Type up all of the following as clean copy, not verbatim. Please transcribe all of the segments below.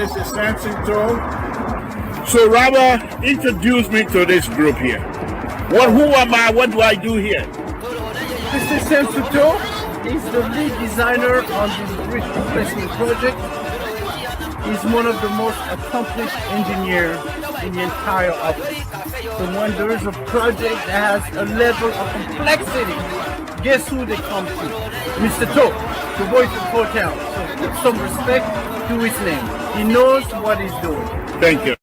This is Samson. So Robert, introduce me to this group here. Who am I? What do I do here? This is Samson. He's the lead designer on this bridge replacement project. He's one of the most accomplished engineers in the entire office. So when there is a project that has a level of complexity, guess who they come to? Mr. To, the voice of Port Town. So put some respect to his name. He knows what he's doing. Thank you.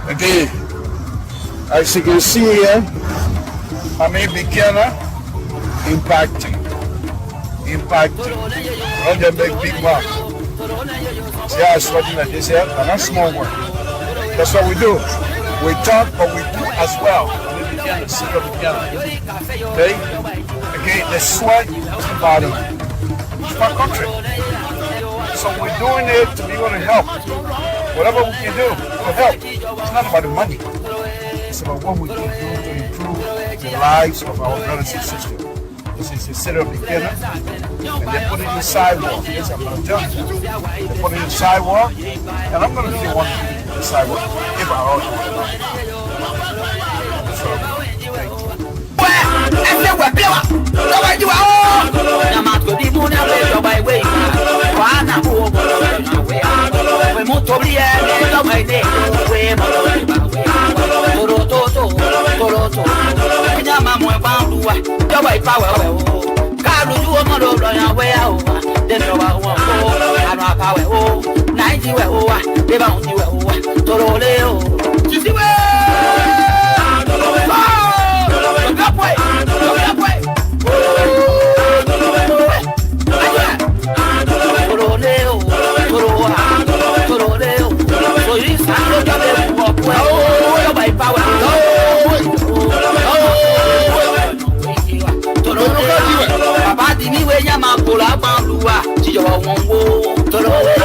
Okay, as you can see here, I'm a beginner impacting. Not the big one. See how I'm starting like this here, and that's small work. That's what we do. We talk, but we do as well. We begin to see the beginner. Okay? Again, the sweat is the body. It's my country. So we're doing it to be able to help. Whatever we can do to help. It's not about the money. It's about what we can do to improve the lives of our brothers and sisters. This is instead of beginner, and they put it in the sidewalk. Yes, I'm going to tell you. They put it in the sidewalk, and I'm going to be the one to put it in the sidewalk if I all do it. So, thank Papa di mi we nya ma pola pa luwa ti yo won wo toro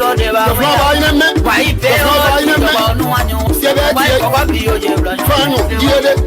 The flower in me. The flower in me. Yeah, that's it. Fano, yeah, that.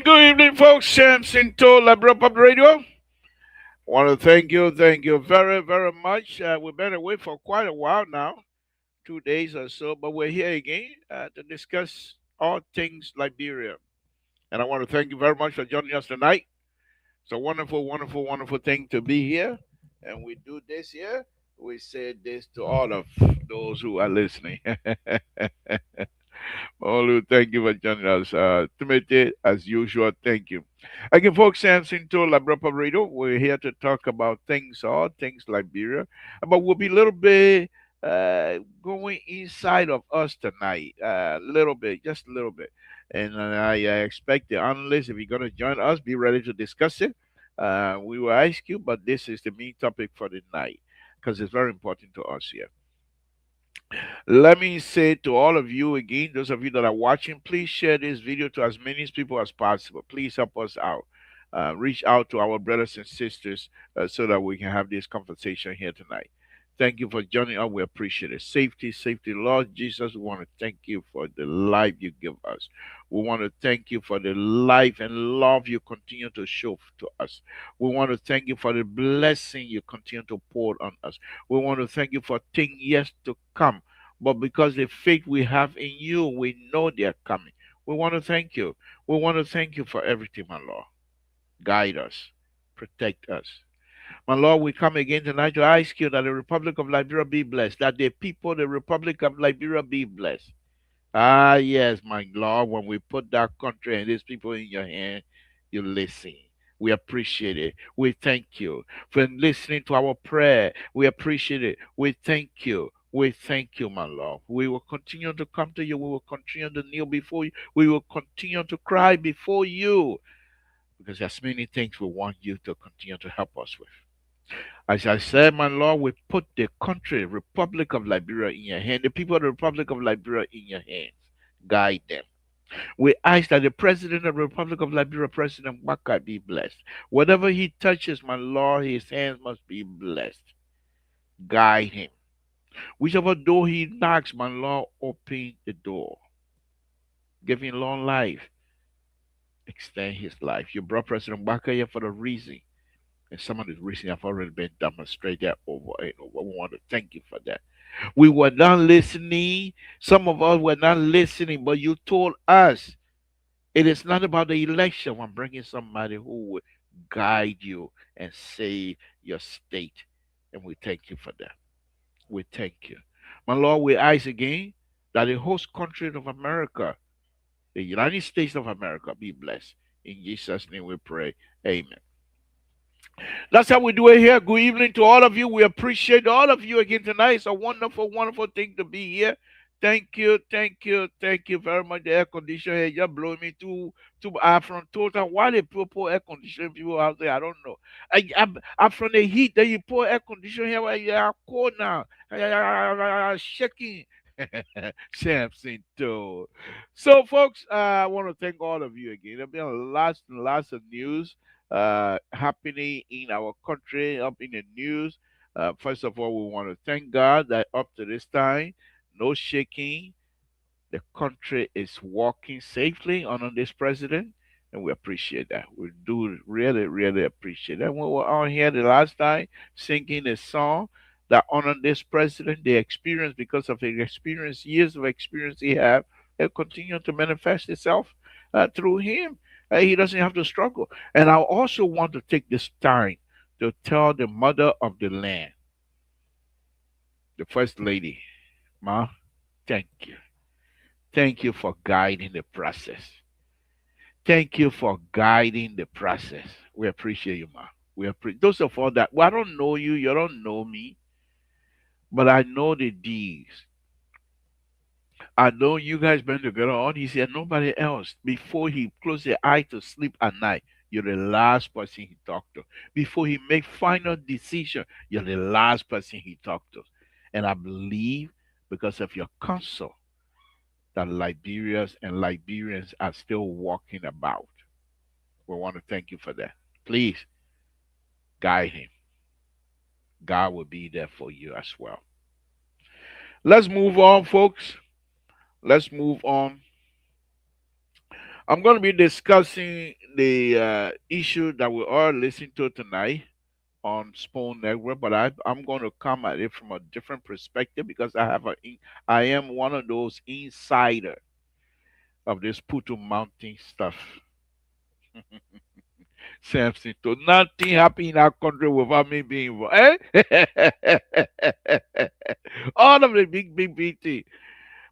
Good evening, folks. Samson to Labra Pub Radio. Want to thank you very, very much. We've been away for quite a while now, 2 days or so, but we're here again to discuss all things Liberia. And I want to thank you very much for joining us tonight. It's a wonderful, wonderful, wonderful thing to be here. And we do this here. We say this to all of those who are listening. Olu, thank you for joining us. Timothy, as usual, thank you. Again, folks, Samson to Labropa Radio. We're here to talk about things, all things Liberia. But we'll be a little bit going inside of us tonight. A little bit, just a little bit. And I expect the analysts, if you're going to join us, be ready to discuss it. We will ask you, but this is the main topic for the night because it's very important to us here. Let me say to all of you again, those of you that are watching, please share this video to as many people as possible. Please help us out. Reach out to our brothers and sisters so that we can have this conversation here tonight. Thank you for joining us. We appreciate it. Safety, safety, Lord Jesus. We want to thank you for the life you give us. We want to thank you for the life and love you continue to show to us. We want to thank you for the blessing you continue to pour on us. We want to thank you for things yet to come. But because the faith we have in you, we know they're coming. We want to thank you. We want to thank you for everything, my Lord. Guide us, protect us. My Lord, we come again tonight to ask you that the Republic of Liberia be blessed, that the people, of the Republic of Liberia be blessed. Ah, yes, my Lord, when we put that country and these people in your hand, you listen. We appreciate it. We thank you for listening to our prayer. We appreciate it. We thank you. We thank you, my Lord. We will continue to come to you. We will continue to kneel before you. We will continue to cry before you because there's many things we want you to continue to help us with. As I said, my Lord, we put the country, Republic of Liberia, in your hand, the people of the Republic of Liberia in your hands. Guide them. We ask that the President of the Republic of Liberia, President Waka, be blessed. Whatever he touches, my Lord, his hands must be blessed. Guide him. Whichever door he knocks, my Lord, open the door. Give him long life. Extend his life. You brought President Waka here for a reason. And some of the reasons have already been demonstrated over and over. We want to thank you for that. We were not listening. Some of us were not listening, but you told us it is not about the election. I'm bringing somebody who will guide you and save your state. And we thank you for that. We thank you. My Lord, we ask again that the host country of America, the United States of America, be blessed. In Jesus' name we pray. Amen. That's how we do it here. Good evening to all of you. We appreciate all of you again tonight. It's a wonderful, wonderful thing to be here. Thank you, thank you, thank you very much. The air conditioner here just blowing me to from total. Why they pour air conditioning people out there? I don't know. I'm from the heat. Then you pour air conditioner here where you are cold now. Shaking. Samson too. So, folks, I want to thank all of you again. There's been lots and lots of news happening in our country, up in the news. First of all, we want to thank God that up to this time, no shaking. The country is walking safely under this president, and we appreciate that. We do really, really appreciate that. We were on here the last time singing a song that honor this president, the experience because of the experience, years of experience he have, it continue to manifest itself through him. He doesn't have to struggle. And I also want to take this time to tell the mother of the land, the first lady, Ma, thank you. Thank you for guiding the process. Thank you for guiding the process. We appreciate you, Ma. Those of all that. Well, I don't know you. You don't know me, but I know the deeds. I know you guys been together all these years. Nobody else. Before he close their eye to sleep at night, you're the last person he talked to. Before he make final decision, you're the last person he talked to. And I believe because of your counsel that Liberians and Liberians are still walking about. We want to thank you for that. Please guide him. God will be there for you as well. Let's move on, folks. Let's move on. I'm going to be discussing the issue that we are listening to tonight on Spoon Network, but I'm going to come at it from a different perspective because I am one of those insider of this Putu Mountain stuff. Samson, so nothing happen in our country without me being involved. Eh? All of the big thing.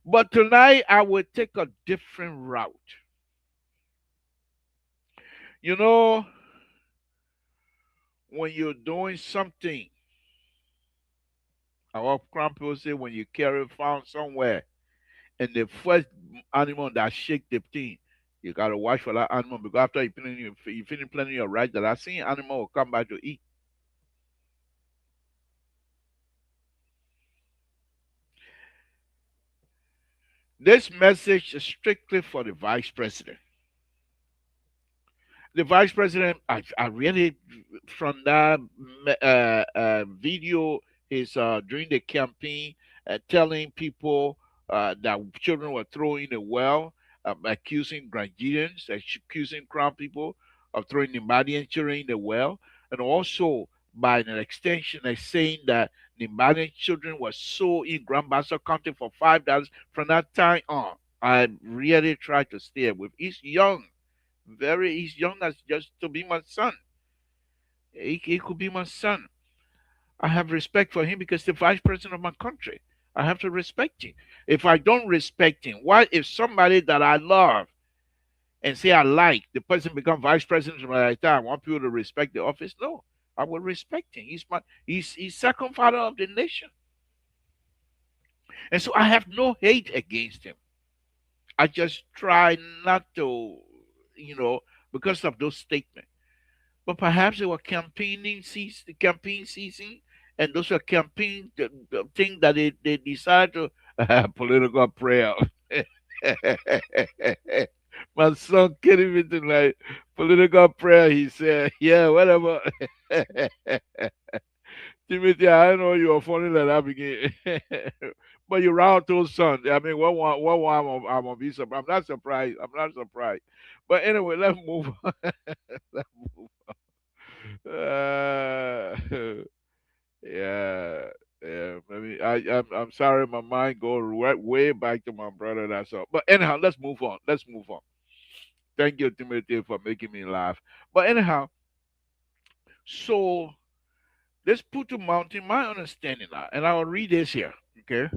But tonight I will take a different route. You know, when you're doing something, our grandpa say when you carry found somewhere and the first animal that shake the thing, you gotta watch for that animal because after you finish planning your right, that I seen animal will come back to eat. This message is strictly for the vice president. The vice president, I really from that video is during the campaign telling people that children were thrown in the well, accusing Nigerians, accusing Crown people of throwing Nigerian children in the well, and also by an extension, saying that Nigerian children were sold in Grand Bassa County for $5 from that time on. I really tried to stay with. He's young, he's young as just to be my son. He could be my son. I have respect for him because the vice president of my country. I have to respect him. If I don't respect him, why if somebody that I love and say I like the person become vice president right time, I want people to respect the office? No. I will respect him. He's second father of the nation. And so I have no hate against him. I just try not to, you know, because of those statements. But perhaps they were campaign season, and those were campaign the thing that they decided to political prayer. My son kidding me tonight. Political prayer, he said, yeah, whatever. Timothy, I know you are funny like that begin. But you round to son. I mean, I'm gonna be surprised. I'm not surprised. I'm not surprised. But anyway, let's move on. Let's move on. Yeah, yeah. Maybe I'm sorry. My mind goes right way back to my brother. That's all. But anyhow, let's move on. Let's move on. Thank you, Timothy, for making me laugh. But anyhow, so let's put to mountain my understanding now, and I'll read this here. Okay.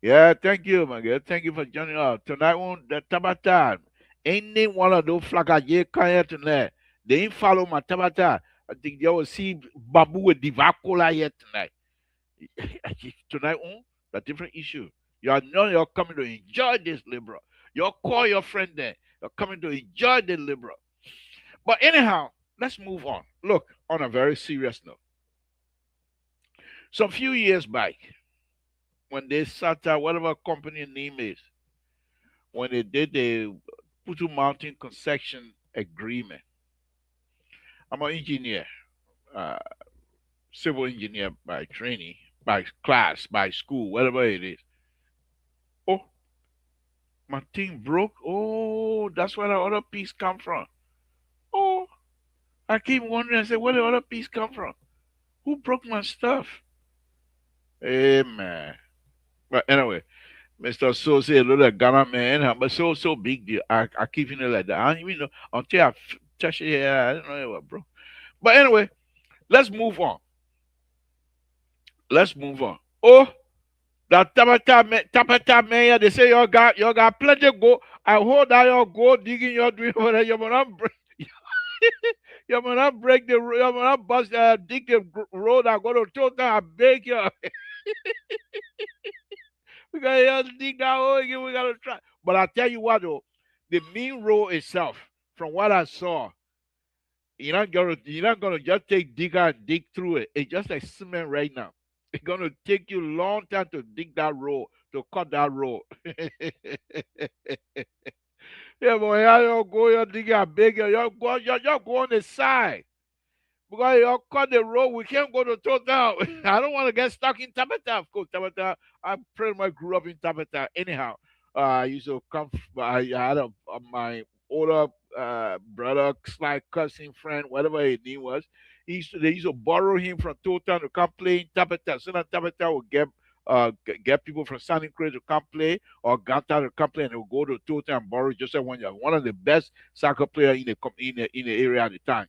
Yeah, thank you, my girl. Thank you for joining us. Tonight on the Tabata. Any one of those flagaye kaya tonight. They ain't follow my Tabata. I think they will see Babu with Divacola here tonight. Tonight on a different issue. You're coming to enjoy this liberal. You'll call your friend there. You're coming to enjoy the liberal. But anyhow, let's move on. Look, on a very serious note. Some few years back, when they sat out, whatever company name is, when they did the Putu Mountain concession agreement. I'm an engineer, uh, civil engineer by training, by class, by school, whatever it is. Oh, my thing broke. Oh, that's where the other piece come from. Oh, I keep wondering. I said, where did the other piece come from? Who broke my stuff? Hey man. But anyway, Mr. So say a little Ghana man, but so big deal. I keep it like that. I don't even know until touch it. Yeah, I don't know what, bro. But anyway, let's move on. Let's move on. Oh, that Tabata man, they say you got plenty go. I hold that your go digging your doing over there. You will not break. You will not break the road. You will not bust dig the road. I go to total. I beg you. We gotta dig that hole again. We gotta try. But I tell you what though, the main road itself, from what I saw, you're not gonna just take digger and dig through it. It's just like cement right now. It's gonna take you a long time to dig that road, to cut that road. Yeah, boy, you go, you dig a bigger, you go on the side. Because you cut the road, we can't go to Total. I don't want to get stuck in Tabata. Of course, Tabata, I pretty much grew up in Tabata. Anyhow, I used to come, I had my older brother, like cousin, friend, whatever his name was. They used to borrow him from Total to come play in Tabata. So that Tabata would get people from Sunny Creek to come play or Ganta to come play and they'll go to Total and borrow just like one of the best soccer player in the area at the time.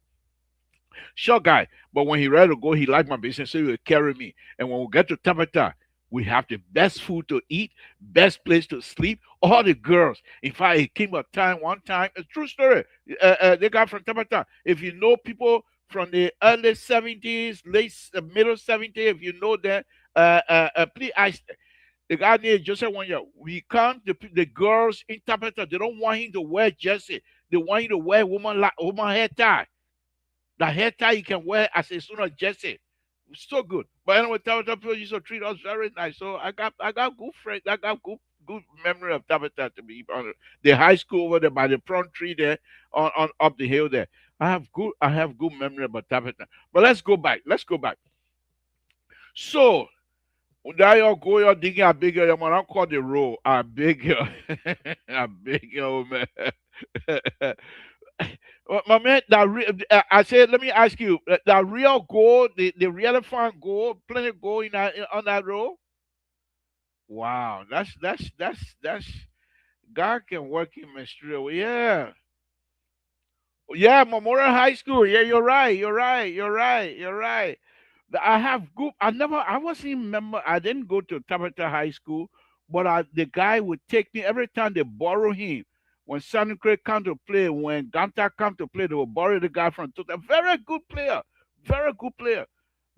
Short guy, but when he ready to go, he liked my business, so he would carry me. And when we get to Tabata, we have the best food to eat, best place to sleep. All the girls. In fact, it came a time, one time, a true story. They got from Tabata. If you know people from the early 70s, middle 70s, if you know that, please, the guy named Joseph one year. We come, the girls in Tabata, they don't want him to wear jersey. They want him to wear woman hair tie. The hair tie you can wear as a soon as Jesse. So good. But anyway, Tabata people used to treat us very nice. So I got good friends. I got good memory of Tabata to be honest. The high school over there by the prawn tree there on up the hill there. I have good memory about Tabata. But let's go back. Let's go back. So now you go, you're digging a bigger, you man. I call the road. I beg you. I beg you, man. Well, my man, I said, let me ask you, the real gold, the really found gold, plenty of gold on that road. Wow, that's God can work in mystery. Yeah, yeah, Memorial High School. Yeah, you're right. You're right. You're right. You're right. I have good. I wasn't even member. I didn't go to Tabata High School, but the guy would take me every time they borrow him. When Sunny Creek come to play, when Ganta come to play, they will borrow the guy from Tota. Very good player. Very good player.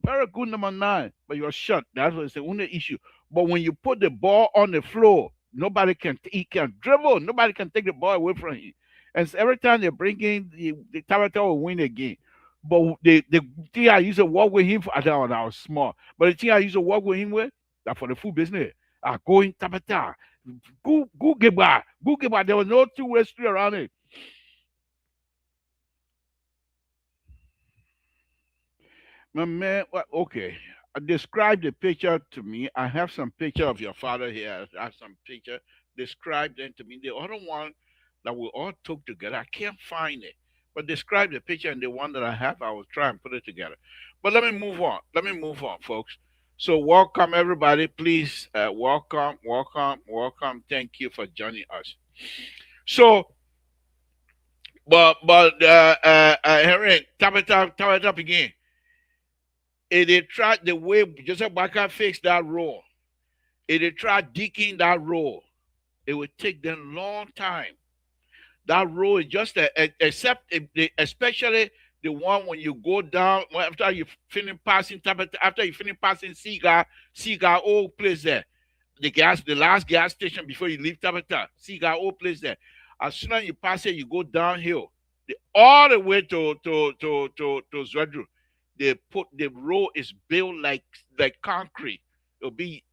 Very good number nine. But you're shot. That was the only issue. But when you put the ball on the floor, he can dribble. Nobody can take the ball away from him. And so every time they bring in the Tabata will win again. But the thing I used to work with him for, I thought I was small. But the thing I used to work with him with, that for the food business, I go in Tabata, go get by. There was no two-way street around it. My man, well, okay. Describe the picture to me. I have some picture of your father here. I have some picture. Describe them to me. The other one that we all took together, I can't find it. But describe the picture and the one that I have, I will try and put it together. But let me move on. Let me move on, folks. So welcome everybody. Please welcome, welcome, welcome. Thank you for joining us. So, Henry, tap it up again. If they try the way Joseph Baka fixed that role, if they try digging that role, it would take them long time. That road is just except especially the one when you go down after you finish passing after you finish passing Seagull old place there. The last gas station before you leave Tabata, Seagull old place there. As soon as you pass it, you go downhill. All the way to Zwadru. The road is built like concrete. It'll be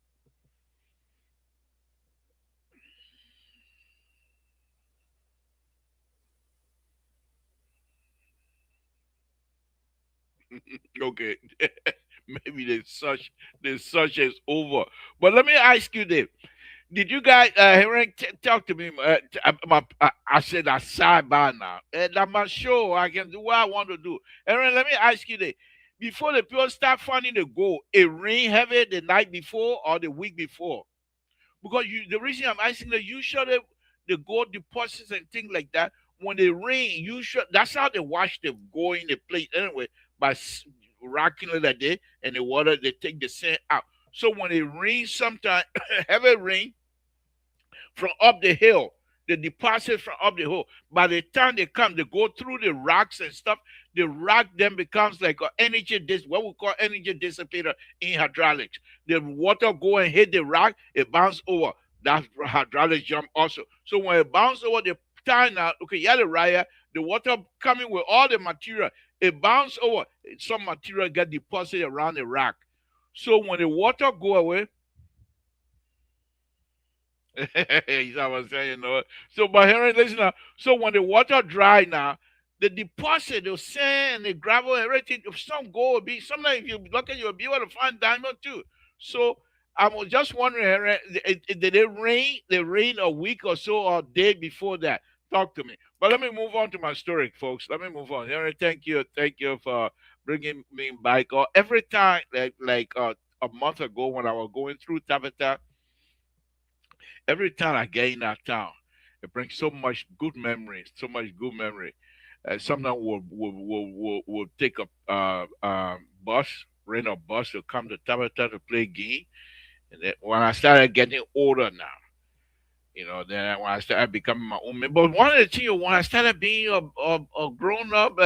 okay. Maybe the search is over. But let me ask you this. Did you guys talk to me? I said I sidebar now, and I'm not sure I can do what I want to do. Aaron, let me ask you this, before the people start finding the gold, it rain heavy the night before or the week before. Because the reason I'm asking that usually the gold deposits and things like that, when they rain, usually that's how they wash the gold in the plate anyway, by rocking it like that, and the water they take the sand out. So when it rains, sometimes heavy rain from up the hill, the deposit from up the hill. By the time they come, they go through the rocks and stuff. The rock then becomes like an energy what we call energy dissipator in hydraulics. The water go and hit the rock, it bounce over. That's hydraulic jump also. So when it bounce over the time now, okay, yeah, the raya, the water coming with all the material, it bounce over. Some material get deposited around the rock. So when the water go away, you know what I'm saying? You know? So, but here, listen now. So when the water dry now, the deposit, the sand, the gravel, everything, if some gold will be, sometimes if you look at you'll be able to find diamond too. So I was just wondering, did it rain? The rain a week or so or a day before that? Talk to me. But let me move on to my story, folks. Let me move on. Henry, thank you for bringing me back. Or every time, a month ago when I was going through Tabata, every time I get in that town, it brings so much good memories, so much good memory. Sometimes we'll take a bus, rent a bus to come to Tabata to play game. And then when I started getting older now, then when I started becoming my own man. But one of the things, when I started being a grown up,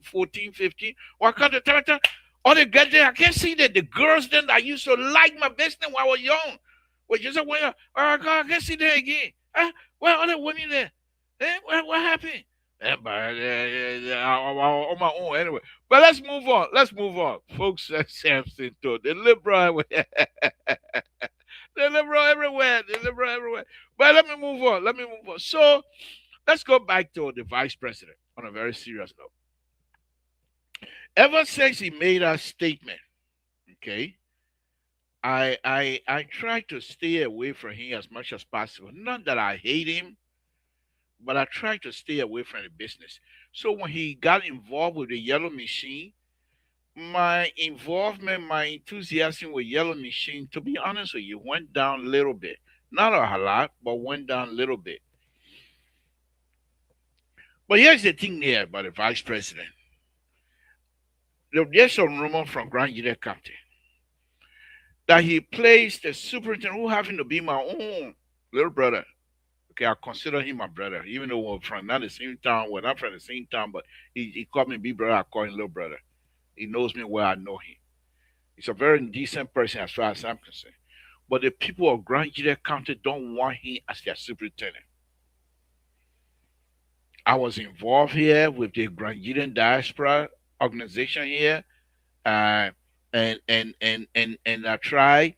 14, 15, when I come to Tabata, all the guys there, I can see that the girls then that used to like my business when I was young. Well, just when I can't see there again. Where are the women there? What happened? On my own anyway. But let's move on. Let's move on. Folks, that's Samson too. The liberal, the liberal everywhere. The liberal everywhere. But let me move on. Let me move on. So let's go back to the vice president on a very serious note. Ever since he made that statement, okay, I try to stay away from him as much as possible. Not that I hate him, but I try to stay away from the business. So when he got involved with the yellow machine, my involvement, my enthusiasm with yellow machine, to be honest with you, went down a little bit. Not a lot, but went down a little bit. But here's the thing there about the vice president. There's some rumor from Grand Union County that he placed the superintendent who happened to be my own little brother. Okay, I consider him my brother, even though we're from not the same town. We're not from the same town, but he called me big brother. I call him little brother. He knows me where I know him. He's a very decent person as far as I'm concerned. But the people of Grand Union County don't want him as their superintendent. I was involved here with the Grand Union Diaspora organization here, uh, and I tried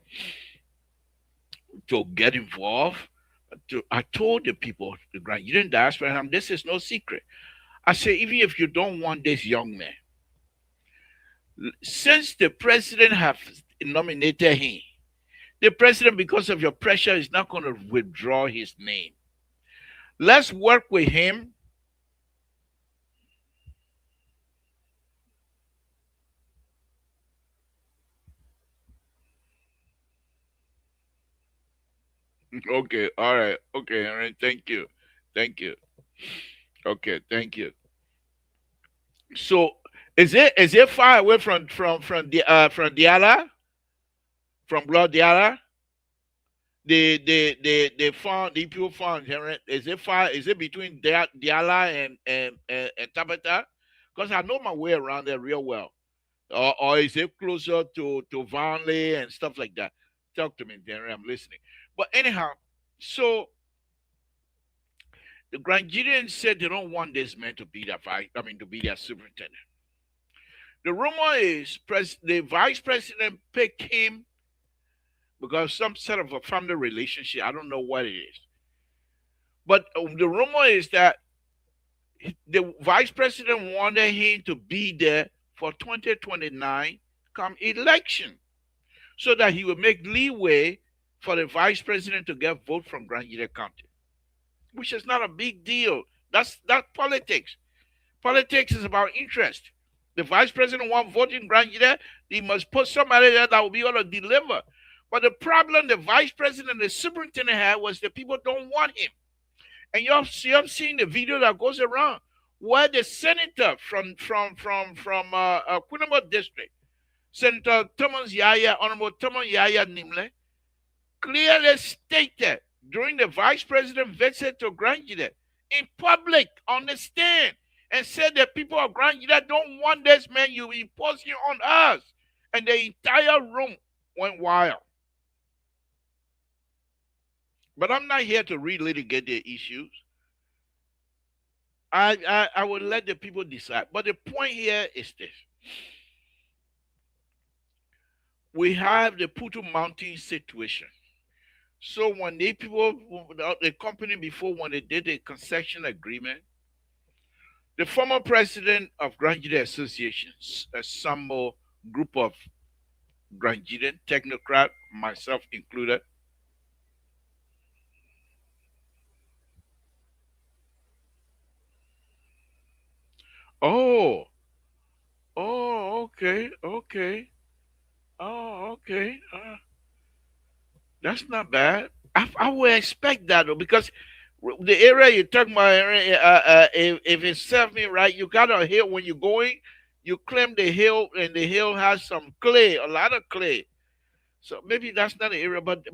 to get involved. I told the people, the Grand Union Diaspora, and this is no secret. I say, even if you don't want this young man, since the president have nominated him, the president, because of your pressure, is not going to withdraw his name. Let's work with him. Okay, all right, okay, all right. Thank you. Okay, thank you. So, is it far away from Diala, from Blood Diala? The farm, the people farm, is it far? Is it between Diala and Tabata? Because I know my way around there real well. Or is it closer to Vanley and stuff like that? Talk to me, Henry. I'm listening. But anyhow, so the Granadians said they don't want this man to be their to be their superintendent. The rumor is the vice president picked him because some sort of a family relationship. I don't know what it is. But the rumor is that the vice president wanted him to be there for 2029 come election so that he would make leeway for the vice president to get vote from Grand Union County, which is not a big deal. That's politics. Politics is about interest. The vice president want vote in Grand Jide, he must put somebody there that will be able to deliver. But the problem the vice president and the superintendent had was the people don't want him. And you've seen the video that goes around where the senator from Kunama district, Senator Thomas Yaya, Honorable Thomas Yaya Nimle, clearly stated during the vice president visit to Grand Jide in public on the stand and said that people of Grand Jide don't want this man you imposing on us. And the entire room went wild. But I'm not here to relitigate the issues. I will let the people decide. But the point here is this. We have the Putu Mountain situation. So when the people, the company before, when they did the concession agreement, the former president of Grand Jide Association, a Sambo group of Grand Jide technocrat, myself included, oh, okay, okay. Oh, okay. That's not bad. I would expect that though, because the area you're talking about, if it serves me right, you got a hill when you're going, you climb the hill, and the hill has some clay, a lot of clay. So maybe that's not the area, but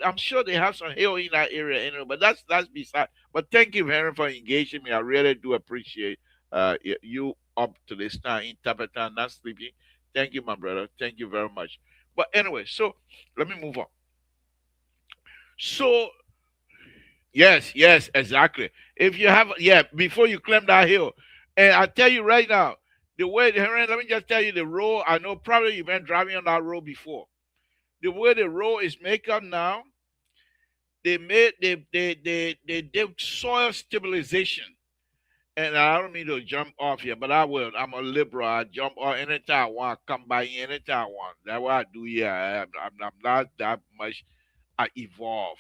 I'm sure they have some hill in that area anyway. But that's beside. But thank you, Henry, for engaging me. I really do appreciate you up to this time in Tapatan, not sleeping. Thank you, my brother. Thank you very much. But anyway, so let me move on. So yes, yes, exactly. If you have, yeah, before you climb that hill, and I tell you right now, the way, Henry, let me just tell you the road. I know probably you've been driving on that road before. The way the road is made up now, they did soil stabilization. And I don't mean to jump off here, but I will. I'm a liberal. I jump off anytime I want. Come by anytime I want. That's what I do here. I'm not that much. I evolve.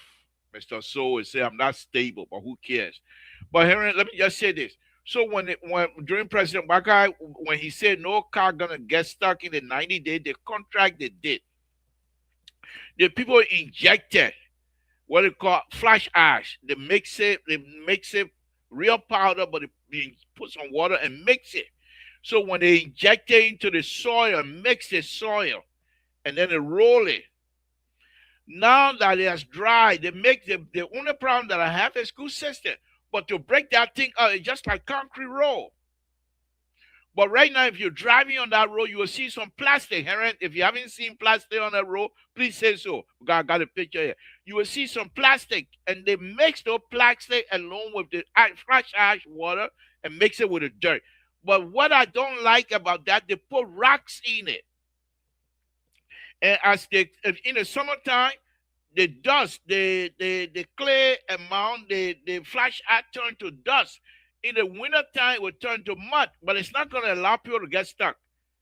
Mr. So would say I'm not stable, but who cares? But Henry, let me just say this. So when during President Baka, when he said no car gonna get stuck in the 90 day, the contract they did, the people injected what they call flash ash. They mix it real powder, but they put some water and mix it. So when they inject it into the soil, mix the soil, and then they roll it. Now that it has dried, they make the only problem that I have is good system. But to break that thing out, it's just like concrete road. But right now, if you're driving on that road, you will see some plastic. Henry, if you haven't seen plastic on that road, please say so. I got a picture here. You will see some plastic, and they mix the plastic along with the fresh ash water and mix it with the dirt. But what I don't like about that, they put rocks in it. And in the summertime, the dust, the clay amount, the flash ash turn to dust. In the wintertime, it will turn to mud, but it's not going to allow people to get stuck.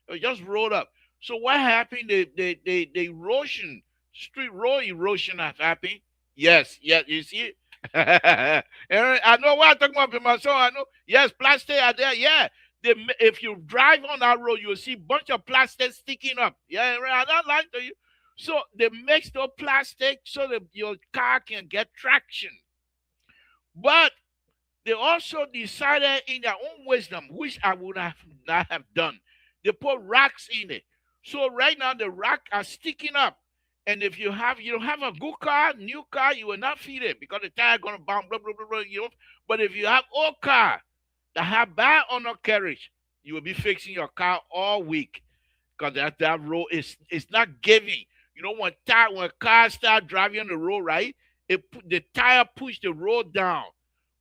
It just roll up. So what happened? The erosion, street road erosion has happened. Yes, yes, you see it? And I know what I'm talking about for myself. I know. Yes, plastic are there. Yeah. If you drive on that road, you'll see a bunch of plastic sticking up. Yeah, I'm not lying to you. So they mix the plastic so that your car can get traction. But they also decided in their own wisdom, which I would have not have done. They put rocks in it. So right now the rocks are sticking up. And if you don't have a good car, new car, you will not feel it because the tire gonna bounce, blah, blah, blah, blah, But if you have old car that have bad undercarriage, you will be fixing your car all week. Because that road is not giving. You know, when cars start driving on the road, right? The tire push the road down.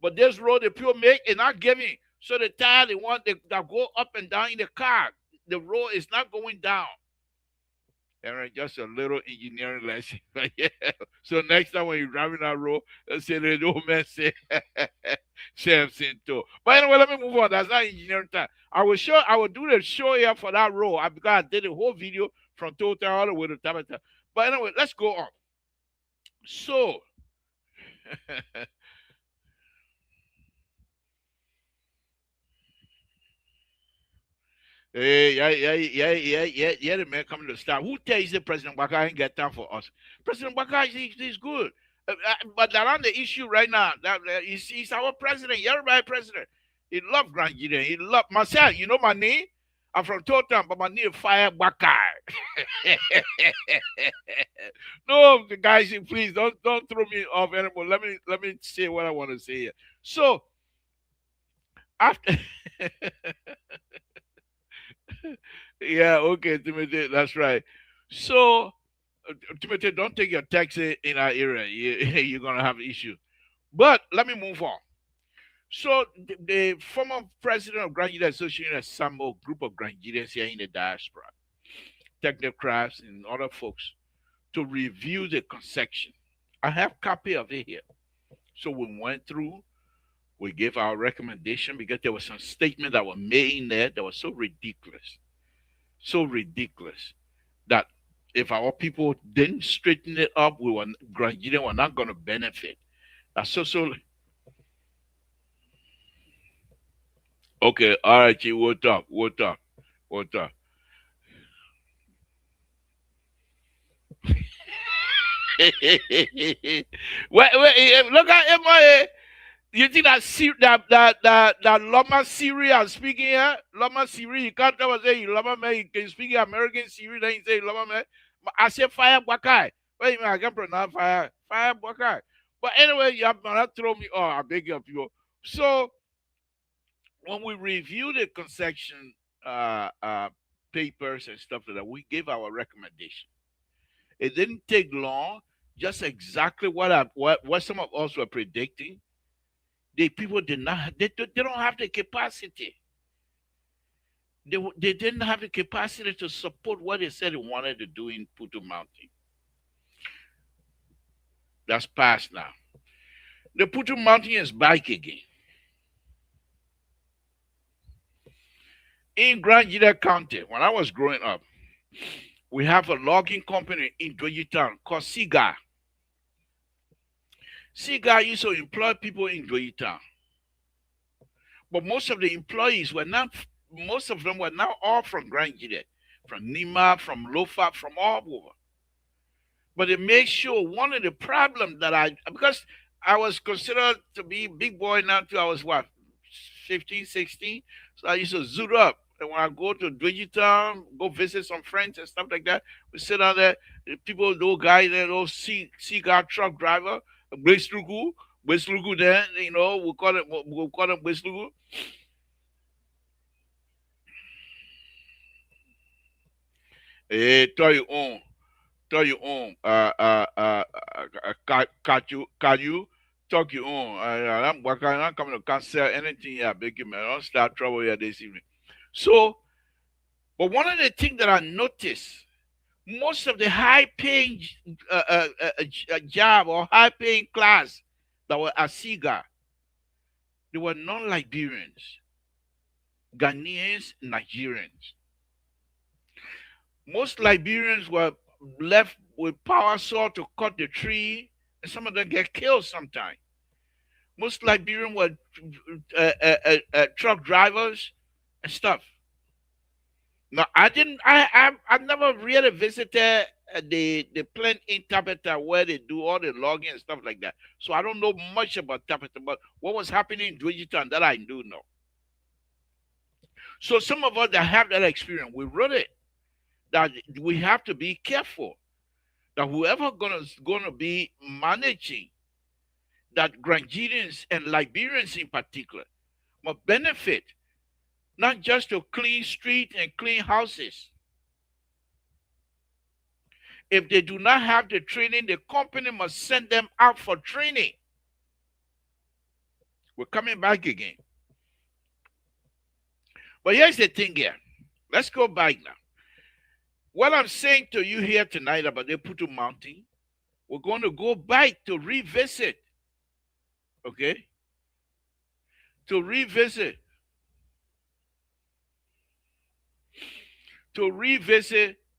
But this road the people make is not giving. So the tire that go up and down in the car, the road is not going down. All right, just a little engineering lesson. Yeah. So next time when you're driving that road, let's say the old man say Samson too. But anyway, let me move on. That's not engineering time. I will do the show here for that road because I did a whole video from Total all the way to Tabata. But anyway, let's go on. So Hey, yeah, the man coming to start. Who tells the President Baka ain't got time for us? President Baka, he's good. But around the issue right now, he's our president, everybody president. He love Grand Gideon. He love myself. You know my name? I'm from Totem, but my name Fire Baka. No, the guys, please don't throw me off anymore. Let me say what I want to say here. So after yeah, okay, Timothy, that's right. So, Timothy, don't take your taxi in our area. You're gonna have issue. But let me move on. So, the former president of Grand Union Association assembled a group of Grandians here in the diaspora, technocrats and other folks, to review the conception. I have copy of it here. So we went through. We gave our recommendation because there was some statement that were made in there that was so ridiculous that if our people didn't straighten it up, we were Grandian were not going to benefit. That's so. Okay, all right, Chi, we'll talk. Look at him. You think that that Loma Siri I'm speaking here? Loma Siri, you can't tell us say Loma man, you can speak American Siri, then you say Loma man. I say fire Wakai. Wait a minute, I can pronounce fire Wakai. But anyway, you have not throw me. Oh, I beg your people. So when we review the conception papers and stuff like that, we gave our recommendation. It didn't take long, just exactly what some of us were predicting. The people did not they don't have the capacity. They didn't have the capacity to support what they said they wanted to do in Putu Mountain. That's past now. The Putu Mountain is back again. In Grand Gila County, when I was growing up, we have a logging company in Doji Town called Siga. Siga used to employ people in Doji Town. But most of the employees were not, most of them were now all from Grand Gila, from Nima, from Lofa, from all over. But it made sure one of the problems that because I was considered to be big boy now too, I was what, 15, 16. So I used to zoot up. And when I go to Digital, go visit some friends and stuff like that, we sit down there, the people, those guys there, those car truck driver, Westlugu there, we call them Westlugu. Eh, tell you own, can you talk your own? I'm coming to can't sell anything here, big man. Don't start trouble here this evening. So, but one of the things that I noticed, most of the high-paying job or high-paying class that were at SIGA, they were non-Liberians, Ghanaians, Nigerians. Most Liberians were left with power saw to cut the tree, and some of them get killed sometimes. Most Liberians were truck drivers and stuff. Now I didn't. I never really visited the plant in Tabata where they do all the logging and stuff like that. So I don't know much about Tabata, but what was happening in Dwejitown that I do know. So some of us that have that experience, we wrote it that we have to be careful that whoever gonna be managing that Granadians and Liberians in particular must benefit not just to clean street and clean houses. If they do not have the training, the company must send them out for training. We're coming back again. But here's the thing here. Let's go back now. What I'm saying to you here tonight about the Putu Mountain, we're going to go back to revisit. Okay? To revisit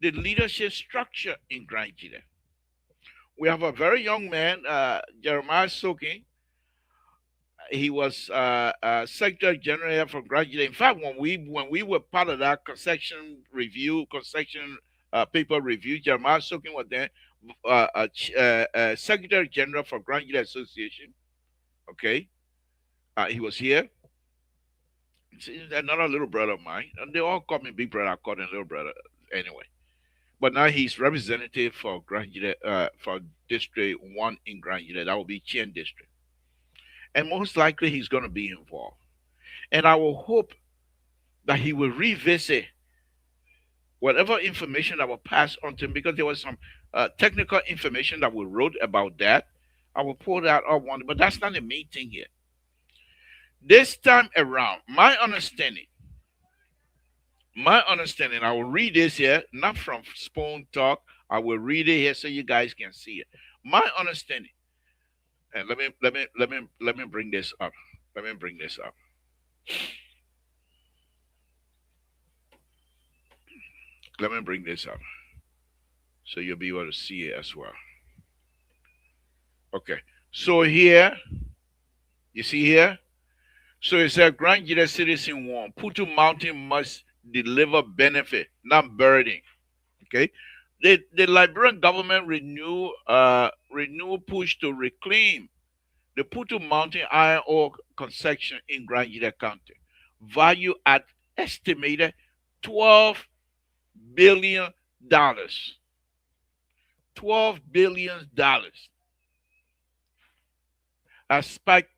the leadership structure in Grand Gila. We have a very young man, Jeremiah Soking. He was Secretary General for Graduate. In fact, when we were part of that concession paper review, Jeremiah Sokin was then Secretary General for Graduate Association. Okay, he was here. He's another little brother of mine, and they all call me big brother. I call him little brother anyway. But now he's representative for Graduate for District One in Graduate. That will be Chien District, and most likely he's going to be involved. And I will hope that he will revisit whatever information that was passed on to him, because there was some technical information that we wrote about that. I will pull that up one, but that's not the main thing here. This time around, my understanding, I will read this here, not from Spoon Talk. I will read it here so you guys can see it. My understanding, and let me bring this up. Let me bring this up. Let me bring this up so you'll be able to see it as well. Okay. So here, you see here? So it says Grand Gita Citizen 1, Putu Mountain must deliver benefit, not burden. Okay. The Liberian government renew push to reclaim the Putu Mountain iron ore concession in Grand Gita County, value at estimated $12 billion. $12 billion. As spike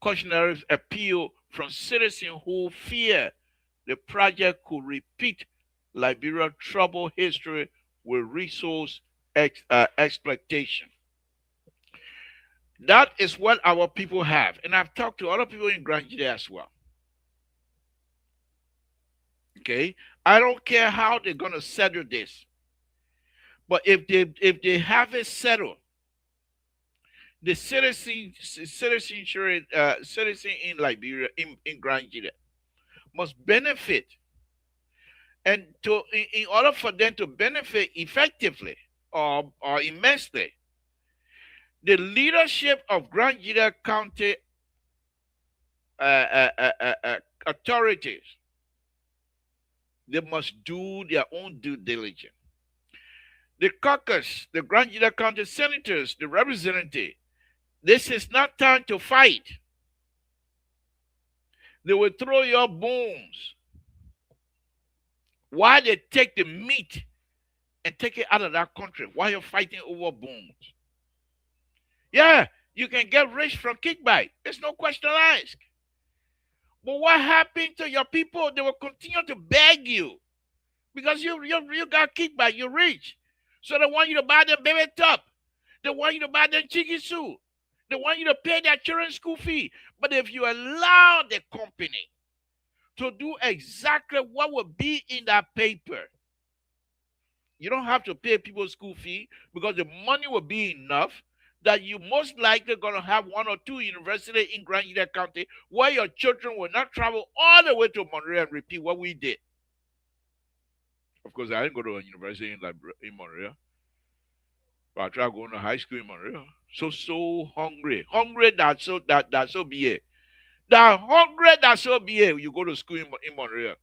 cautionary appeal from citizens who fear the project could repeat Liberia's troubled history with resource exploitation. That is what our people have. And I've talked to other people in Grand Gita as well. Okay? I don't care how they're going to settle this. But if they have it settled, the citizen in Liberia, in Grand Gita, must benefit. And in order for them to benefit effectively or immensely, the leadership of Grand Gita County authorities, they must do their own due diligence. The caucus, the Grand Gita County senators, the representative, this is not time to fight. They will throw your bones while they take the meat and take it out of that country while you're fighting over bones. Yeah, you can get rich from kickback. There's no question asked. But what happened to your people? They will continue to beg you because you got kickback. You're rich. So they want you to buy them baby top. They want you to buy them chicken soup. They want you to pay their children's school fee. But if you allow the company to do exactly what would be in that paper, you don't have to pay people's school fee because the money will be enough that you most likely going to have one or two universities in Grand Gita County where your children will not travel all the way to Monrovia and repeat what we did. Of course, I didn't go to a university in Monrovia, but I tried going to high school in Monrovia. So hungry that so be it. That hungry that so be it. You go to school in Monrovia.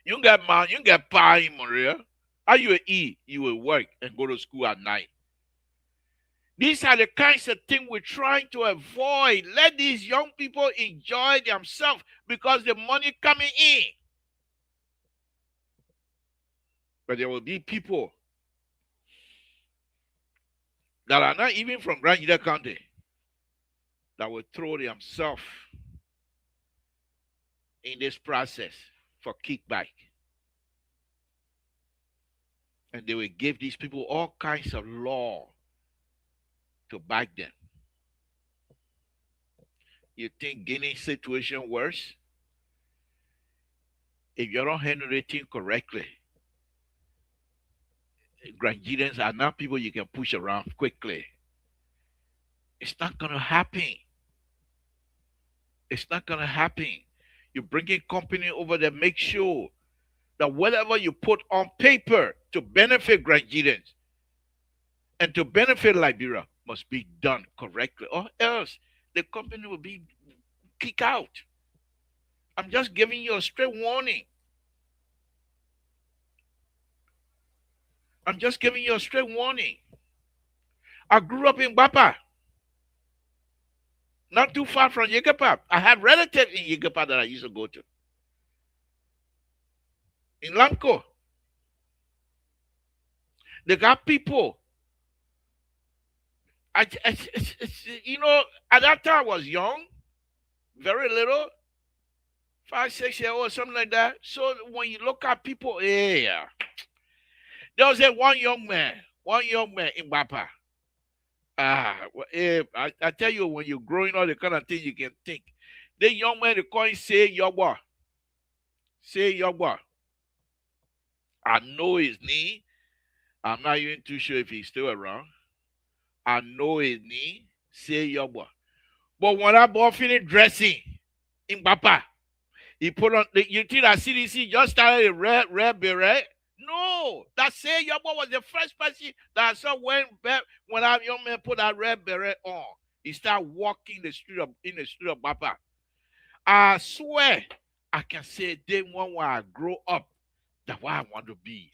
You get man, you get pie in Monrovia. How you will eat, you will work and go to school at night. These are the kinds of things we're trying to avoid. Let these young people enjoy themselves because the money coming in. But there will be people that are not even from Grand Gita County that will throw themselves in this process for kickback. And they will give these people all kinds of law to back them. You think Guinea's situation worse? If you don't handle the thing correctly, Grangians are not people you can push around quickly. It's not going to happen. It's not going to happen. You bring a company over there, make sure that whatever you put on paper to benefit Grangians and to benefit Liberia must be done correctly, or else the company will be kicked out. I'm just giving you a straight warning. I'm just giving you a straight warning. I grew up in Bapa, not too far from Yigapa. I have relatives in Yigapa that I used to go to. In Lamco, they got people. You know, at that time I was young, very little, 5, 6 years old, something like that. So when you look at people, yeah, there was a one young man in Bapa. I tell you, when you're growing up, the kind of thing you can think. The young man, they call him Say Yogba. Say Yogba. I know his name. I'm not even too sure if he's still around. I know his name. Say Yogba. But when that boy finished dressing in Bapa, he put on you think that CDC just started a red beret? No, that Say Yogba was the first person that I saw when that young man put that red beret on. He started walking in the street of Bapa. I swear, I can say day one when I grow up, that's what I want to be.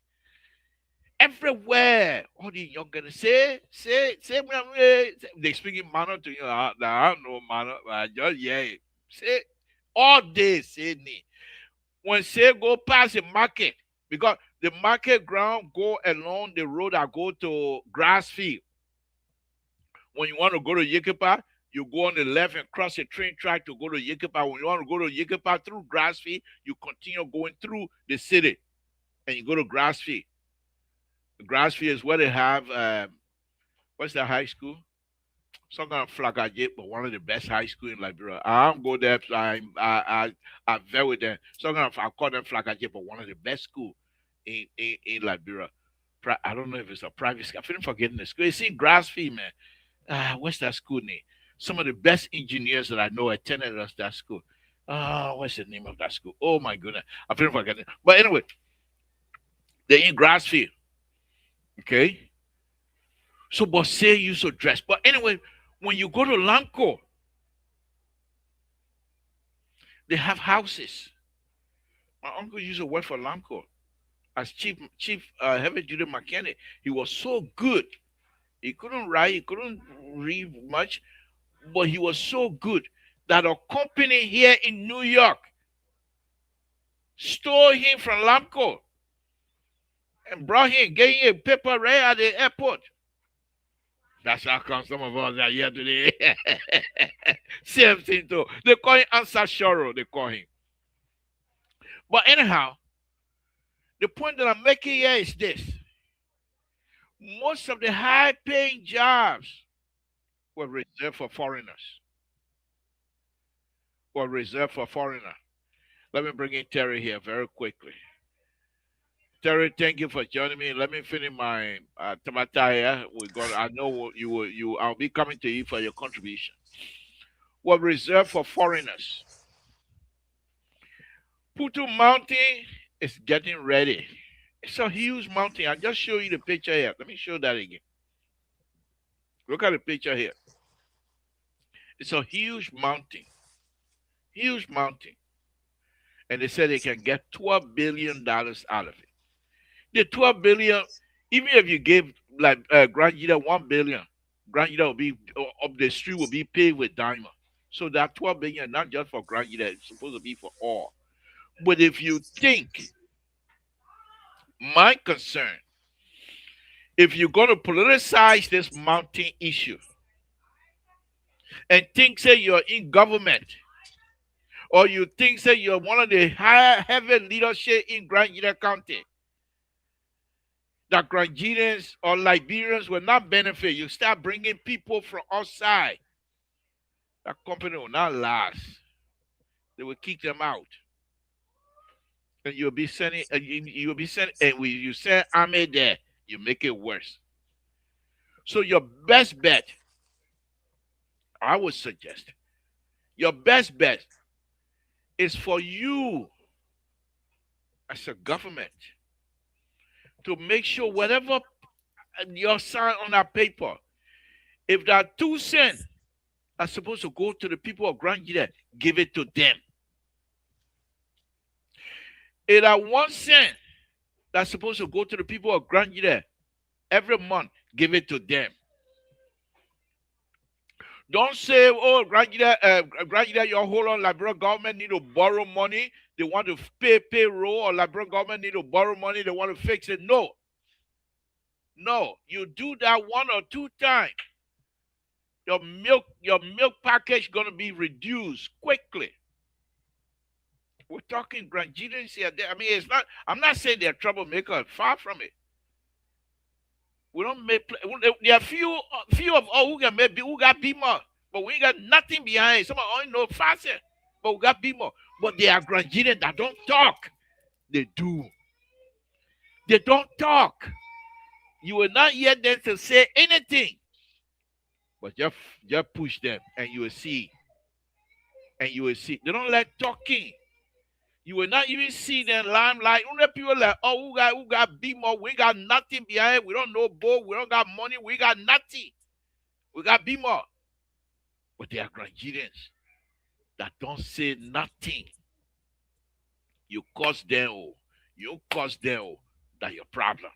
Everywhere, all the young girls say, they speaking manner to you. I don't know manner, I just yeah. Say all day, say me. When say go past the market, because the market ground go along the road that go to grass field. When you want to go to Yikipa, you go on the left and cross the train track to go to Yikipa. When you want to go to Yikipa through Grassfield, you continue going through the city and you go to Grassfield. Grassfield is where they have what's that high school? Some kind of flagajit, but one of the best high school in Liberia. I don't go there. So I very with them. Some kind of I call them flagajit, but one of the best school in Liberia. I don't know if it's a private school. I feel forgetting the school. You see Grassfield, man. What's that school name? Some of the best engineers that I know attended us that school. What's the name of that school? Oh my goodness, I feel forgetting. But anyway, they're in Grassfield. Okay. So, but say you so dress. But anyway, when you go to Lanco, they have houses. My uncle used to work for Lanco as chief heavy duty mechanic. He was so good. He couldn't write, he couldn't read much, but he was so good that a company here in New York stole him from Lamco and brought him, gave him a paper right at the airport. That's how come some of us are here today. Same thing too. They call him Answer Shoro, they call him. But anyhow, the point that I'm making here is this. Most of the high-paying jobs were reserved for foreigners. Were reserved for foreigners. Let me bring in Terry here very quickly. Terry, thank you for joining me. Let me finish my tamata here. We're going. I know you will. You. I'll be coming to you for your contribution. Were reserved for foreigners. Putu Mountain is getting ready. It's a huge mountain. I'll just show you the picture here. Let me show that again. Look at the picture here. It's a huge mountain. Huge mountain. And they said they can get $12 billion out of it. The 12 billion, even if you gave like Grand Yida 1 billion, Grand Yida will be up the street will be paved with diamond. So that 12 billion not just for Grand Yida, it's supposed to be for all. But if you think my concern, if you're going to politicize this mountain issue and think say you're in government, or you think say you're one of the heavy leadership in Grand Yida County, that Granadians or Liberians will not benefit. You start bringing people from outside. That company will not last. They will kick them out. And you'll be sending, you'll be sending, and when you send army there, you make it worse. So your best bet, I would suggest, your best bet is for you as a government to make sure whatever your sign on that paper If that 2 cents are supposed to go to the people of Grand Gita, give it to them. If that 1 cent that's supposed to go to the people of Grand Gita every month, give it to them. Don't say, oh, Grand your whole on Liberal government need to borrow money. They want to pay payroll, or Liberal government need to borrow money. They want to fix it. No, no. You do that 1 or 2 times, your milk package gonna be reduced quickly. We're talking Granadians here. I mean, it's not. I'm not saying they're troublemakers. Far from it. We don't make. There are few of all who can maybe who got Beamer, but we ain't got nothing behind. Some only know faster, but we got Beamer. But they are Granadians that don't talk. They do. They don't talk. You will not hear them to say anything, but just push them, and you will see. And you will see. They don't like talking. You will not even see them limelight. Only people like, oh, who got Beamer? We got nothing behind. We don't know boat. We don't got money. We got nothing. We got Beamer. But they are Nigerians that don't say nothing. You cause them. You cause them. That's your problem.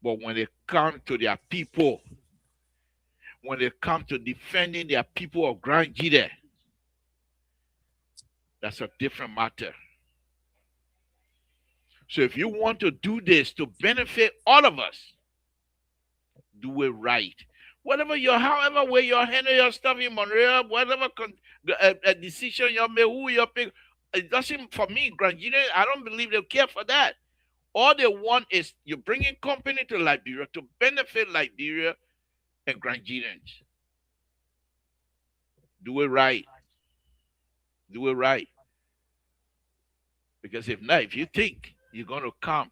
But when they come to their people, when they come to defending their people of Grand Gide, that's a different matter. So if you want to do this to benefit all of us, do it right. Whatever however way you handle your stuff in Montreal, whatever decision you make, who you pick, it doesn't, for me, Grand Gide, I don't believe they care for that. All they want is you bringing company to Liberia to benefit Liberia and Grand Gideans. Do it right. Do it right. Because if not, if you think you're going to come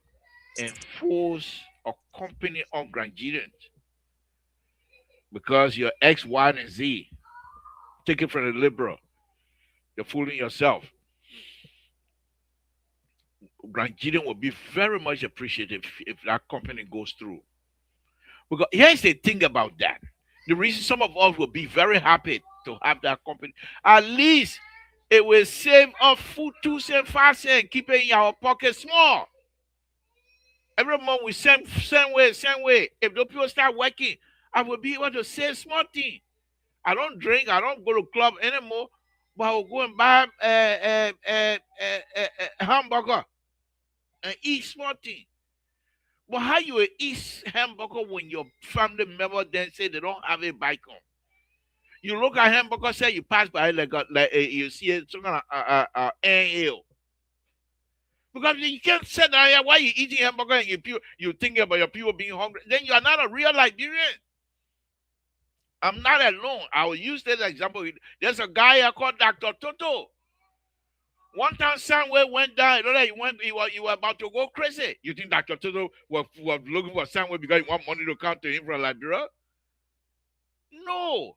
and force a company on Grand Gideans because you're X, Y, and Z, take it from the liberal, you're fooling yourself. Grand Gideon will be very much appreciative if that company goes through. Because here's the thing about that. The reason some of us will be very happy to have that company, at least it will save us food 2 cents, 5 cents, keep it in our pocket small. Every month we same way. If the people start working, I will be able to save small thing. I don't drink, I don't go to club anymore, but I will go and buy a hamburger and eat small thing. But how you will eat hamburger when your family member then say they don't have a bike on? You look at hamburger, say you pass by like you see it, some kind of hill. Because you can't say that why you eating hamburger and you thinking about your people being hungry. Then you are not a real Liberian. I'm not alone. I will use that example. There's a guy I called Dr. Toto. One time Samuel went down, you know that he was about to go crazy. You think Dr. Toto was looking for Samuel because he want money to come to him from Liberia? No.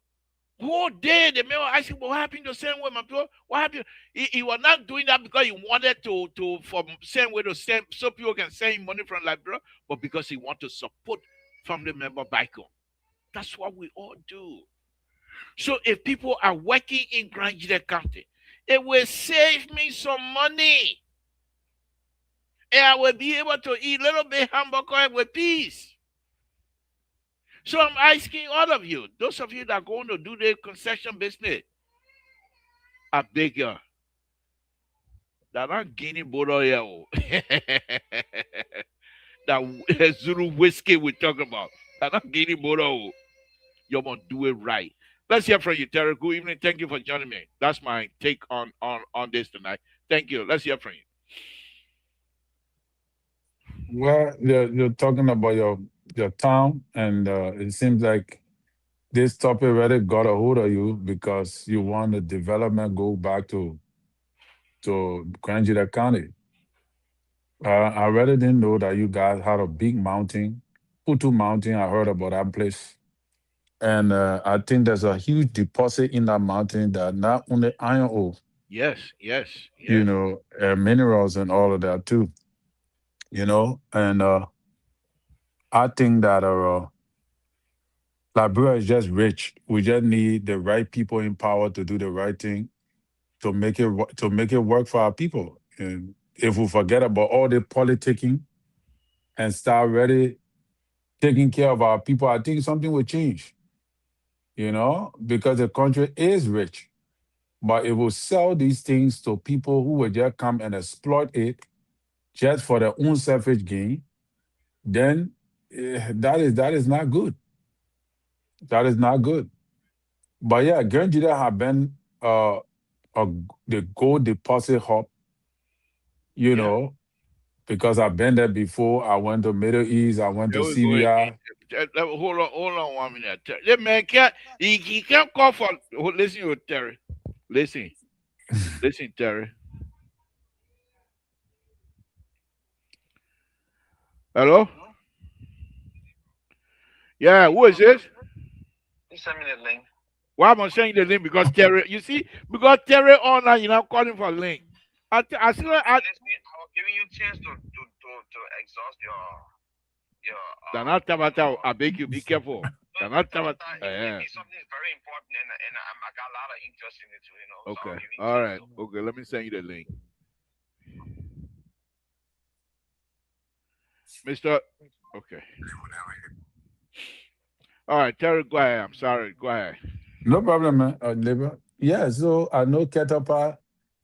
Whole day the man was asking, what happened to Samuel, my people? What happened? He was not doing that because he wanted to for Samuel to send so people can send him money from Liberia, but because he wanted to support family member back home. That's what we all do. So if people are working in Grand Gide County, it will save me some money. And I will be able to eat a little bit hamburger with peace. So I'm asking all of you, those of you that are going to do the concession business, I beg you, that not Guinea Bodo here. That Zulu whiskey we're talking about. That not Guinea Bodo. You want to do it right. Let's hear from you, Terry. Good evening. Thank you for joining me. That's my take on this tonight. Thank you. Let's hear from Well, you're talking about your town, and it seems like this topic really got a hold of you because you want the development go back to Grand Gide County. I really didn't know that you guys had a big mountain, Putu Mountain. I heard about that place, and I think there's a huge deposit in that mountain that not only iron ore, you. Yes. minerals and all of that too. And I think that Liberia is just rich. We just need the right people in power to do the right thing to make it work for our people. And if we forget about all the politicking and start really taking care of our people, I think something will change. Because the country is rich, but it will sell these things to people who will just come and exploit it just for their own selfish gain. Then that is not good. That is not good. But yeah, Grenada have been a, the gold deposit hub, you Yeah. know, because I've been there before. I went to Middle East, I went to There we go again. Syria. Hold on 1 minute. The man can't. He can't call for. Listen, you Terry. Listen, listen, Terry. Hello. Yeah, who is this? You send me the link. Why am I saying the link? Because Terry, you see, because Terry online, you know, calling for link. I see. I was giving you a chance to exhaust your They're not Tabata. I beg you, be careful. They're not Tabata. Yeah. it's something very important and I got a lot of interest in it too, So I'll Okay. give you a All chance right. Okay. Let me send you the link, Mister. Okay. All right, Terry. Go ahead. I'm sorry. Go ahead. No problem, man. Labor. Yeah, so I know Ketapa,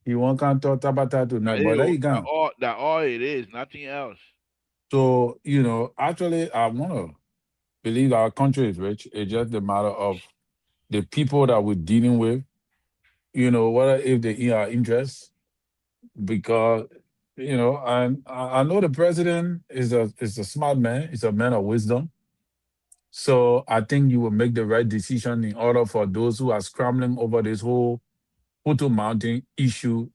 he won't come to Tabata tonight, but there you go. That all it is, nothing else. So, actually, I want to believe our country is rich. It's just a matter of the people that we're dealing with, whether if they in our interest, because, and I know the president is a smart man, he's a man of wisdom. So I think you will make the right decision in order for those who are scrambling over this whole Putu Mountain issue.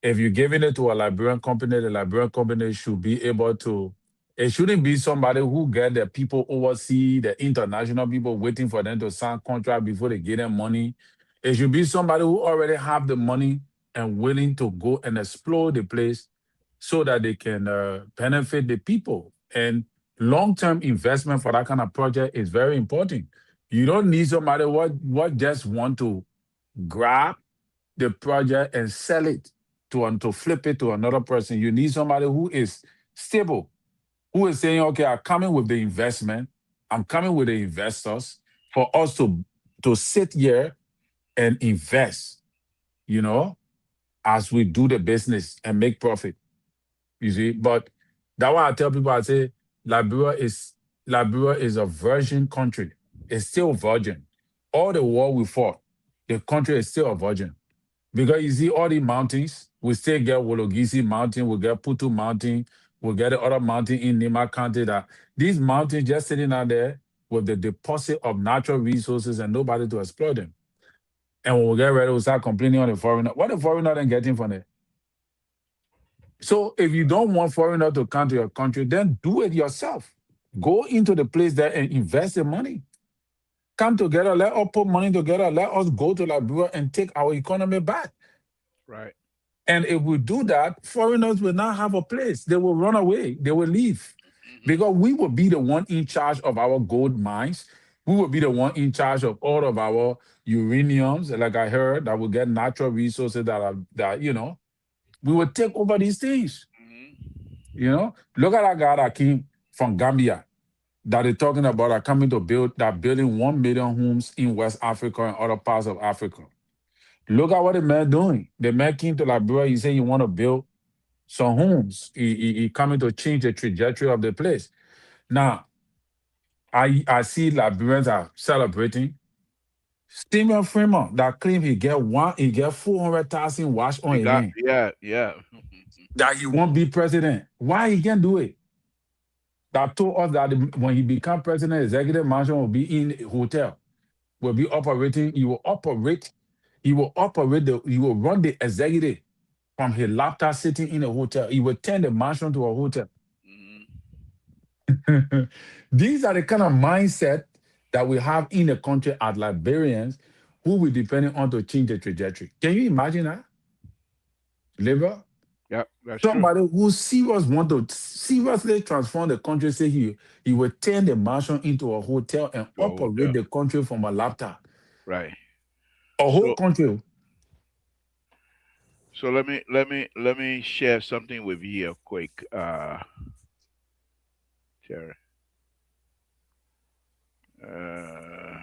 If you're giving it to a Liberian company, the Liberian company should be able to. It shouldn't be somebody who get the people overseas, the international people waiting for them to sign contract before they get them money. It should be somebody who already have the money and willing to go and explore the place so that they can benefit the people. And long-term investment for that kind of project is very important. You don't need somebody what just want to grab the project and sell it to flip it to another person. You need somebody who is stable, who is saying, okay, I'm coming with the investment, I'm coming with the investors for us to sit here and invest, you know, as we do the business and make profit. You see, but that's why I tell people, I say Liberia is a virgin country. It's still virgin. All the war we fought, the country is still a virgin. Because you see all the mountains, we still get Wologisi Mountain, we get Putu Mountain, we get the other mountain in Nima County. That these mountains just sitting out there with the deposit of natural resources and nobody to exploit them. And when we get ready, we start complaining on the foreigner. What the foreigner then getting from it? So if you don't want foreigner to come to your country, then do it yourself. Go into the place there and invest the money. Come together, let us put money together, let us go to Liberia and take our economy back. Right. And if we do that, foreigners will not have a place. They will run away. They will leave. Because we will be the one in charge of our gold mines. We will be the one in charge of all of our uraniums, like I heard, that will get natural resources we will take over these things. Look at that guy that came from Gambia that is talking about are coming to building 1 million homes in West Africa and other parts of Africa. Look at what the man doing. The man came to Liberia. He said he want to build some homes. He coming to change the trajectory of the place. Now, I see Liberians are celebrating. Stephen Freeman that claim he get 400,000 wash on He his got land. yeah. That he won't be president. Why he can't do it? That told us that when he become president, executive mansion will be in a hotel, will be operating. He will run the executive from his laptop sitting in a hotel. He will turn the mansion to a hotel. These are the kind of mindset that we have in the country as Liberians who we depending on to change the trajectory. Can you imagine that? Liver? Yeah, that's true. Somebody who serious want to seriously transform the country. Say he will turn the mansion into a hotel and To a operate hotel. the country from a laptop. Right. A whole So country. so let me share something with you here quick, Terry. Uh,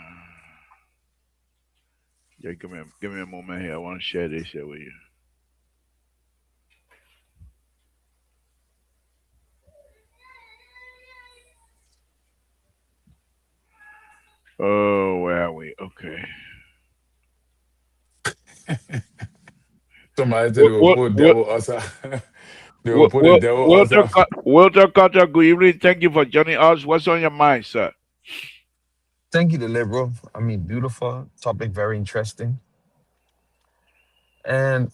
yeah, give me a moment here. I want to share this here with you. Oh, where are we? Okay. Somebody said they What will what put what devil outside. They will what put the what devil Walter outside. Walter Carter, good evening. Thank you for joining us. What's on your mind, sir? Thank you, the liberal. I mean, beautiful topic, very interesting. And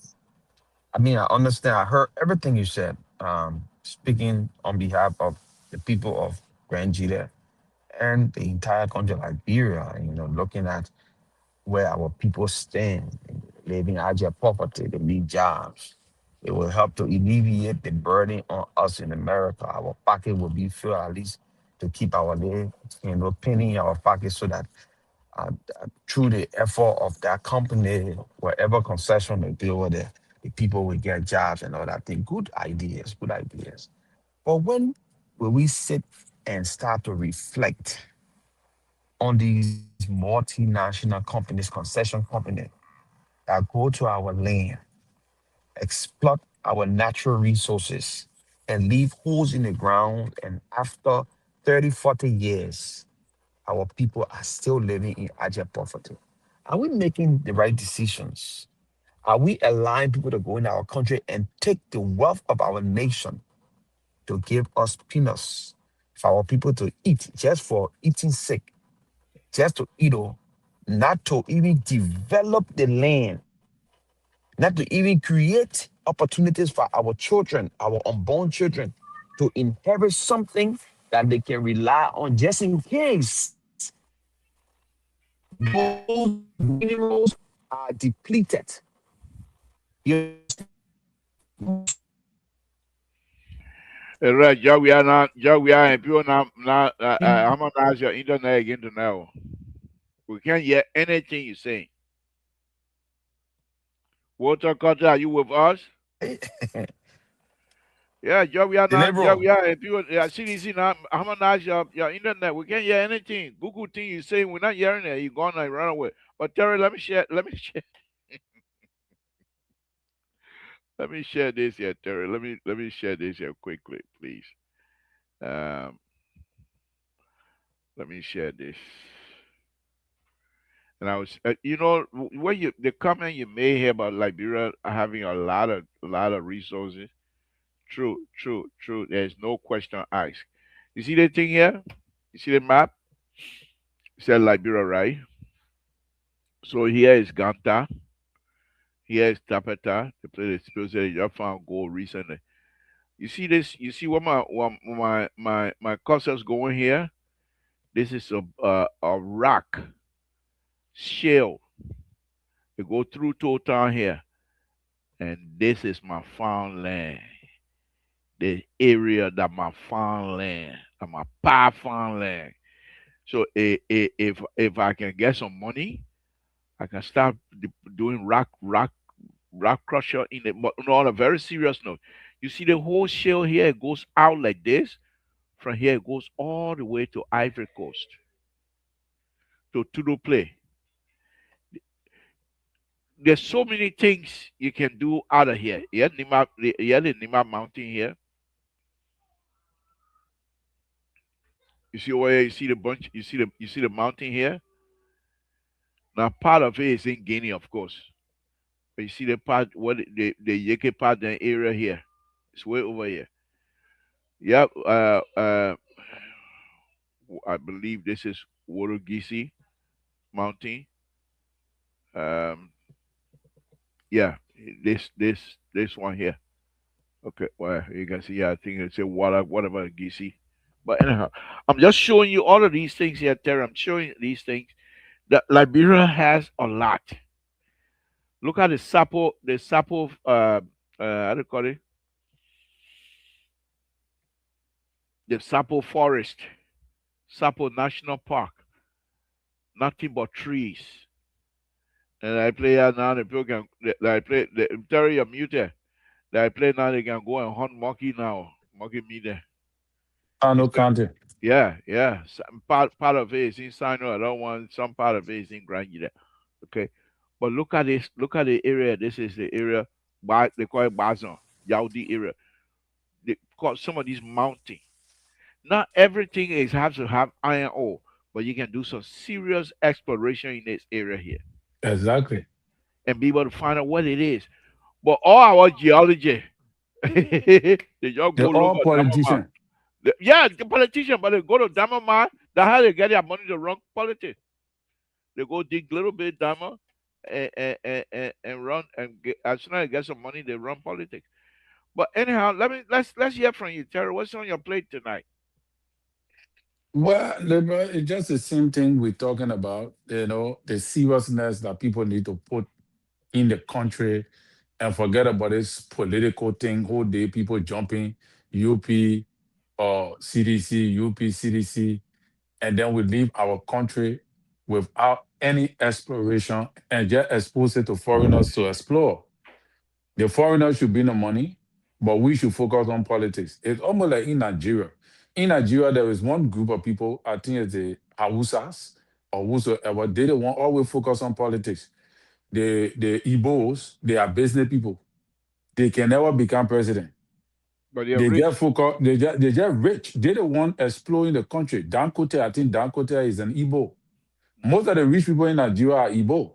I mean, I understand. I heard everything you said. Speaking on behalf of the people of Grand Gita and the entire country of Liberia, looking at where our people stand, living out their poverty, they need jobs. It will help to alleviate the burden on us in America. Our pocket will be filled at least to keep our little, penny in our pocket so that through the effort of that company, whatever concession they deal with, the people will get jobs and all that thing. Good ideas, good ideas. But when will we sit and start to reflect on these multinational companies, concession companies that go to our land, exploit our natural resources, and leave holes in the ground, and after 30, 40 years, our people are still living in abject poverty. Are we making the right decisions? Are we allowing people to go in our country and take the wealth of our nation to give us peanuts for our people to eat just for eating sake, just to eat, not to even develop the land, not to even create opportunities for our children, our unborn children, to inherit something that they can rely on just in case those minerals are depleted. You understand? Right, Joe, we are not, Joe, we are, if you're not, I'm going to ask your internet again to know. We can't hear anything you say. Walter Carter, are you with us? Yeah, Joe, we are The not, Joe, liberal. we are, if you, CDC, now, I'm going to ask your internet. We can't hear anything. Google thing you say, we're not hearing it. You're going to run away. But Terry, let me share this here, Terry. Let me share this here quickly, please. Um, let me share this. And I was, what you the comment you made here about Liberia having a lot of resources. True, true, true. There's no question asked. You see the thing here? You see the map? It said Liberia, right? So here is Ganta. Here is Tapeta, the place that supposedly you found gold recently. You see this? You see what my cursor's going here? This is a rock shell. It go through total here, and this is my farmland. The area that my farmland, that my pie farmland. So if I can get some money, I can start doing rock crusher in it. But no, on a very serious note, you see the whole shell here, it goes out like this. From here, it goes all the way to Ivory Coast, to Tudo Play. There's so many things you can do out of here. The Nima Mountain here. You see where you see the bunch. You see the mountain here. Now part of it is in Guinea, of course. But you see the part what the Yeke part the area here. It's way over here. Yep. I believe this is Watogisi Mountain. Um, yeah, this one here. Okay, well you can see. Yeah, I think it's a water whatever Gisi. But anyhow, I'm just showing you all of these things here, Terry. I'm showing you these things that Liberia has a lot. Look at the Sapo, how do you call it? the Sapo Forest, Sapo National Park, nothing but trees. And I play out now. The people can. I play. Terry, you're muted. That I play now. They can go and hunt monkey now. Monkey me there. Ano Instead, County. yeah, yeah. Part of it is in Sino. I don't want some part of it is in Granada. Okay, but look at this. Look at the area. This is the area. They call it Bazon, Yaudi area. They call some of these mountain. Not everything is has to have iron ore, but you can do some serious exploration in this area here Exactly. and be able to find out what it is. But all our geology, they just They're go look all at Damama. politicians. Yeah, the politician, but they go to Damama. That's how they get their money to run politics. They go dig little bit Dama and run and get, as soon as they get some money, they run politics. But anyhow, let's hear from you, Terry. What's on your plate tonight? Well, it's just the same thing we're talking about, the seriousness that people need to put in the country and forget about this political thing. Whole day people jumping UP or CDC, UP, CDC, and then we leave our country without any exploration and just expose it to foreigners to explore. The foreigners should bring the money, but we should focus on politics. It's almost like in Nigeria. In Nigeria, there is one group of people, I think it's the Hausas or whosoever, they don't want always focus on politics. The Igbos, they are business people. They can never become president. But they're They rich. just focus, they just rich. They the one exploring the country. Dankote, I think Dankote is an Igbo. Most of the rich people in Nigeria are Igbo.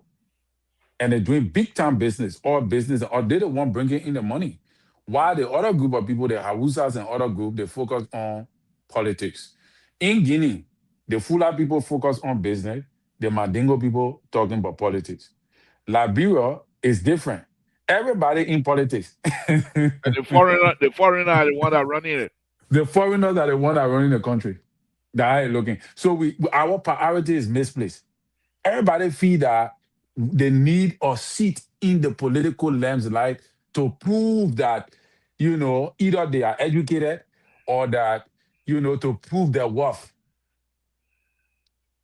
And they're doing big time business, or business, or they the one bringing in the money. While the other group of people, the Hausas and other group, they focus on politics. In Guinea, the Fula people focus on business. The Mandingo people talking about politics. Liberia is different. Everybody in politics. And the foreigner are the one that running it. The foreigners are the one that are running the country. That are looking. So our priority is misplaced. Everybody feel that they need a seat in the political limelight to prove that, either they are educated or that, to prove their worth.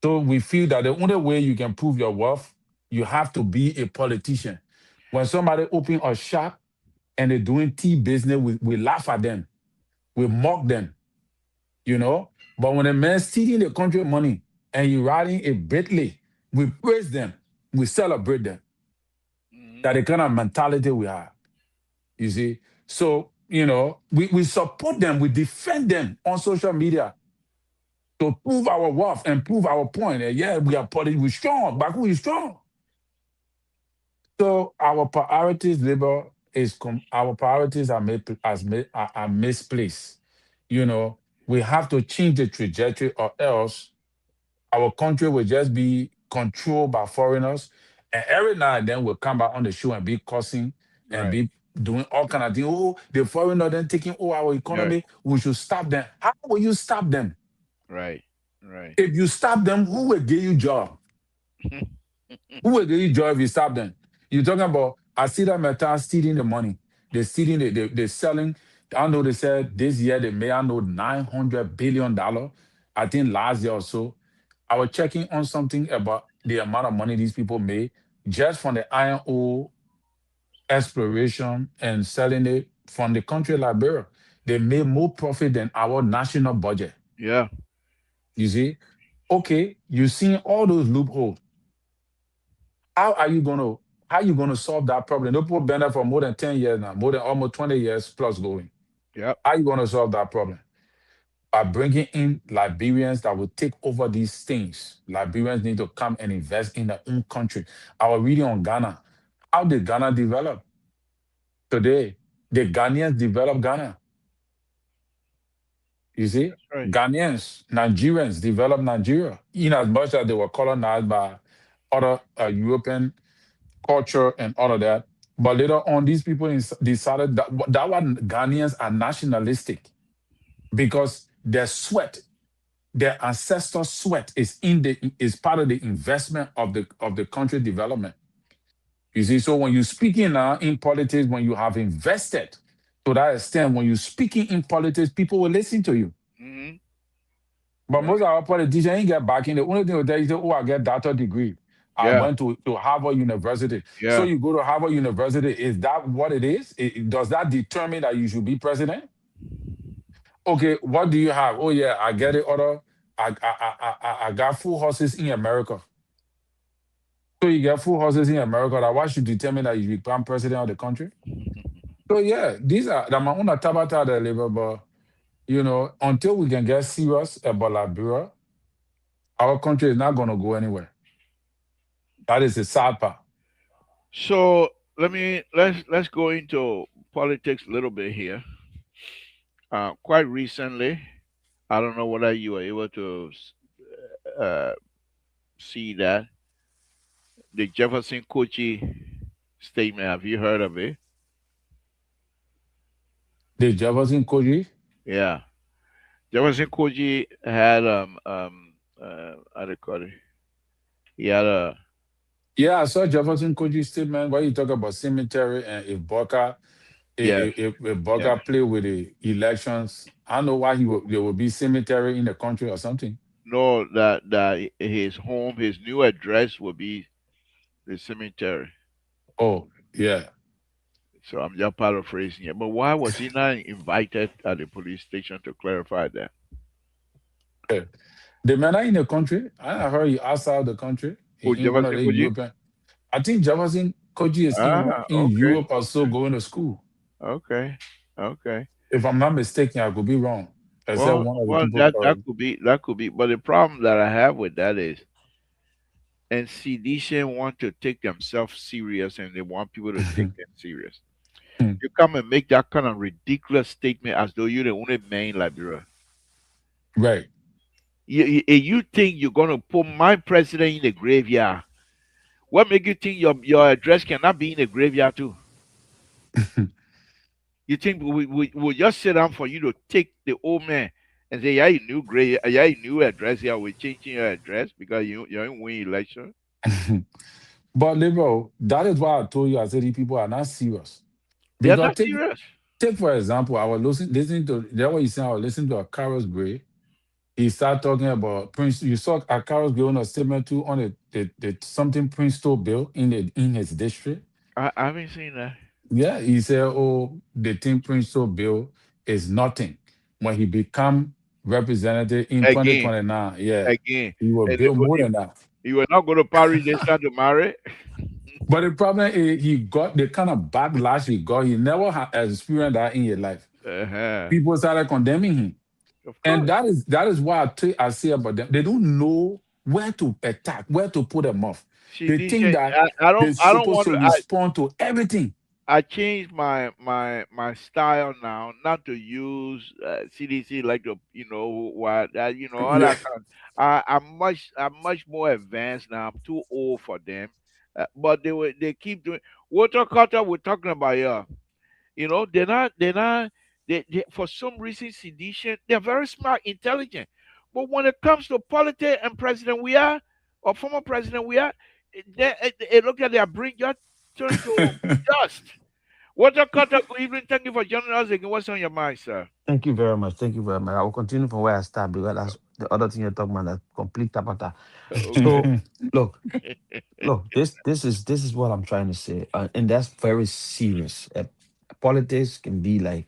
So we feel that the only way you can prove your worth, you have to be a politician. When somebody open a shop and they're doing tea business, we laugh at them, we mock them, you know. But when a man stealing the country money and he riding a Bentley, we praise them, we celebrate them. Mhm. That the kind of mentality we have, you see. So, we support them, we defend them on social media to prove our worth and prove our point. And yeah, we are we're strong, Baku is strong. So our priorities, labor our priorities are are misplaced. You know, we have to change the trajectory, or else our country will just be controlled by foreigners. And every now and then we'll come back on the show and be cussing and Right. be doing all kind of things. Oh, the foreigner then taking over our Yeah. economy. We should stop them. How will you stop them? Right. Right. If you stop them, who will give you job? Who will give you job if you stop them? You're talking about Asida Meta stealing the money. They're stealing they're selling. I know they said this year they made, I know, $900 billion. I think last year or so. I was checking on something about the amount of money these people made just from the iron ore exploration and selling it from the country Liberia. They made more profit than our national budget. Yeah. You see? Okay, you see all those loopholes. How are you gonna solve that problem? No people been there for more than 10 years now, more than almost 20 years plus going. Yep. How are you gonna solve that problem? By bringing in Liberians that will take over these things. Liberians need to come and invest in their own country. I was reading on Ghana. How did Ghana develop? Today, the Ghanaians develop Ghana. You see? That's right. Ghanaians, Nigerians develop Nigeria. In as much as they were colonized by other European culture and all of that. But later on, these people decided that one Ghanaians are nationalistic because their sweat, their ancestor sweat is part of the investment of the country development. You see, so when you're speaking now in politics, when you have invested to that extent, when you're speaking in politics, people will listen to you. Hmm. But most of our politicians ain't get backing. The only thing they tell you, oh, I get doctor degree. I Yeah, went to Harvard University. So yeah. you go to Harvard University. Is that what it is? Does that determine that you should be president? Okay, what do you have? Oh yeah, I get it. Other, I got full horses in America. So you get full horses in America. That what should determine that you become president of the country? So yeah, these are the my own tabata the labor, but until we can get serious about Liberia, our country is not gonna go anywhere. That is the sad part. So let's go into politics a little bit here. Quite recently, I don't know whether you were able to uh, see that the Jefferson Kochi statement. Have you heard of it? The Jefferson Koji. Yeah, Jefferson Kochi had how do you call it? He had a Yeah, I saw Jefferson Koji statement where you talk about cemetery and if Boca yes, if yes. Boca play with the elections, I don't know why there will be cemetery in the country or something. No, that his home, his new address will be the cemetery. Oh, yeah. So I'm just paraphrasing it. But why was he not invited at the police station to clarify that? Yeah. The man are in the country. I heard he outside the country Oh, in one of Jefferson the Kochi? European. I think Jefferson Koji is Ah, in okay, Europe or so going to school. okay, okay. If I'm not mistaken, I could be wrong. Except Well, one of the well, people that correct. could be that could be. But the problem that I have with that is, and sedition want to take themselves serious, and they want people to take them serious. Hmm. You come and make that kind of ridiculous statement as though you're the only man in Liberia. Right. You think you're gonna put my president in the graveyard? What make you think your address cannot be in the graveyard too? You think we just sit down for you to take the old man and say, yeah, you new grave, yeah, you new address, yeah, we're changing your address because you're in win election. But liberal, that is why I told you I said these people are not serious. They're Because not serious. take for example, I was listening to that what you saying, I was listening to a Carlos Gray. He started talking about Prince. You saw a Carlos Gray on a statement too on the something Prince Store bill in his district. I haven't seen that. Yeah, he said, oh, the thing Prince Store bill is nothing. When he become representative in Again, 2029, yeah, again. he will And build more than that. you were not going to Paris this time to marry? But the problem is he got the kind of backlash he got. He never had experienced that in his life. Uh-huh. People started condemning him. Of And course. that is why I say about them. They don't know where to attack, where to put them off. See, They this, think that they're I don't supposed want to to. respond to everything. I changed my style now, not to use CDC like the what all Yeah. that kind. I'm much more advanced now. I'm too old for them, but they keep doing water cutter. We're talking about yeah. They're not for some reason sedition. They're very smart, intelligent, but when it comes to politics and president, we are or former president, we are. It look like their brain just turned to dust. Water cutter, good evening. Thank you for joining us again. What's on your mind, sir? Thank you very much. Thank you very much. I will continue from where I start because that's the other thing you're talking about, that complete tapata. So Okay. look, look, this is what I'm trying to say, and that's very serious. Politics can be like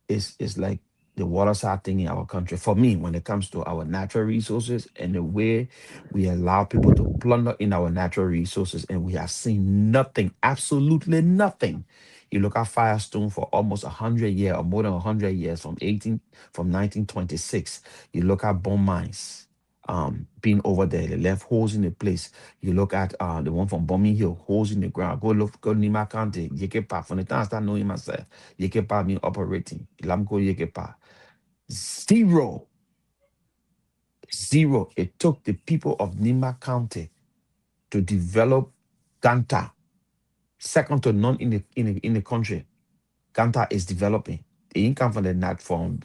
is like the water side thing in our country. For me, when it comes to our natural resources and the way we allow people to plunder in our natural resources, and we have seen nothing, absolutely nothing. You look at Firestone for almost 100 years or more than 100 years from 1926. You look at bone mines. Being over there, they left holes in the place. You look at the one from Bombing Hill, holes in the ground. Go Nima County, Yekepa. From the time I start knowing myself, Yekepa been operating. Lamco Yekepa. Zero, zero. It took the people of Nima County to develop Ganta, second to none in the country. Ganta is developing. The income from the nat from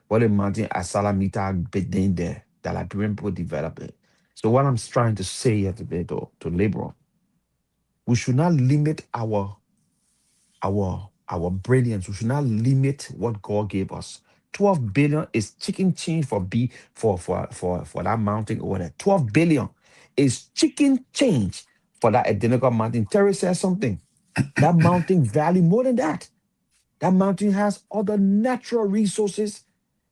what the mountain Asalamita bedin there. The Liberian people develop it. So what I'm trying to say here today to labor, we should not limit our brilliance. We should not limit what God gave us 12 billion is chicken change for B for that mountain over there. 12 billion is chicken change for that identical mountain. Terry says something. That mountain value more than that. That mountain has other natural resources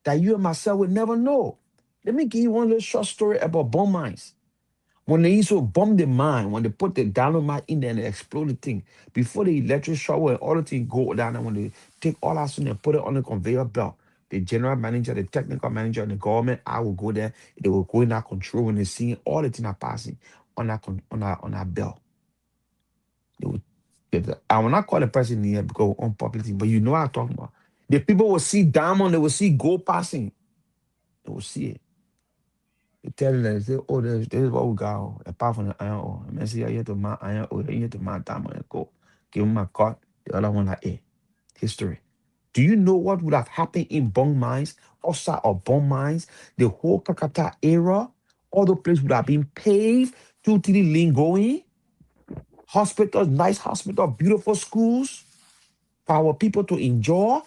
that you and myself would never know. Let me give you one little short story about bomb mines. When they used to bomb the mine, when they put the dynamite in there and they explode the thing, before the electric shower and all the thing go down, and when they take all that stuff and put it on the conveyor belt, the general manager, the technical manager, and the government, I will go there. They will go in that control when they see all the thing are passing on that belt. They will, I will not call the person here because unpopular thing, but you know what I'm talking about. The people will see diamond, they will see gold passing, they will see it. They tell them, they say, oh, this is what we got, oh, apart from the iron ore. And I say, I here to my iron ore, I here to my diamond and gold. Give them my card. The other one like, hey, history. Do you know what would have happened in bone mines, outside of bone mines? The whole Kakata era, all the places would have been paved, 2, 3 lane going, hospitals, nice hospital, beautiful schools for our people to enjoy.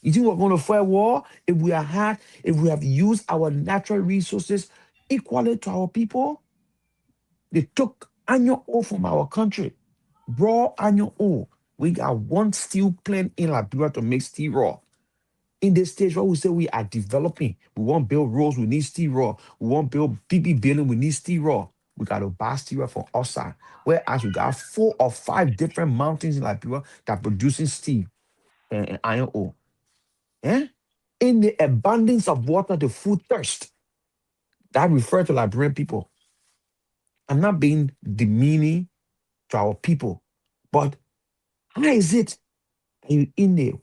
You think we're going to fight war if we have used our natural resources equally to our people? They took iron ore from our country, raw iron ore. We got one steel plant in Liberia to make steel raw. In this stage where we say we are developing, we want to build roads, we need steel raw. We want to build BB building, we need steel raw. We got to buy steel raw from outside. Whereas we got 4 or 5 different mountains in Liberia that are producing steel and iron ore. Eh? In the abundance of water, the food thirst. That refers to Liberian people. I'm not being demeaning to our people, but how is it you in a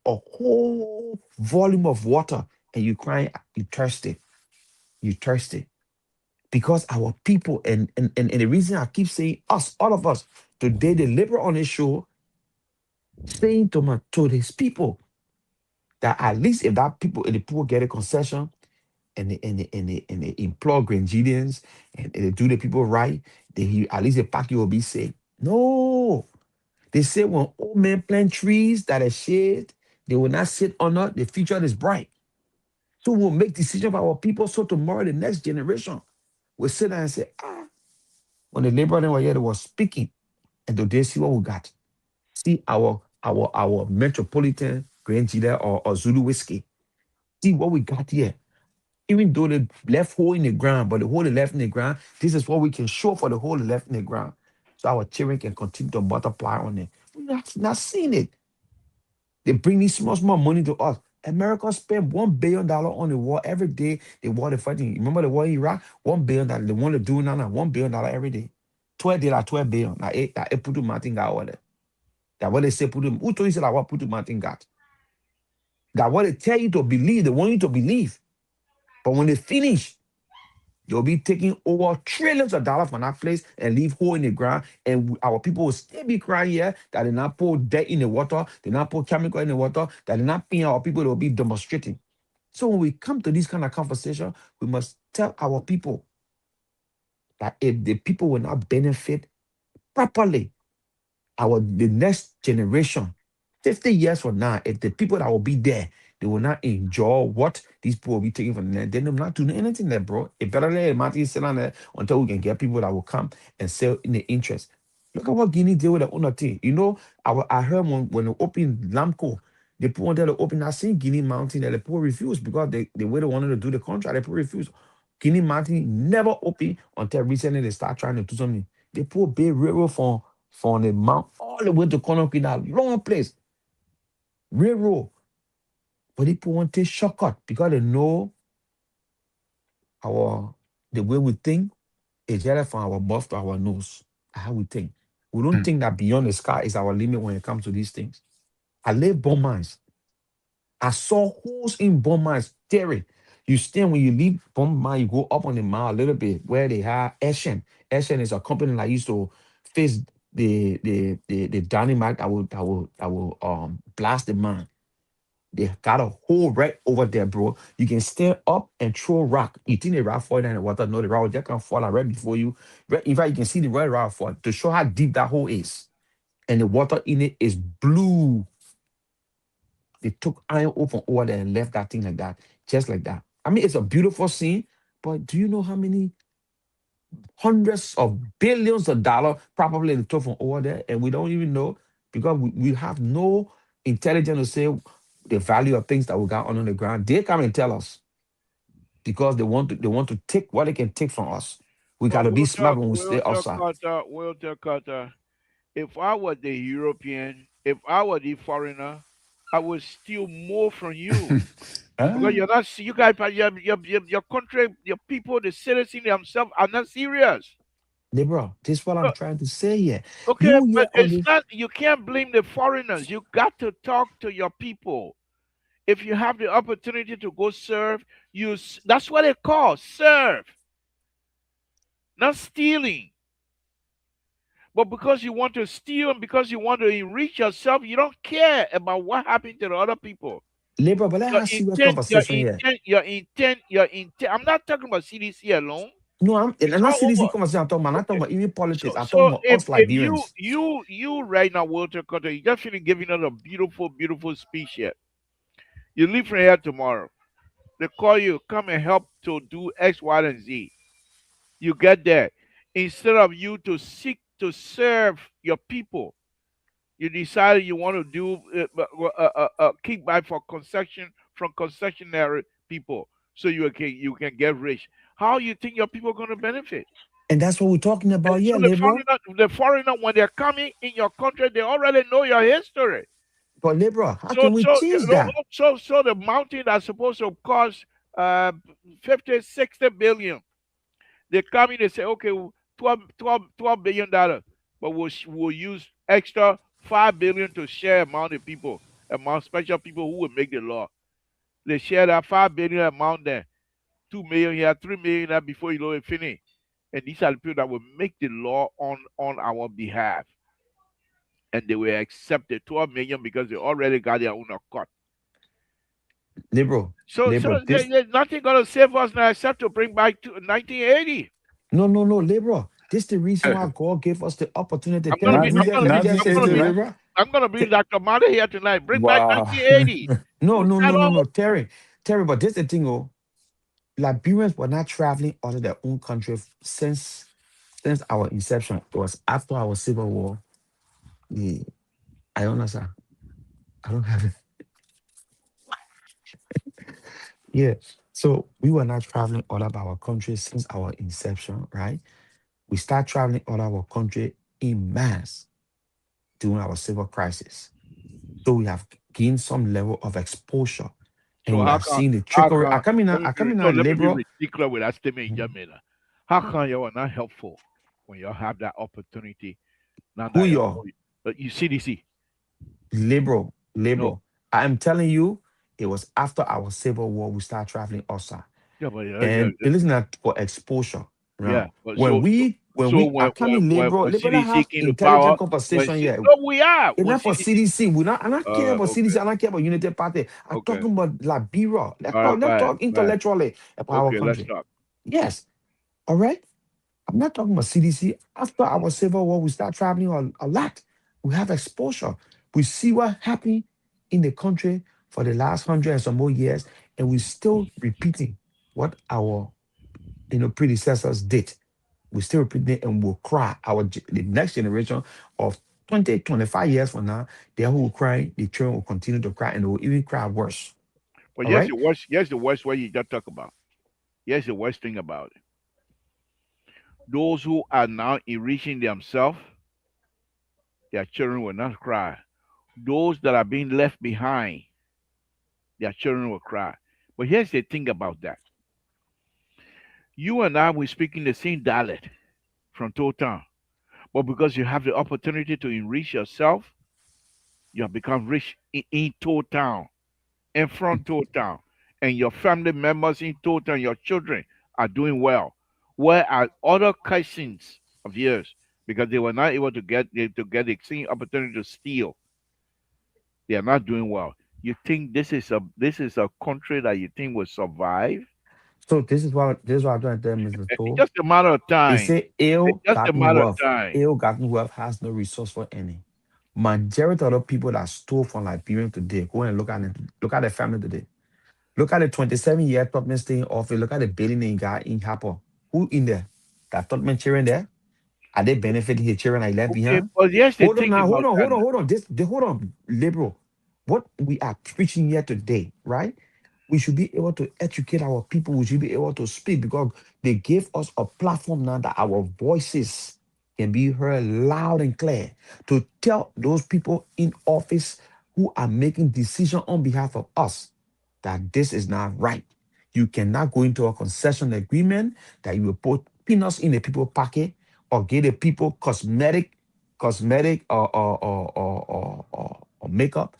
whole volume of water and you crying, you thirsty? Because our people, and the reason I keep saying us, all of us, today the labor on the show saying to these people that at least if the people get a concession and they implore Grenadians and they do the people right, at least the party will be safe. No. They say when old men plant trees that are shade, they will not sit under, the future is bright. So we'll make decisions for our people so tomorrow the next generation will sit down and say, when the labor were here, they were speaking, and today see what we got. See our metropolitan Grand or Zulu whiskey. See what we got here. Even though they left hole in the ground, but the hole they left in the ground, this is what we can show for the hole they left in the ground. So our children can continue to multiply on it. We're not seeing it. They bring this small money to us. America spend $1 billion on the war every day. The war they're fighting. Remember the war in Iraq? $1 billion. They want to do now $1 billion every day. 12 billion. Now it put Martin got over there. That what they say put him. Who told you that what put Martin got? That what they tell you to believe, they want you to believe. But when they finish, they'll be taking over trillions of dollars from that place and leave hole in the ground. And our people will still be crying here that they not pour debt in the water, they not pour chemical in the water, that they not paying our people, they'll be demonstrating. So when we come to this kind of conversation, we must tell our people that if the people will not benefit properly, the next generation, 50 years from now, if the people that will be there, they will not enjoy what these people will be taking from them, then they're not doing anything there, bro. It better let Martin sit on there until we can get people that will come and sell in the interest. Look at what Guinea did with the owner thing. You know, I heard when they opened Lamco, they put wanted to open that same Guinea Mountain that the people refused because the way they wanted to do the contract, the people refused. Guinea Mountain never opened until recently they start trying to do something. They put Bay Railroad from the mount all the way to Conakry, that long place. Railroad. But people want to take shortcut because they know the way we think is just from our mouth to our nose. How we think. We don't think that beyond the sky is our limit when it comes to these things. I live bomb mines. I saw holes in bomb mines. Terry, you stand when you leave bomb mine, you go up on the mile a little bit where they have Eshen. Eshen is a company that used to face the dynamite that will blast the mine. They got a hole right over there, bro. You can stand up and throw rock. You think the rock fall down in the water? No, the rock just can fall out right before you. In fact, you can see the right rock fall to show how deep that hole is. And the water in it is blue. They took iron ore from over there and left that thing like that, just like that. I mean, it's a beautiful scene, but do you know how many hundreds of billions of dollars probably they took from over there, and we don't even know because we have no intelligence to say the value of things that we got under the ground. They come and tell us because they want to take what they can take from us. We got But to be smart when we stay outside. Walter Carter, if I were the European, if I were the foreigner, I would steal more from you. Because Huh? you're not, you guys, your country, your people, the citizens themselves are not serious. Liberal, this is what I'm So, trying to say here. okay, You but here on it's this. not, you can't blame the foreigners. You got to talk to your people. If you have the opportunity to go serve, that's what they call serve, not stealing. But because you want to steal and because you want to enrich yourself, you don't care about what happened to the other people. Liberal, but let's Your have serious intent, your conversation here. intent, your intent, your intent. I'm not talking about CDC alone. No, and It's not all CDC over. conversation I'm talking about. I'm not talking Okay. about even So politics. I'm talking so about if us if you Liberians. you you right now, Walter Carter, you just finished giving us a beautiful, beautiful speech here. You leave from here tomorrow. They call you, come and help to do X, Y, and Z. You get there. Instead of you to seek to serve your people, you decided you want to do kickback for concession from concessionary people, so you can get rich. How you think your people are going to benefit? And that's what we're talking And about so here, Liberal. the foreigner, when they're coming in your country, they already know your history. But Liberal, how So can we so change that? so the mountain that's supposed to cost uh 50, 60 billion, they come in, they say, okay, 12 billion dollars, but we'll use extra 5 billion to share among the people, among special people who will make the law. They share that 5 billion amount there, 2 million here, 3 million there before you know it finish. And these are the people that will make the law on our behalf. And they will accept the 12 million because they already got their own cut. Liberal, So Liberal, this there's nothing gonna save us now except to bring back to 1980. no, no, no, Liberal. This the reason why God gave us the opportunity. I'm Terry, gonna let be me I'm Nothing, just gonna let me be just nothing I'm say gonna to 80, you, be right? Libra? I'm gonna be Dr. Mata here tonight. Bring back Wow. 1980. No, no, That no, no, all. no, Terry, but this the thing, oh, Liberians were not traveling out of their own country since our inception. It was after our civil war. Yeah, I don't know, sir. I don't have it. Yeah. So we were not traveling all of our country since our inception, right? We start traveling all our country in mass during our civil crisis. So we have gained some level of exposure and So we how have come seen the how trickery. come I come in a let me be liberal. ridiculous with that statement in Jamaica. How come y'all are not helpful when y'all have that opportunity now Who that y'all you know it? But you CDC. liberal, No. liberal. I'm telling you, it was after our civil war we start traveling outside. Yeah, but And listen at for exposure. yeah, Now, but when we I come in liberal, when liberal CDC have came to power, intelligent conversation here. no, we are It's when not for CDC. CDC. We not. I not care about CDC. Okay, I not care about Unity Party. I'm okay, talking about Liberia. Let's all talk. right, Let's bye, talk bye. intellectually about our Okay, let's country. talk. Yes. All right. I'm not talking about CDC. After our civil war, we start traveling a lot. We have exposure. We see what happened in the country for the last 100 and some more years, and we still repeating what our predecessors did. We still repeating it, and we'll cry. The next generation of 20, 25 years from now, they will cry. The children will continue to cry, and they will even cry worse. But All right. here's the worst way you just talk about. Here's the worst thing about it. Those who are now enriching themselves, their children will not cry. Those that are being left behind, their children will cry. But here's the thing about that. You and I, we're speaking the same dialect from Town. But because you have the opportunity to enrich yourself, you have become rich in Town, in front Town. And your family members in Town, your children are doing well. Where are other cousins of yours? Because they were not able to get the same opportunity to steal. They are not doing well. You think this is a country that you think will survive? So this is what I'm trying to tell Mr. It's Toll. just a matter of He time. say It's just a matter of time. ill gotten wealth has no resource for any. Majority of the people that stole from Liberian today, go and look at it, look at the family today. Look at the 27-year Tottenham staying off. Look at the billionaire guy in Hapo. Who in there? That Tottenham children there? Are they benefiting his children I left Okay, behind? but here's the Hold on thing now, about hold on, that hold on, now. hold on. Hold on, liberal. What we are preaching here today, right? We should be able to educate our people. We should be able to speak because they gave us a platform now that our voices can be heard loud and clear to tell those people in office who are making decisions on behalf of us that this is not right. You cannot go into a concession agreement that you will put peanuts in the people pocket or give the people cosmetic or makeup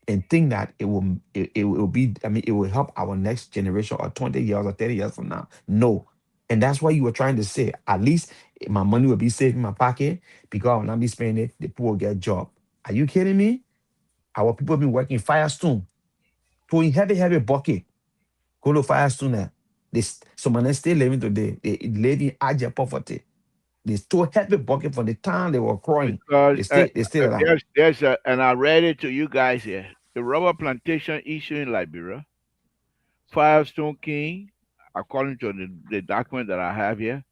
and think that it will be, I mean, it will help our next generation or 20 years or 30 years from now. No. And that's why you were trying to say, at least my money will be safe in my pocket because I will not be spending it, the people will get job. Are you kidding me? Our people have been working Firestone, throwing heavy bucket, go to Firestone there. Some of them still living today. They live in abject poverty. They stole heavy bucket from the time they were crying. Because They still alive. and I read it to you guys here. The rubber plantation issue in Liberia, Firestone King, according to the document that I have here,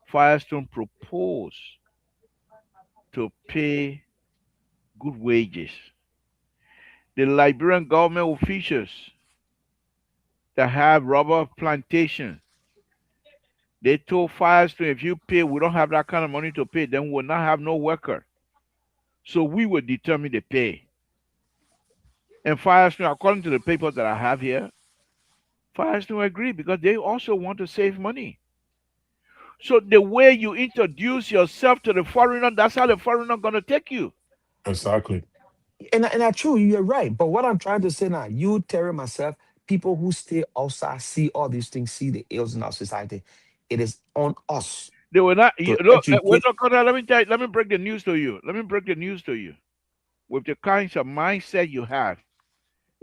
Firestone proposed to pay good wages. The Liberian government officials that have rubber plantation, they told Firestone, if you pay, we don't have that kind of money to pay, then we'll not have no worker. So we will determine the pay. And Firestone, according to the papers that I have here, Firestone agree because they also want to save money. So the way you introduce yourself to the foreigner, that's how the foreigner gonna take you. Exactly. And I true, you're right. But what I'm trying to say now, you, Terry, myself, people who stay outside, see all these things, see the ills in our society. It is on us They will not. You, to look, wait, educate. look, let me tell you, let me break the news to you. Let me break the news to you. With the kinds of mindset you have,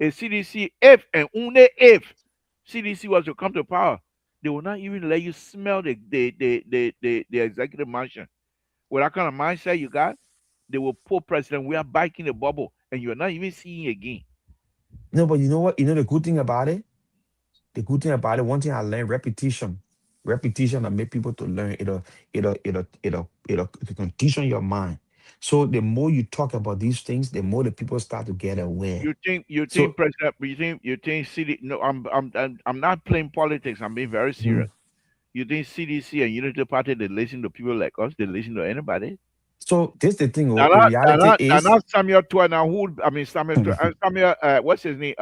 a CDC, if and only if CDC was to come to power, they will not even let you smell the executive mansion. With that kind of mindset you got, they will put president. We are biting the bubble, and you're not even seeing again. No, but you know what? You know the good thing about it? The good thing about it, one thing I learned, repetition. Repetition that make people to learn. It'll condition your mind. So the more you talk about these things, the more the people start to get aware. You think So president? You think CD? No, I'm not playing politics. I'm being very serious. mhm. You think CDC and Unity Party they listen to people like us? They listen to anybody? So this the thing, oh, They're the not. They're reality not. They're is not Samuel Twa now. Who? I mean Samuel Twa. Samuel. What's his name?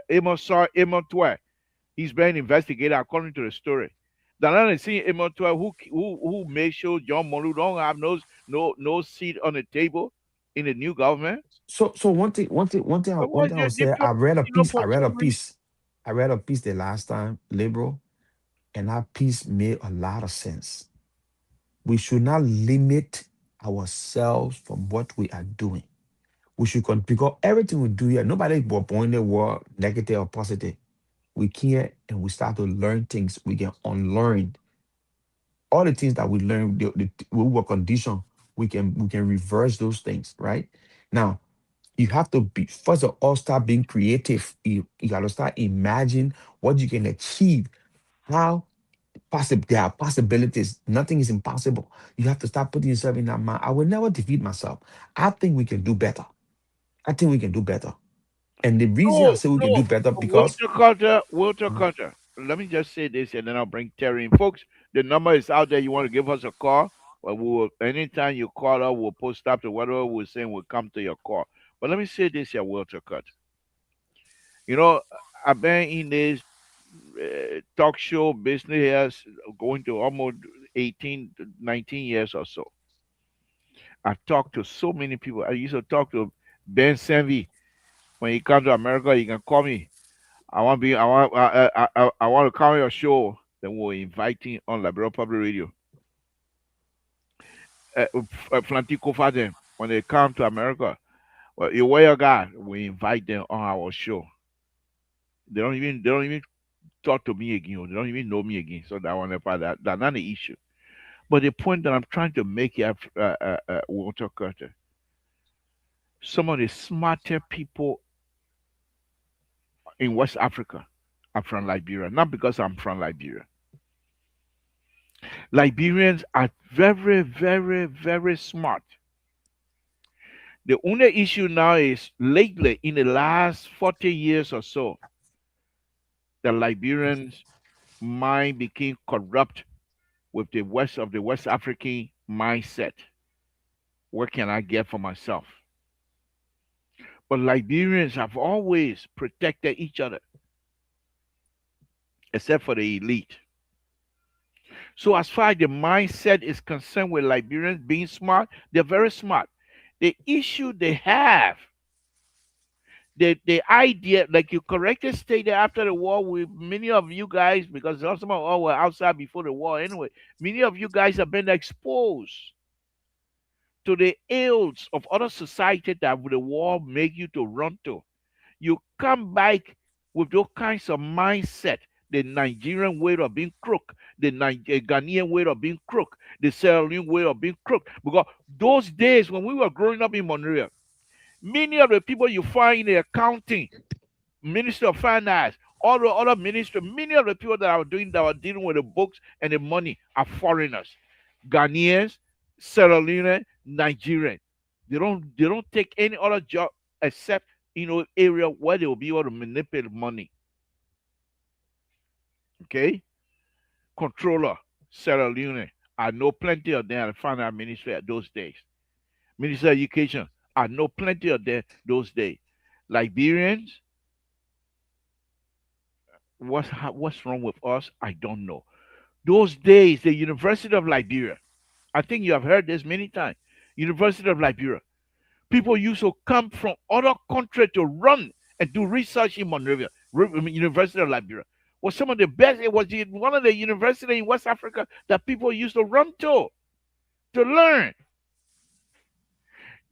Amos Twa. He's being investigated according to the story. They're not seeing Amos Twa who made sure John Molu don't have no seat on the table in the new government. so But one what thing I you would say, I read a you know piece, I put read so a many. piece, I read a piece the last time, liberal, and that piece made a lot of sense. We should not limit ourselves from what we are doing. We should because everything we do here, nobody was born in the world negative or positive. We can't and we start to learn things. We can unlearn all the things that we learn. We were conditioned. We can reverse those things, right? Now you have to be first of all start being creative. You got to start imagine what you can achieve. How possible there are possibilities. Nothing is impossible. You have to start putting yourself in that mind. I will never defeat myself. I think we can do better. I think we can do better. And the reason I No, say we can no. do better because Walter Carter, Walter Mhm. Carter. Let me just say this and then I'll bring Terry in. Folks, the number is out there. You want to give us a call? Well, anytime you call us, we'll post up to whatever we're saying, we'll come to your call. But let me say this here, Walter Carter. You know, I've been in this talk show business here going to almost 18, to 19 years or so. I've talked to so many people. I used to talk to Ben Senvi. When he comes to America, he can call me. I want to come on your show. Then we'll invite him on Liberal Public Radio. Flantico Faden, when they come to America, well, you wear your guy. We invite them on our show. They don't even talk to me again. Or they don't even know me again. So that one part that's not the issue. But the point that I'm trying to make here, Walter Carter, Some of the smarter people in West Africa are from Liberia. Not because I'm from Liberia. Liberians are very, very, very smart. The only issue now is lately, in the last 40 years or so, the Liberians' mind became corrupt with the West African mindset. What can I get for myself? But Liberians have always protected each other, except for the elite. So as far as the mindset is concerned with Liberians being smart, they're very smart. The issue they have, the idea, like you correctly stated after the war, with many of you guys, because some of us were outside before the war anyway, many of you guys have been exposed to the ills of other society that the war make you to run to. You come back with those kinds of mindset. The Nigerian way of being crook, the Ghanaian way of being crook, the Sierra Leone way of being crook. Because those days when we were growing up in Monrovia, many of the people you find in the accounting, Minister of Finance, all the other ministry, many of the people that are dealing with the books and the money are foreigners, Ghanaians, Sierra Leone, Nigerian. They don't take any other job except area where they will be able to manipulate money. Okay, controller, Sierra Leone. I know plenty of them at the finance ministry at those days. Minister of Education. I know plenty of them those days. Liberians, what's wrong with us? I don't know. Those days, the University of Liberia. I think you have heard this many times. University of Liberia. People used to come from other countries to run and do research in Monrovia, University of Liberia. Was some of the best. It was one of the universities in West Africa that people used to run to learn.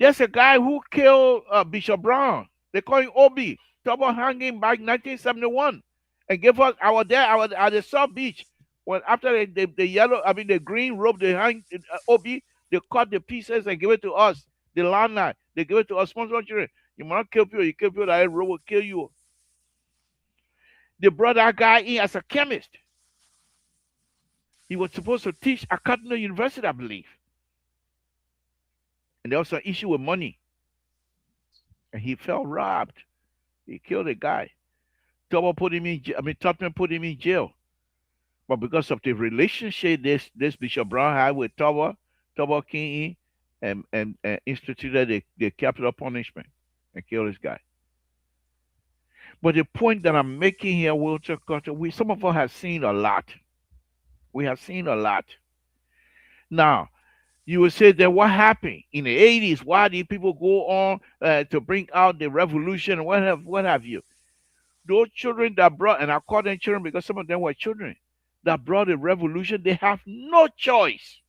There's a guy who killed Bishop Brown. They call him Obi. Double hanging back 1971, and gave us our there our at the South Beach. When after the yellow, I mean the green rope, they hang Obi. They cut the pieces and give it to us. The landline, they give it to us. Small children. You might not kill people. You kill people, that rope will kill you. They brought that guy in as a chemist. He was supposed to teach at Cardinal University, I believe. And there was an issue with money. And he felt robbed. He killed a guy. Tubman put him in jail. But because of the relationship this Bishop Brown had with Toba King and instituted the capital punishment and killed this guy. But the point that I'm making here, Walter Carter, some of us have seen a lot. We have seen a lot. Now, you will say that what happened in the 80s? Why did people go on to bring out the revolution? What have you? Those children that brought, and I call them children because some of them were children, that brought the revolution, they have no choice.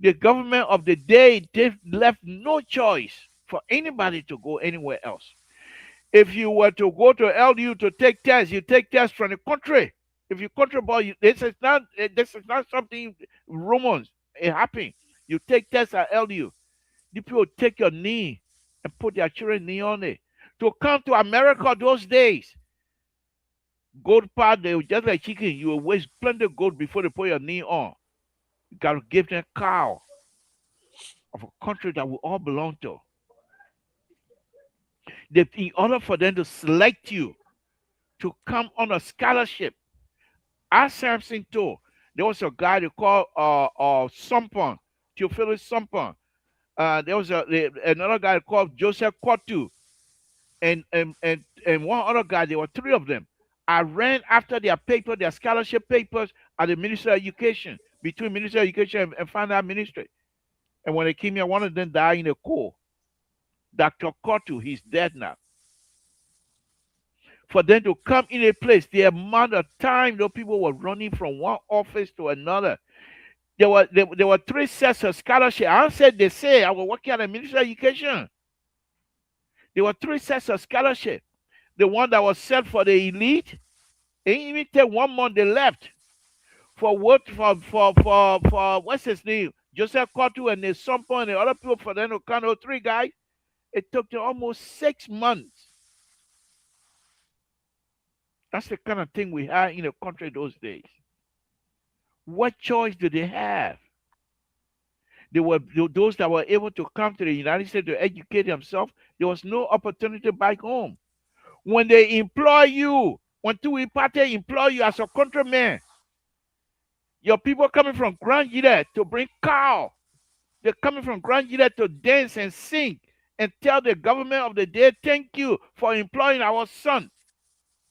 The government of the day, they left no choice for anybody to go anywhere else. If you were to go to LU to take tests, you take tests from the country. If you country boy, this is not something rumors. It happened. You take tests at LU. The people take your knee and put their children's knee on it. To come to America those days, gold part, they were just like chicken. You will waste plenty of gold before they put your knee on. You got to give them cow of a country that we all belong to. In order for them to select you to come on a scholarship, as Samson told, there was a guy they called Sumpon, Theophilus Sumpon. There was another guy called Joseph Kotu, and one other guy. There were three of them. I ran after their scholarship papers at the Ministry of Education, between Ministry of Education and Finance Ministry. And when they came here, one of them died in a coup. Dr. Kotu, he's dead now. For them to come in a place, the amount of time those people were running from one office to another. There were three sets of scholarship. I said they say I was working at the Ministry of Education. There were three sets of scholarship. The one that was set for the elite, it didn't even take 1 month, they left. For what for what's his name? Joseph Kotu and the Sampo and the other people, for them to count those three guys. It took them almost 6 months. That's the kind of thing we had in the country those days. What choice did they have? They were those that were able to come to the United States to educate themselves. There was no opportunity back home. When they employ you, when two party employ you as a countryman, your people coming from Grand Gita to bring cow. They're coming from Grand Gita to dance and sing and tell the government of the day, thank you for employing our son,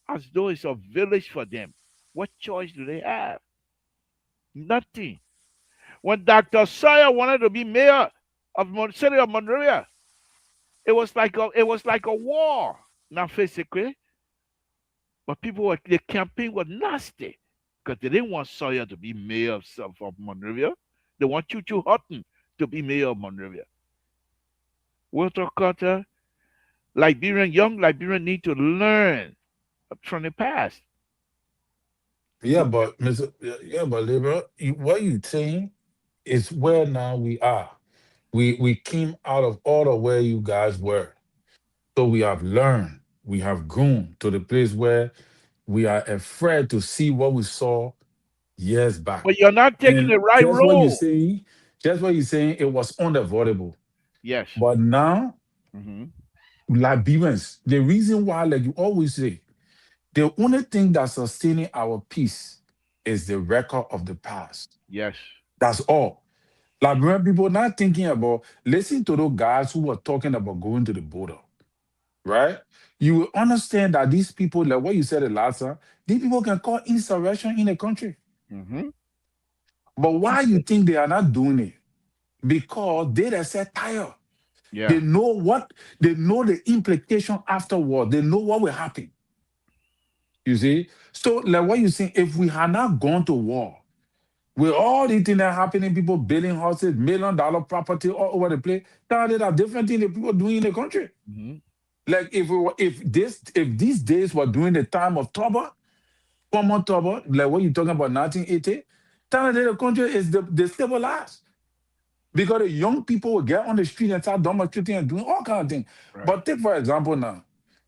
as though it's a village for them. What choice do they have? Nothing. When Dr. Sawyer wanted to be mayor of city of Monrovia, it was like a war. Not physically, but the campaign was nasty because they didn't want Sawyer to be mayor of Monrovia. They want Chuchu Hutton to be mayor of Monrovia. Walter Carter, young Liberian need to learn from the past. Yeah, but Mr. Yeah, but Libra, what you saying is where now we are. We came out of order where you guys were. So we have learned, we have grown to the place where we are afraid to see what we saw years back. But you're not taking And the right road. just what you're saying, it was unavoidable. Yes. But now, Hmm. Liberians, the reason why, like you always say, the only thing that's sustaining our peace is the record of the past. Yes. That's all. Liberian people not thinking about, listen to those guys who were talking about going to the border, right? You will understand that these people, like what you said the last time, these people can call insurrection in the country. Hmm. But why you think they are not doing it? Because they are set tired. Yeah. They know the implication afterward. They know what will happen. You see? So, like what you saying, if we had not gone to war, with all the things that happening, people building houses, $1 million property all over the place, there are different things that people doing in the country. Hmm. Like if these days were during the time of trouble, common trouble, like what you talking about 1980, the country is the stabilized. Because the young people will get on the street and start demonstrating and doing all kind of things. Right. But take for example now,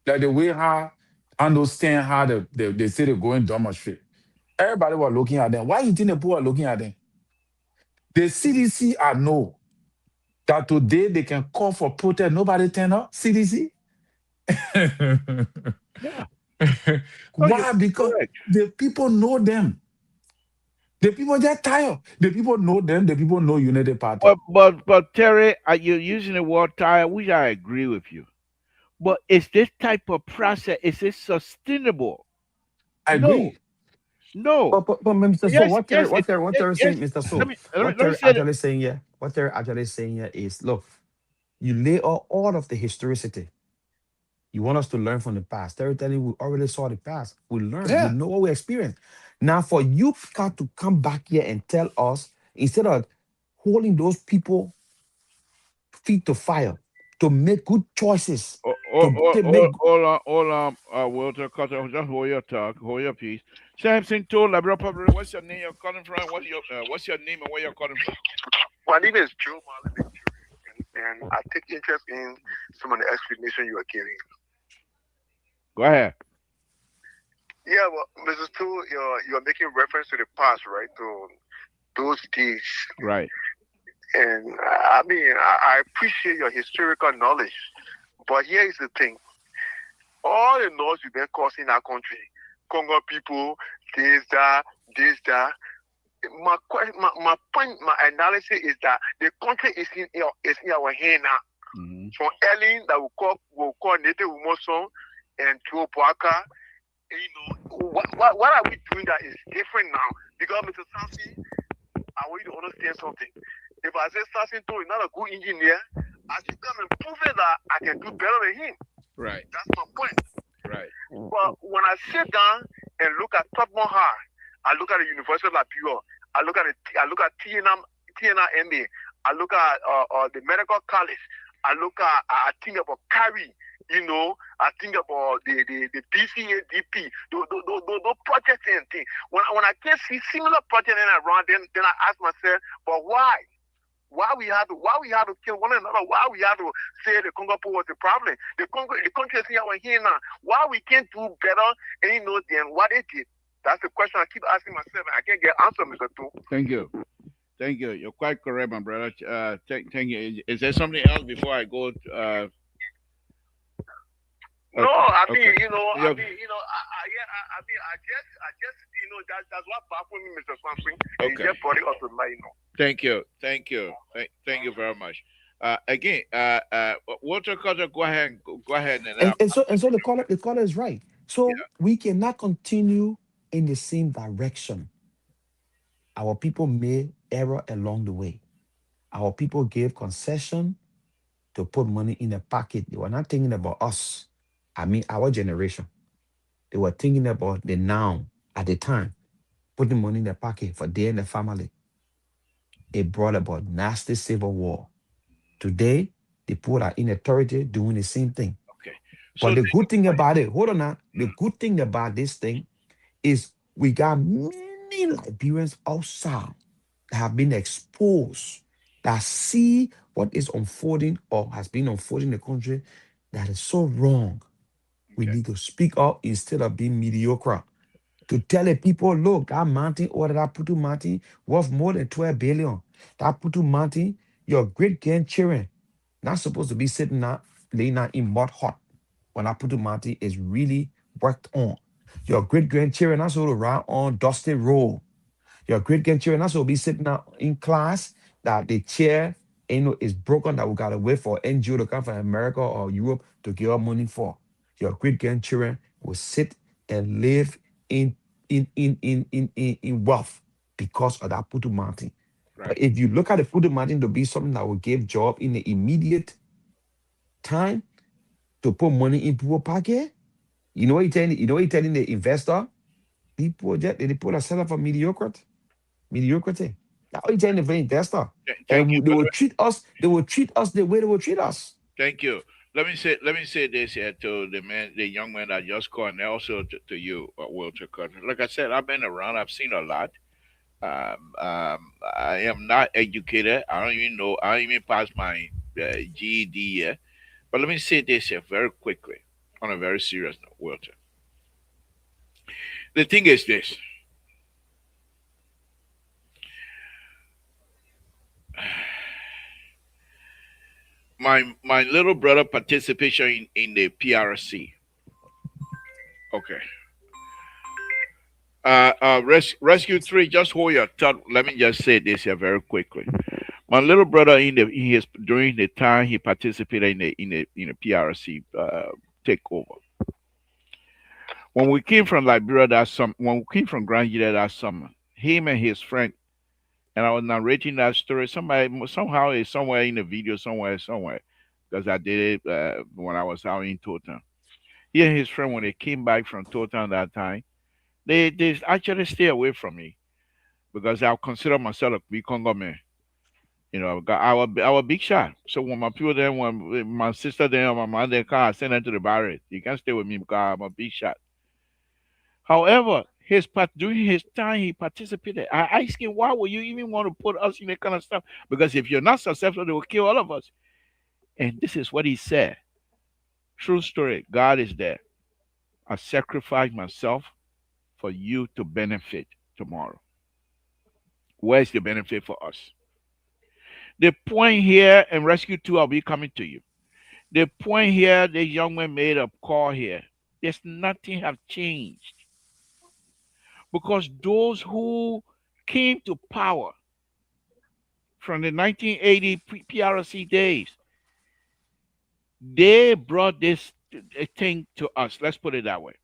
like the way how understand how they say they're going demonstrate. Everybody was looking at them. Why you think the people are looking at them? The CDC, I know that today they can call for protest. Nobody turn up. CDC. Yeah. No, you're Why? Because correct. the people know them. The people get tired. The people know them. The people know Unity Party. But Terry, you're using the word tire, which I agree with you. But is this type of process is it sustainable? I No, agree. no. But Mr. So Yes, yes, what yes, they're yes. saying, Mr. Let So, me let me what let me they're say that. actually saying here, is, look, you lay all of the historicity. You want us to learn from the past. They're telling you we already saw the past. We learned. We Yeah. know what we experienced. Now, for you got to come back here and tell us, instead of holding those people feet to fire, to make good choices, to make. Hold on, Walter Cutter, just hold your talk, hold your peace. Samson told Liberal Public, what's your name? You're calling from? What's your name and where you're calling from? My name is Joe Marley, and I take interest in some of the explanation you are giving. Go ahead. Yeah, well, Mrs. Two, you're making reference to the past, right? To those days. Right. And I mean, I appreciate your historical knowledge. But here is the thing. All the noise you've been causing our country, Congo people, this, that, this, that. My point, my analysis is that the country is in our hand now. Mm-hmm. From Ellen that will call Native Womoson and Joe Parker. What are we doing that is different now? Because Mr. Samson, I want you to understand something. If I say Samson is not a good engineer, I should come and prove it that I can do better than him. Right. That's my point. Right. But when I sit down and look at Tubman High, I look at the University of Liberia, I look at TNMA, I look at the medical college, I think about Carrie, I think about the DCADP, those projects and things. When I can see similar projects around, then I ask myself, but why? why we had to kill one another, why we had to say the Congo Poor was the problem. The country is here now. Why we can't do better and than what they did? That's the question I keep asking myself and I can't get answer, Mr. Two. Thank you. Thank you. You're quite correct, my brother. Thank you. Is there something else before I go? No, Okay. I mean, Okay. Yeah. I just, that's what baffled me, Mr. Samson. And Okay. you just brought it up to my. Thank you. Thank you. Thank you very much. Again, Walter Cutter, go ahead. Go ahead and And so the caller is right. So yeah. we cannot continue in the same direction. Our people made error along the way. Our people gave concession to put money in the pocket. They were not thinking about us. I mean, our generation. They were thinking about the now at the time, putting money in the pocket for they and the family. It brought about nasty civil war. Today, the poor are in authority doing the same thing. Okay. But So the good thing about it, hold on now, the good thing about this thing is we got many Liberians outside that have been exposed, that see what is unfolding or has been unfolding in the country that is so wrong. We okay. need to speak up instead of being mediocre. To tell the people, look, that mountain or that Putu mountain worth more than 12 billion. That Putu mountain, your great grandchildren, not supposed to be sitting out, laying out in mud hot when that Putu mountain is really worked on. Your great grandchildren, not supposed to ride on dusty road. Your great grandchildren, that's will be sitting out in class that the chair is broken that we gotta wait for NGO to come from America or Europe to give us money for. Your great grandchildren will sit and live in in wealth because of that Putu Mountain. But Right. if you look at the Putu Mountain to be something that will give job in the immediate time to put money in people's pocket, you know what you're telling the investor? The people are set up for mediocrity. That's what you're telling the investor. Thank you. And they will treat us the way they will treat us. Thank you. Let me say this here to the young man that just called, and also to you, Walter Cutter. Like I said, I've been around. I've seen a lot. I am not educated. I don't even know. I don't even pass my GED yet. But let me say this here very quickly, on a very serious note, Walter. The thing is this: my little brother participation in the PRC. Okay. Rescue three. Just hold your thought. Let me just say this here very quickly. My little brother he is during the time he participated in the PRC takeover. When we came from Liberia when we came from Grand that summer, him and his friend, and I was narrating that story. Somebody somehow is somewhere in the video somewhere, because I did it when I was out in Totan. He and his friend, when they came back from Totan that time, they actually stay away from me because I consider myself a big Congo man. I was big shot. So when my people there, when my sister there, my mom there, I send them to the barracks. You can't stay with me because I'm a big shot. However, during his time, he participated. I asked him, why would you even want to put us in that kind of stuff? Because if you're not successful, they will kill all of us. And this is what he said. True story. God is there. I sacrifice myself for you to benefit tomorrow. Where's the benefit for us? The point here, and Rescue 2, I'll be coming to you. The point here, the young man made a call here. There's nothing have changed. Because those who came to power from the 1980 PRC days, they brought this thing to us. Let's put it that way.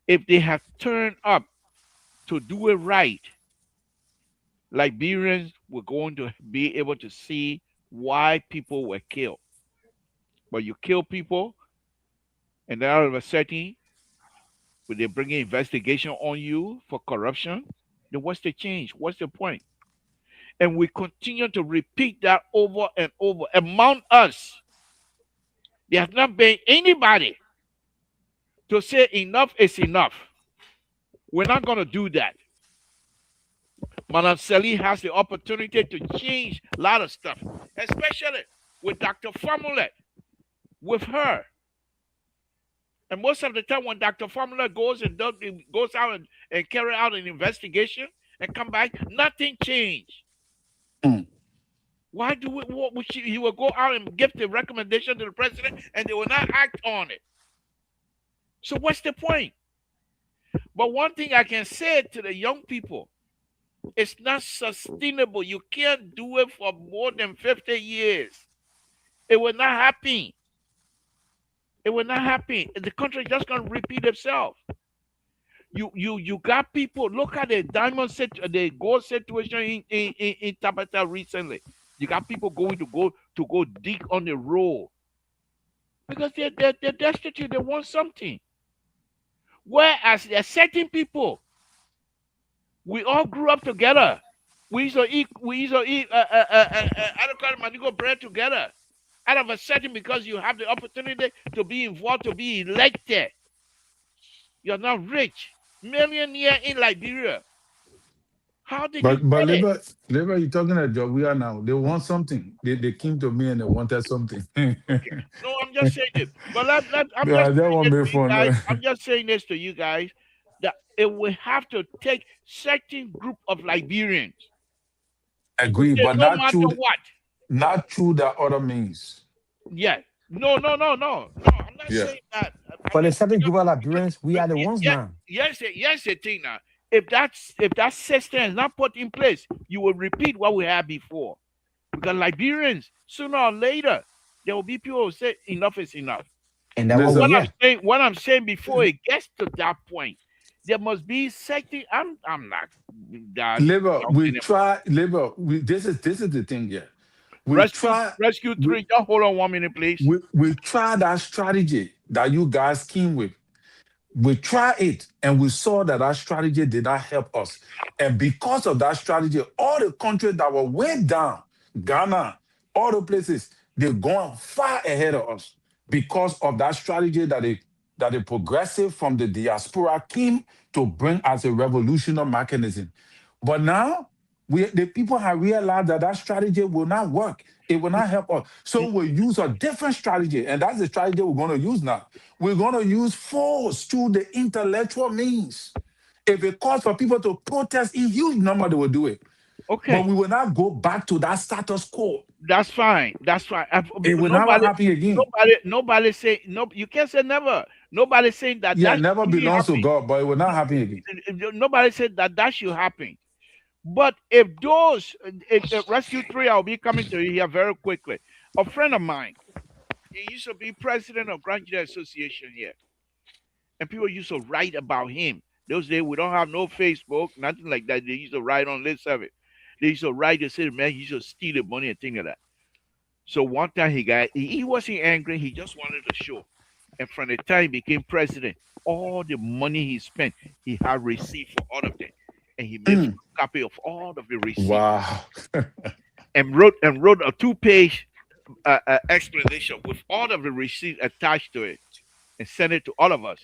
If they have turned up to do it right, Liberians were going to be able to see why people were killed. But you kill people, and then all of a sudden, when they bring an investigation on you for corruption, then what's the change? What's the point? And we continue to repeat that over and over. Among us, there has not been anybody to say enough is enough. We're not going to do that. Madam Sally has the opportunity to change a lot of stuff, especially with Dr. Formula, with her. And most of the time when Dr. Formula goes out and carry out an investigation and come back, nothing changed. Mm. Why do he will go out and give the recommendation to the president and they will not act on it? So what's the point? But one thing I can say to the young people, it's not sustainable. You can't do it for more than 50 years. It will not happen. It will not happen. The country is just going to repeat itself. You got people. Look at the the gold situation in Tabata recently. You got people going to go dig on the road because they're destitute. They want something. Whereas there are certain people, we all grew up together. We used to eat avocado manigo bread together. Out of a certain, because you have the opportunity to be involved, to be elected. You're not rich. Millionaire in Liberia. How did you But get it? labor, you talking about job we are now. They want something. They came to me and they wanted something. Okay. No, I'm just saying this. But I'm Yeah, just that saying won't this be to you fun. guys. I'm just saying this to you guys that it will have to take certain group of Liberians to Agree, say but no matter what. not through the other means. Yeah. No. No, I'm not Yeah. saying that. I'm For the not certain group of because, Liberians, we are the ones yeah, now. yes, the thing now. If that system is not put in place, you will repeat what we had before. Because Liberians, sooner or later, there will be people who say enough is enough. And that's But what we Listen, hear. what I'm saying before it gets to that point, there must be certain. I'm not that labor, young we anymore. try labor. This is the thing here. We Rescue try Rescue we, 3. Just hold on 1 minute, please. we try that strategy that you guys came with. We tried it and we saw that our strategy did not help us. And because of that strategy, all the countries that were way down, Ghana, all the places, they're going far ahead of us because of that strategy that the progressive from the diaspora came to bring as a revolutionary mechanism. But now the people have realized that that strategy will not work. It will not help us. So we use a different strategy, and that's the strategy we're going to use now. We're going to use force through the intellectual means. If it calls for people to protest in huge number, they will do it. But Okay, we will not go back to that status quo. that's fine. That's fine. It will never Nobody, happen again. nobody say no. You can't say never. Nobody saying that Yeah, that should never really belongs to happen. God, but it will not happen again. Nobody said that should happen. But if those Rescue 3, I'll be coming to you here very quickly. A friend of mine, he used to be president of Grand Jury Association here, and people used to write about him. Those days we don't have no Facebook, nothing like that. They used to write on list of it. They used to write and say, man, he used to steal the money and things like that. So one time he wasn't angry, he just wanted to show. And from the time he became president, all the money he spent, he had receipt for all of them. And he made a copy of all of the receipts Wow. and wrote a 2-page explanation with all of the receipts attached to it and sent it to all of us.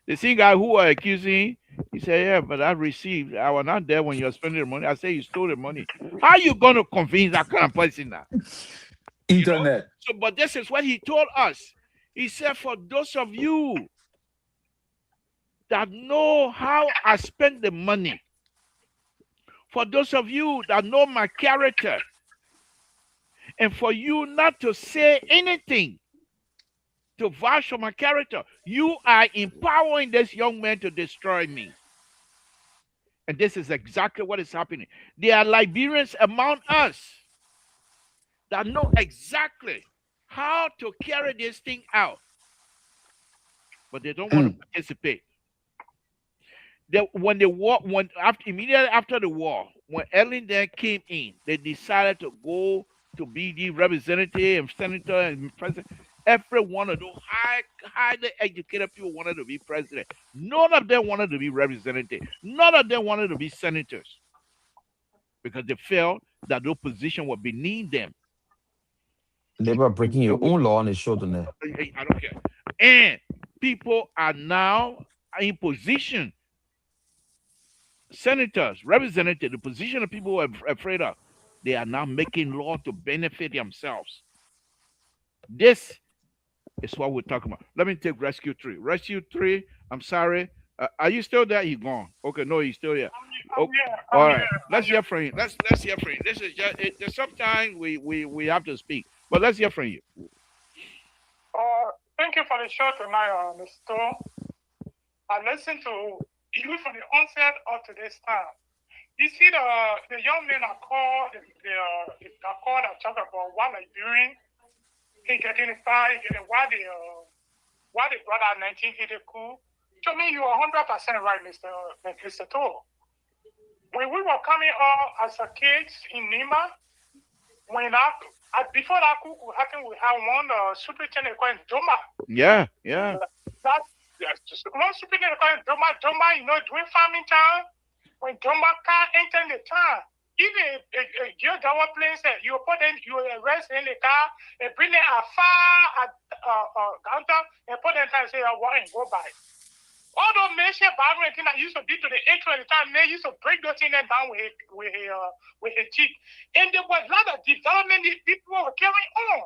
The same guy who were accusing, he said, yeah, but I received. I was not there when you were spending the money. I said you stole the money. How are you going to convince that kind of person now? You know? Internet. So, but this is what he told us. He said, for those of you that know how I spend the money, for those of you that know my character, and for you not to say anything to vouch for my character, you are empowering this young man to destroy me. And this is exactly what is happening. There are Liberians among us that know exactly how to carry this thing out, but they don't want to participate. Immediately after the war, when Ellen then came in, they decided to go to be the representative and senator and president. Every one of those highly educated people wanted to be president. None of them wanted to be representative. None of them wanted to be senators because they felt that those positions were beneath them. They were breaking your own law on the shoulder now. I don't care. And people are now in position senators, representatives, the position of people who are afraid of, they are now making law to benefit themselves. This is what we're talking about. Let me take Rescue 3. Rescue 3, I'm sorry. Are you still there? He's gone. Okay, no, he's still here. Oh, all right. Let's hear from you. Let's hear from you. This is just sometimes we have to speak, but let's hear from you. Thank you for the show tonight, Mr. I listened to you from the onset up to this time. You see the young men are called that talk about what they're doing. He getting fired, why they brought out 1980 coup. To me, you are 100% right, Mr. Toll. When we were coming up as a kids in Nima, before that coup happened, we had one superintendent called Doma. Yeah. Just one superintendent called Doma, doing farming time. When Doma car entered the town, even a girl that was playing, you arrest in the car and bring it as far as counter and put them and say, I want and go by. All those Malaysian barber things that used to be to the intro at the time, they used to break those things down with his teeth. And there was a lot of development these people were carrying on.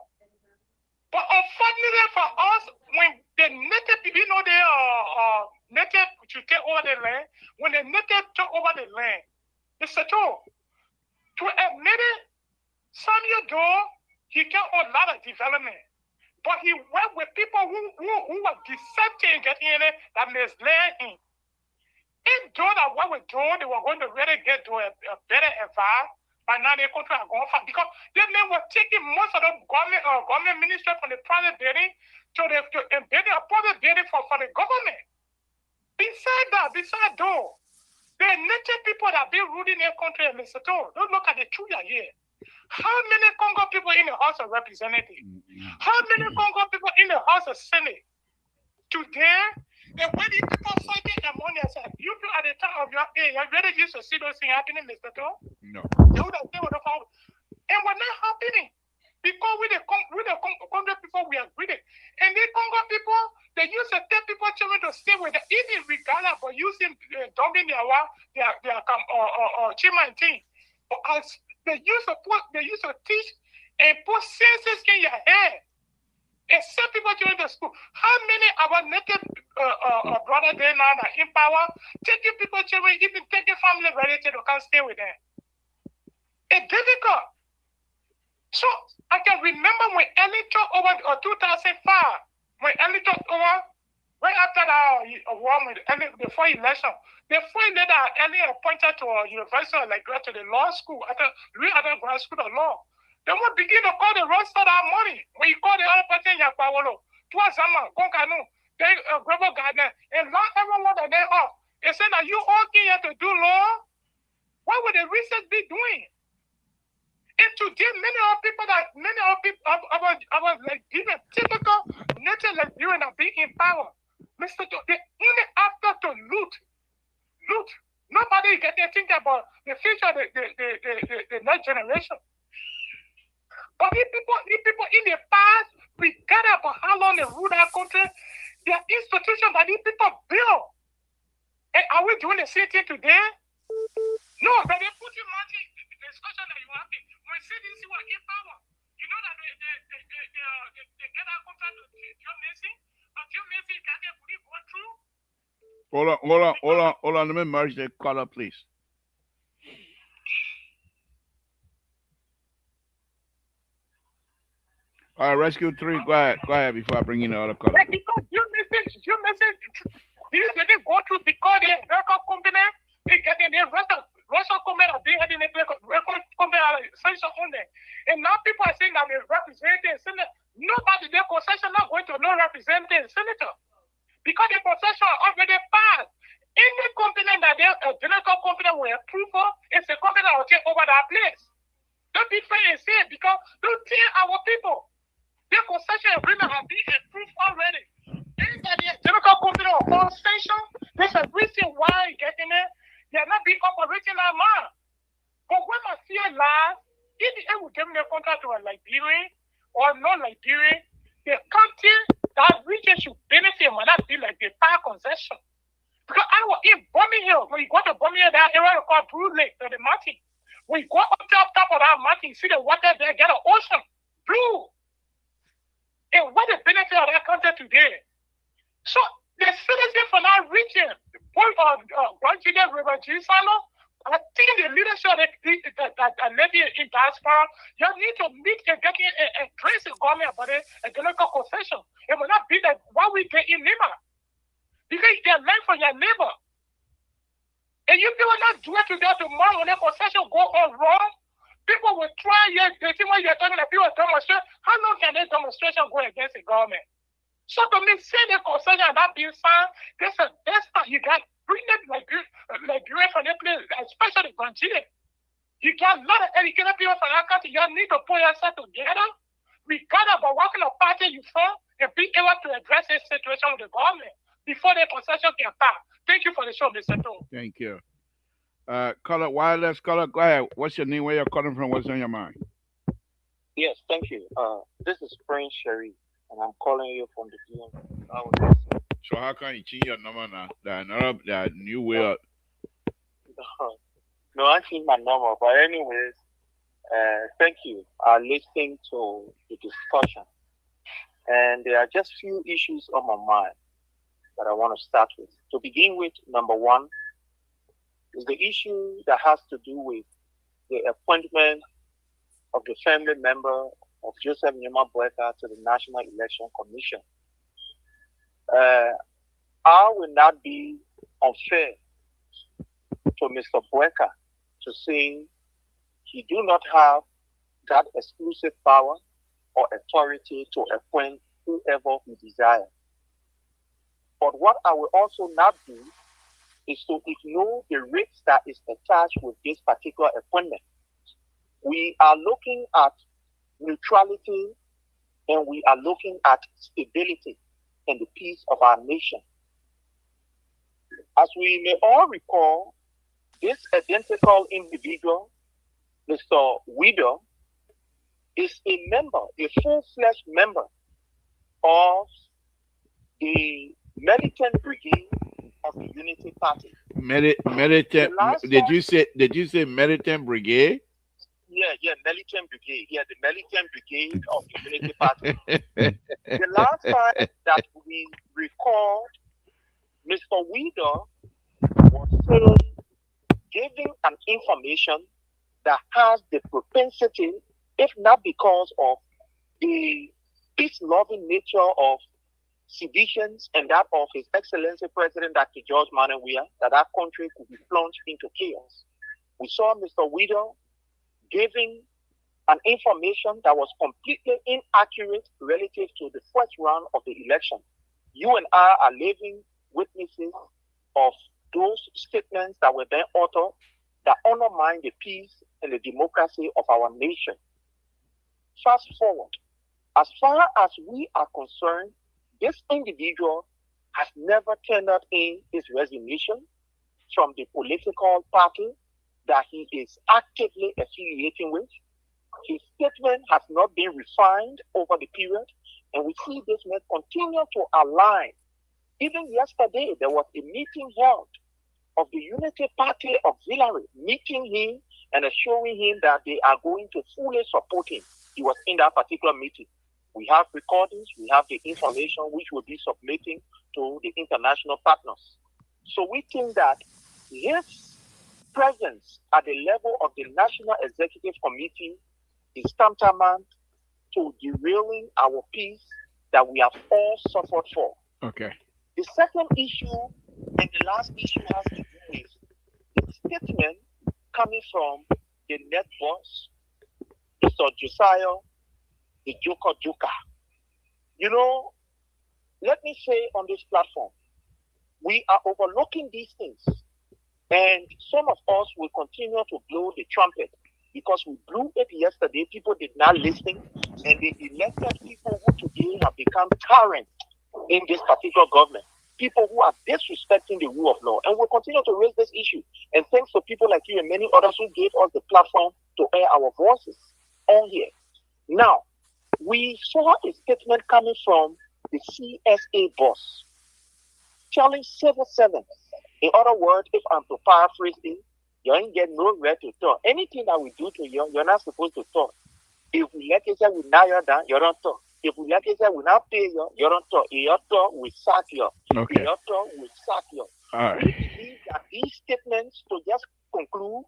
But unfortunately for us, when the native people, they native to take over the land, when the native took over the land, they settled. To admit it, Samuel Doe, he got a lot of development. But he worked with people who were deceptive getting in it that misled him. If Doe that worked with Doe, they were going to really get to a better advice. But now their country are going far because they men were taking most of the government ministry from the private building to building a private building for the government. Besides Doe, the native people that been ruling their country in Lesotho, don't look at the truth here. How many Congo people in the House of Representatives? How many Congo people in the House of Senate? Today, the way these people fighting among themselves, you feel at the time of your age, you really used to see those things happening in Lesotho? No. They would have said what the fuck. And we're not happening. Because with the Congo people, we are with it. And the Congo people, they used to tell people children to stay with them, even regardless of using dumping their chima and thing. But as they used to teach and put senses in your head and send people children to school. How many of our naked brothers there now are in power, taking people children, even taking family relatives to come stay with them? It's difficult. So I can remember when Ellie took over 2005, when Ellie took over, right after the war with Ellie, before election, before he later Ellie appointed to a university like that to the law school, after grad school of law. They would begin to call the rest of our money. When you call the other person Yakpawolo, Tuazama, Konkanu, they Global Gardener, and not everyone that they are. They said that you all came here to do law. What would the research be doing? And today, many of people, like even typical nature like you and being in power. Mr. They only after to loot. Nobody get there thinking about the future of the next generation. But these people in the past, regard about how long they rule our country, there are institutions that these people build. And are we doing the same thing today? No, but they put you much in the discussion that you're having. When CDC were in power, you know that they get our contract to John Macy, but John Macy can't go through. Hold on. Let me merge the color, please. All right, Rescue 3, go ahead before I bring in the other color. Because John Macy, these didn't go through because the record company, they get in the Russian company, they had in the record company, on there. And now people are saying that they represent the senator. Nobody, their concession not going to no represent the senator. Because the concession already passed. Any company that they general company will approve for, it's a company that will take over that place. Don't be fair and say it because don't tell our people. Their concession agreement has been approved already. Anybody general company or concession, there's a reason why getting it. They are not being operating that man. But when I see a lie, if they will give me a contract to a Liberian or non Liberian, the country that region should benefit will not be like the power concession. Because I was in Birmingham. When you go to Birmingham, that area called Blue Lake, the mountain. When you go up top of that mountain, you see the water there, get an ocean, blue. And what the benefit of that country today? So the citizens from that region, both Virginia, River Gisano, I think the leadership that live in diaspora, you need to meet and get in and trace the government about it and get a concession. It will not be like what we get in Lima. Because you can learn from your neighbor. And you people not do it today tomorrow when the concession go on wrong. People will try, they think when you're talking about people demonstrate, how long can this demonstration go against the government? So to me, say the concession and that being signed, this is best part. You got bring them like from the place, especially Nigeria. You got a lot of educated people from that country. You need to put yourself together, regardless of what kind of party you from, and be able to address this situation with the government before the concession can pass. Thank you for the show, Mr. Tom. Thank you. Caller, wireless caller, go ahead. What's your name? Where you're calling from? What's on your mind? Yes, thank you. This is Prince Sherry, and I'm calling you from the DM. So how can you change your number now? That new way. No, I changed my number. But anyways, thank you. I'm listening to the discussion, and there are just few issues on my mind that I want to start with. To begin with, number one is the issue that has to do with the appointment of the family member of Joseph Nyema Boyka to the National Election Commission. I will not be unfair to Mr. Boyka to say he do not have that exclusive power or authority to appoint whoever he desires. But what I will also not do is to ignore the risk that is attached with this particular appointment. We are looking at neutrality and we are looking at stability and the peace of our nation. As we may all recall, this identical individual, Mr. Widow, is a member, a full-fledged member of the militant brigade of the Unity Party. Militant? Did you say militant brigade? Yeah, militant brigade. Yeah, the militant brigade of the Unity Party. The last time that we recalled, Mr. Widow was still giving an information that has the propensity, if not because of the peace-loving nature of seditions and that of His Excellency President Dr. George Manawia, that our country could be plunged into chaos. We saw Mr. Widow giving an information that was completely inaccurate relative to the first round of the election. You and I are living witnesses of those statements that were then uttered that undermine the peace and the democracy of our nation. Fast forward, as far as we are concerned, this individual has never tendered in his resignation from the political party that he is actively affiliating with. His statement has not been refined over the period, and we see this man continue to align. Even yesterday, there was a meeting held of the Unity Party Auxiliary, meeting him and assuring him that they are going to fully support him. He was in that particular meeting. We have recordings, we have the information which we'll be submitting to the international partners. So we think that his presence at the level of the National Executive Committee is tantamount to derailing our peace that we have all suffered for. Okay. The second issue and the last issue has to do with the statement coming from the net boss, Mr. Josiah, the Joker. You know, let me say on this platform, we are overlooking these things. And some of us will continue to blow the trumpet because we blew it yesterday. People did not listen, and they elected people who today have become tyrants in this particular government. People who are disrespecting the rule of law. And we'll continue to raise this issue. And thanks to people like you and many others who gave us the platform to air our voices on here. Now, we saw a statement coming from the CSA boss. telling civil servants. In other words, if I'm to paraphrase it, you ain't get nowhere to talk. Anything that we do to you, you're not supposed to talk. If we let it say we now you're done, you don't talk. If we let it say we now pay you don't talk. If you talk, we sack you. If Okay. you talk, we sack you. All We right. believe that these statements, to just conclude,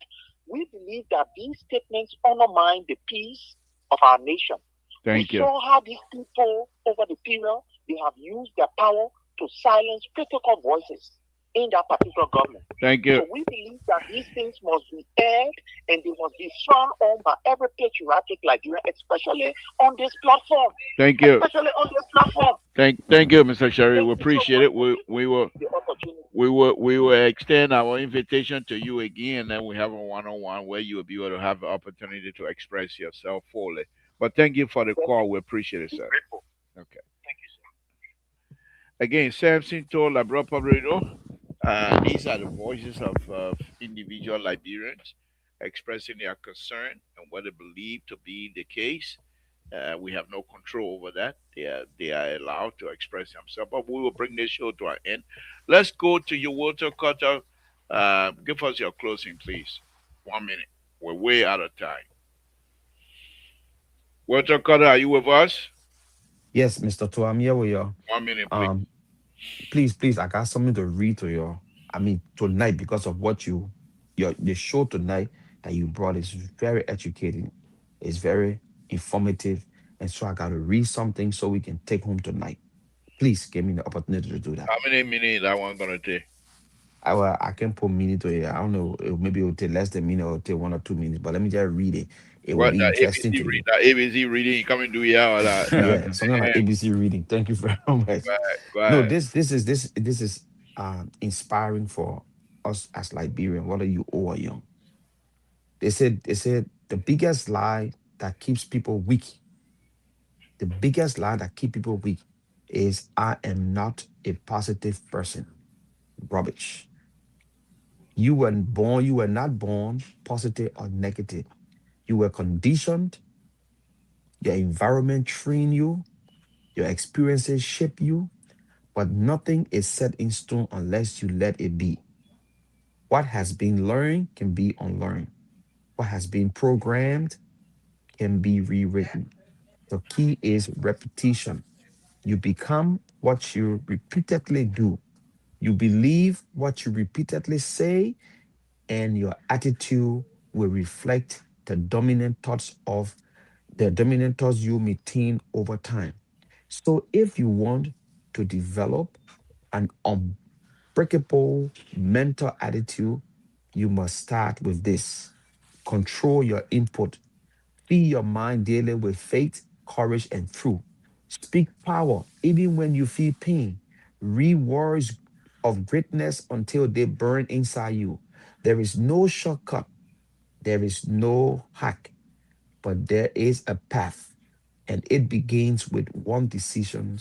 we believe that these statements undermine the peace of our nation. We Thank you. saw how these people, over the period, they have used their power to silence critical voices in that particular government. Thank you. So we believe that these things must be aired and they must be shown on by every patriotic Nigerian, especially on this platform. Thank you. Especially on this platform. Thank you, Mr. Sherry. Thank We you so appreciate much it. for We will the opportunity. we will extend our invitation to you again, and we have a one-on-one where you will be able to have the opportunity to express yourself fully. But thank you for the call. We appreciate it, sir. Grateful. Okay. Again, Samson told Labra Pabredo, these are the voices of individual Liberians expressing their concern and what they believe to be the case. We have no control over that. They are allowed to express themselves. But we will bring this show to an end. Let's go to your Walter Cutter. Give us your closing, please. 1 minute. We're way out of time. Walter Cutter, are you with us? Yes, Mr. Two, I'm here with you. 1 minute, please. Um, please, I got something to read to you. I mean, tonight, because of what your the show tonight that you brought is very educating. It's very informative. And so I gotta read something so we can take home tonight. Please give me the opportunity to do that. How many minutes that one gonna take? I can put minute to it. I don't know. Maybe it will take less than a minute or take 1 or 2 minutes. But let me just read it. It will What be that interesting ABC to read? you. That ABC reading? You come and do yeah or that? Yeah, something like ABC reading. Thank you very much. Go ahead. Go No, ahead. this is inspiring for us as Liberian, whether you old or young. They said the biggest lie that keeps people weak, the biggest lie that keep people weak is I am not a positive person. Rubbish. You were not born positive or negative. You were conditioned, your environment trained you, your experiences shape you, but nothing is set in stone unless you let it be. What has been learned can be unlearned. What has been programmed can be rewritten. The key is repetition. You become what you repeatedly do. You believe what you repeatedly say, and your attitude will reflect the dominant thoughts you maintain over time. So if you want to develop an unbreakable mental attitude, you must start with this. Control your input. Fill your mind daily with faith, courage, and truth. Speak power even when you feel pain. Read words of greatness until they burn inside you. There is no shortcut, there is no hack, but there is a path, and it begins with one decision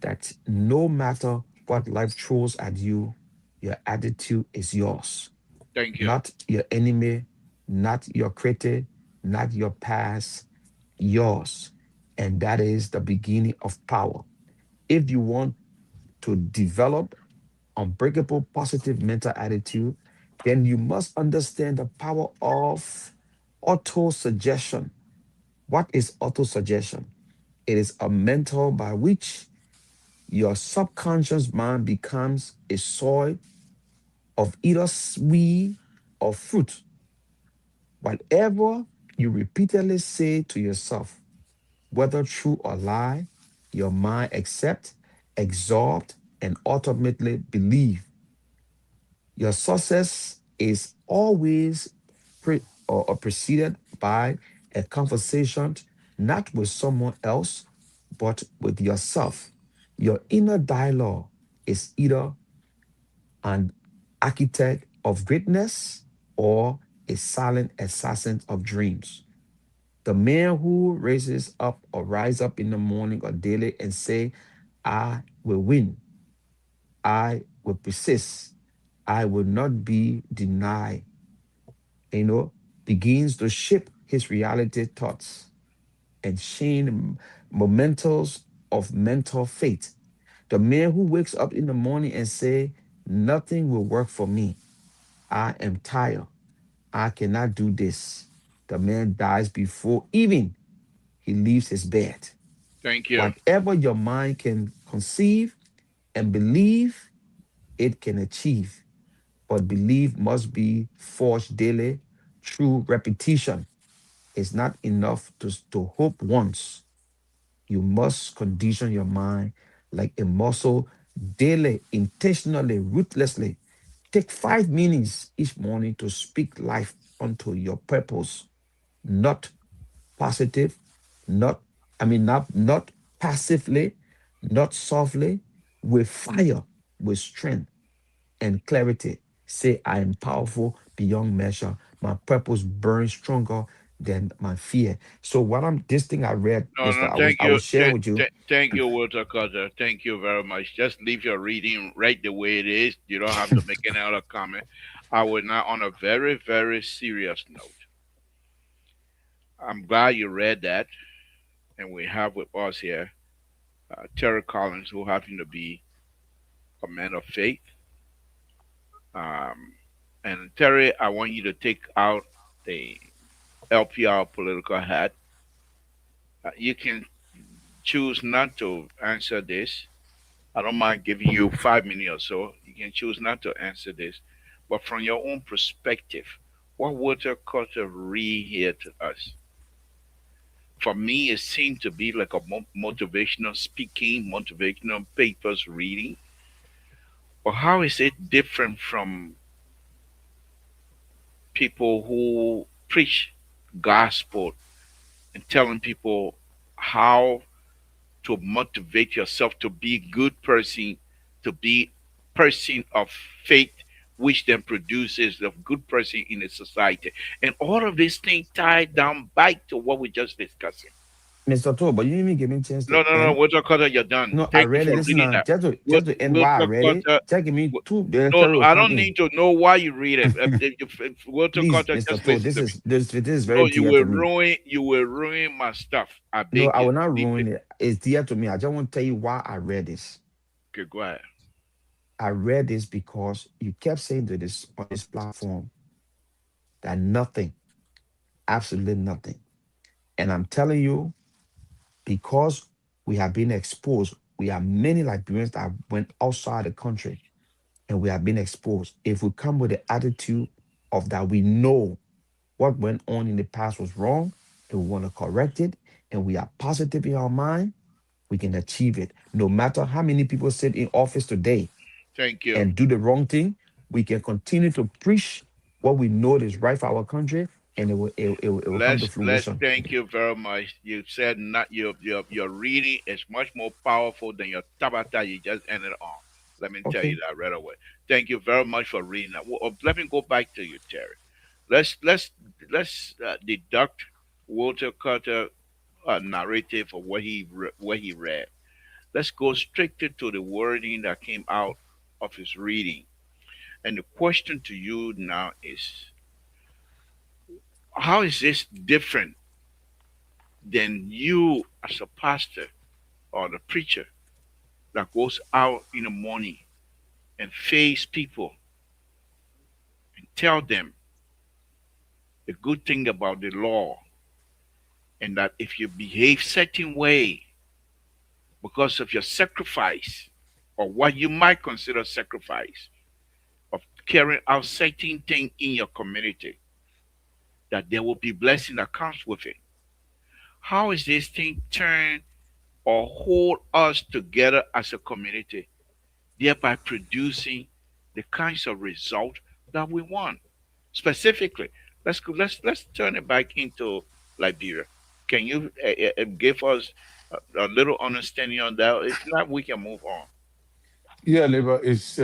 that no matter what life throws at you, your attitude is yours, Thank you. not your enemy, not your critic, not your past, yours. And that is the beginning of power. If you want to develop unbreakable positive mental attitude, then you must understand the power of auto suggestion. What is auto suggestion? It is a mental by which your subconscious mind becomes a soil of either sweet or fruit. Whatever you repeatedly say to yourself, whether true or lie, your mind accept, absorb, and ultimately believe. Your success is always or preceded by a conversation, not with someone else, but with yourself. Your inner dialogue is either an architect of greatness or a silent assassin of dreams. The man who raises up or rise up in the morning or daily and say, I will win, I will persist, I will not be denied, you know, begins to shape his reality thoughts and chain mementos of mental fate. The man who wakes up in the morning and say, nothing will work for me. I am tired. I cannot do this. The man dies before even he leaves his bed. Thank you. Whatever your mind can conceive and believe, it can achieve. But belief must be forged daily through repetition. It's not enough to hope once. You must condition your mind like a muscle daily, intentionally, ruthlessly. Take 5 minutes each morning to speak life unto your purpose, not positive, not, not passively, not softly, with fire, with strength and clarity. Say, I am powerful beyond measure. My purpose burns stronger than my fear. So what I'm this thing I read, No, Mister, no, I was thank I you. was sharing with you. Thank you, Walter Carter. Thank you very much. Just leave your reading right the way it is. You don't have to make any other comment. I would now, on a very, very serious note, I'm glad you read that. And we have with us here Terry Collins, who happen to be a man of faith. Um, and Terry, I want you to take out the LPR political hat. You can choose not to answer this. I don't mind giving you 5 minutes or so. You can choose not to answer this. But from your own perspective, what Walter Carter read here to us? For me, it seemed to be like a motivational speaking, motivational papers reading. But how is it different from people who preach gospel and telling people how to motivate yourself to be a good person, to be person of faith, which then produces a good person in a society. And all of these things tie down back to what we just discussed. Mr. To, but you didn't even give me a chance to No, no, no, end. Walter Carter, you're done. No, I Thank you read it. for Listen, reading that. just to end why I Walter read it. Carter, Just give me two. no, Terry will I come don't in. need to know why you read it. If Walter Please, Carter, Mr. just To, listen to me. this is No, very dear to me. you will ruin my stuff. I No, beg I you. will not Leave it. ruin it. It's dear to me. I just want to tell you why I read this. Okay, go ahead. I read this because you kept saying to this on this platform that nothing, absolutely nothing. And I'm telling you, because we have been exposed, we have many Liberians that went outside the country and we have been exposed. If we come with the attitude of that we know what went on in the past was wrong and we want to correct it and we are positive in our mind, we can achieve it. No matter how many people sit in office today Thank you. and do the wrong thing, we can continue to preach what we know is right for our country and it will come to Let's fruition. thank you very much. You said not your reading is much more powerful than your tabata you just ended on. Let me tell you Okay. that right away. Thank you very much for reading that. Let me go back to you, Terry. Let's deduct Walter Carter narrative of what he read. Let's go straight to the wording that came out of his reading. And the question to you now is, how is this different than you as a pastor or the preacher that goes out in the morning and face people and tell them the good thing about the law, and that if you behave certain way because of your sacrifice or what you might consider sacrifice of carrying out certain thing in your community, that there will be blessing that comes with it. How is this thing turn or hold us together as a community, thereby producing the kinds of result that we want? Specifically, let's turn it back into Liberia. Can you give us a little understanding on that? If not, we can move on. Yeah, Labor is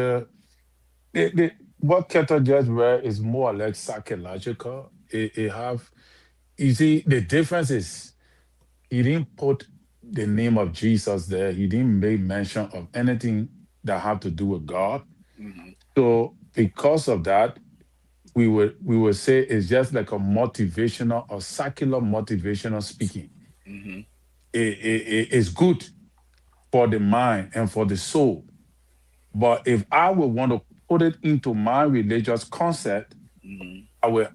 what Keto just read is more or less psychological. It have you see the difference is he didn't put the name of Jesus there. He didn't make mention of anything that have to do with God. Hmm. So because of that, we would say it's just like a motivational or secular motivational speaking. Hmm. It's good, for the mind and for the soul. But if I would want to put it into my religious concept, Mm-hmm.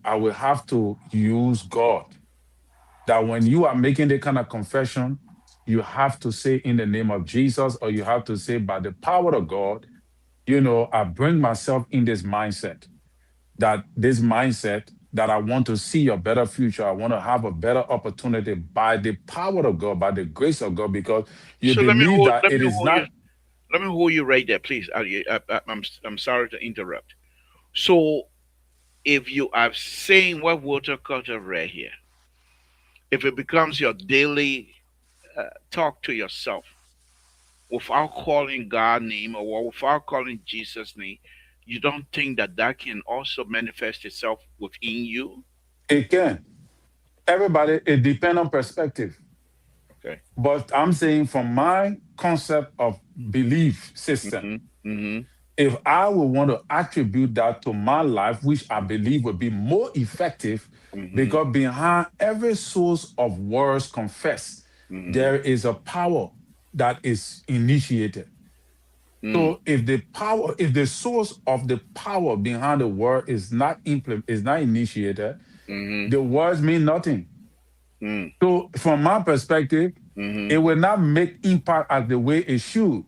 I will have to use God. That when you are making the kind of confession, you have to say in the name of Jesus, or you have to say by the power of God, I bring myself in this mindset, that I want to see a better future. I want to have a better opportunity by the power of God, by the grace of God, because you So let me believe hold. that Let it me is hold you. not. Let me hold you right there, please. I'm sorry to interrupt. So if you are saying what Walter Carter read here, if it becomes your daily talk to yourself without calling God name or without calling Jesus name, you don't think that that can also manifest itself within you? It can. Everybody, it depends on perspective. Okay. But I'm saying from my concept of belief system, Mm-hmm. Mm-hmm. if I would want to attribute that to my life, which I believe would be more effective, Mm-hmm. because behind every source of words confessed, Mm-hmm. there is a power that is initiated. Mm. So if the source of the power behind the word is not initiated, Mm-hmm. the words mean nothing. Mm. So from my perspective, Mm-hmm. it will not make impact as the way it should.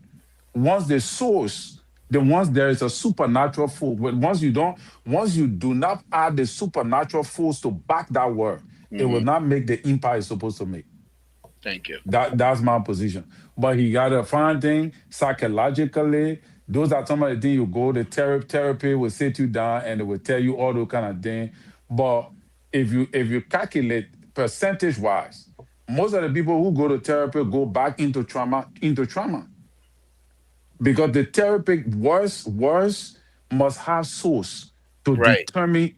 Once the source, once there is a supernatural force, once you do not add the supernatural force to back that word, it will Mm-hmm. not make the impact it's supposed to make. Thank you. That's my position. But he got to find thing psychologically. Those are some of the things you go to therapy will sit you down and it will tell you all those kind of things. But if you calculate percentage wise, most of the people who go to therapy go back into trauma because the therapy words must have source to Right. determine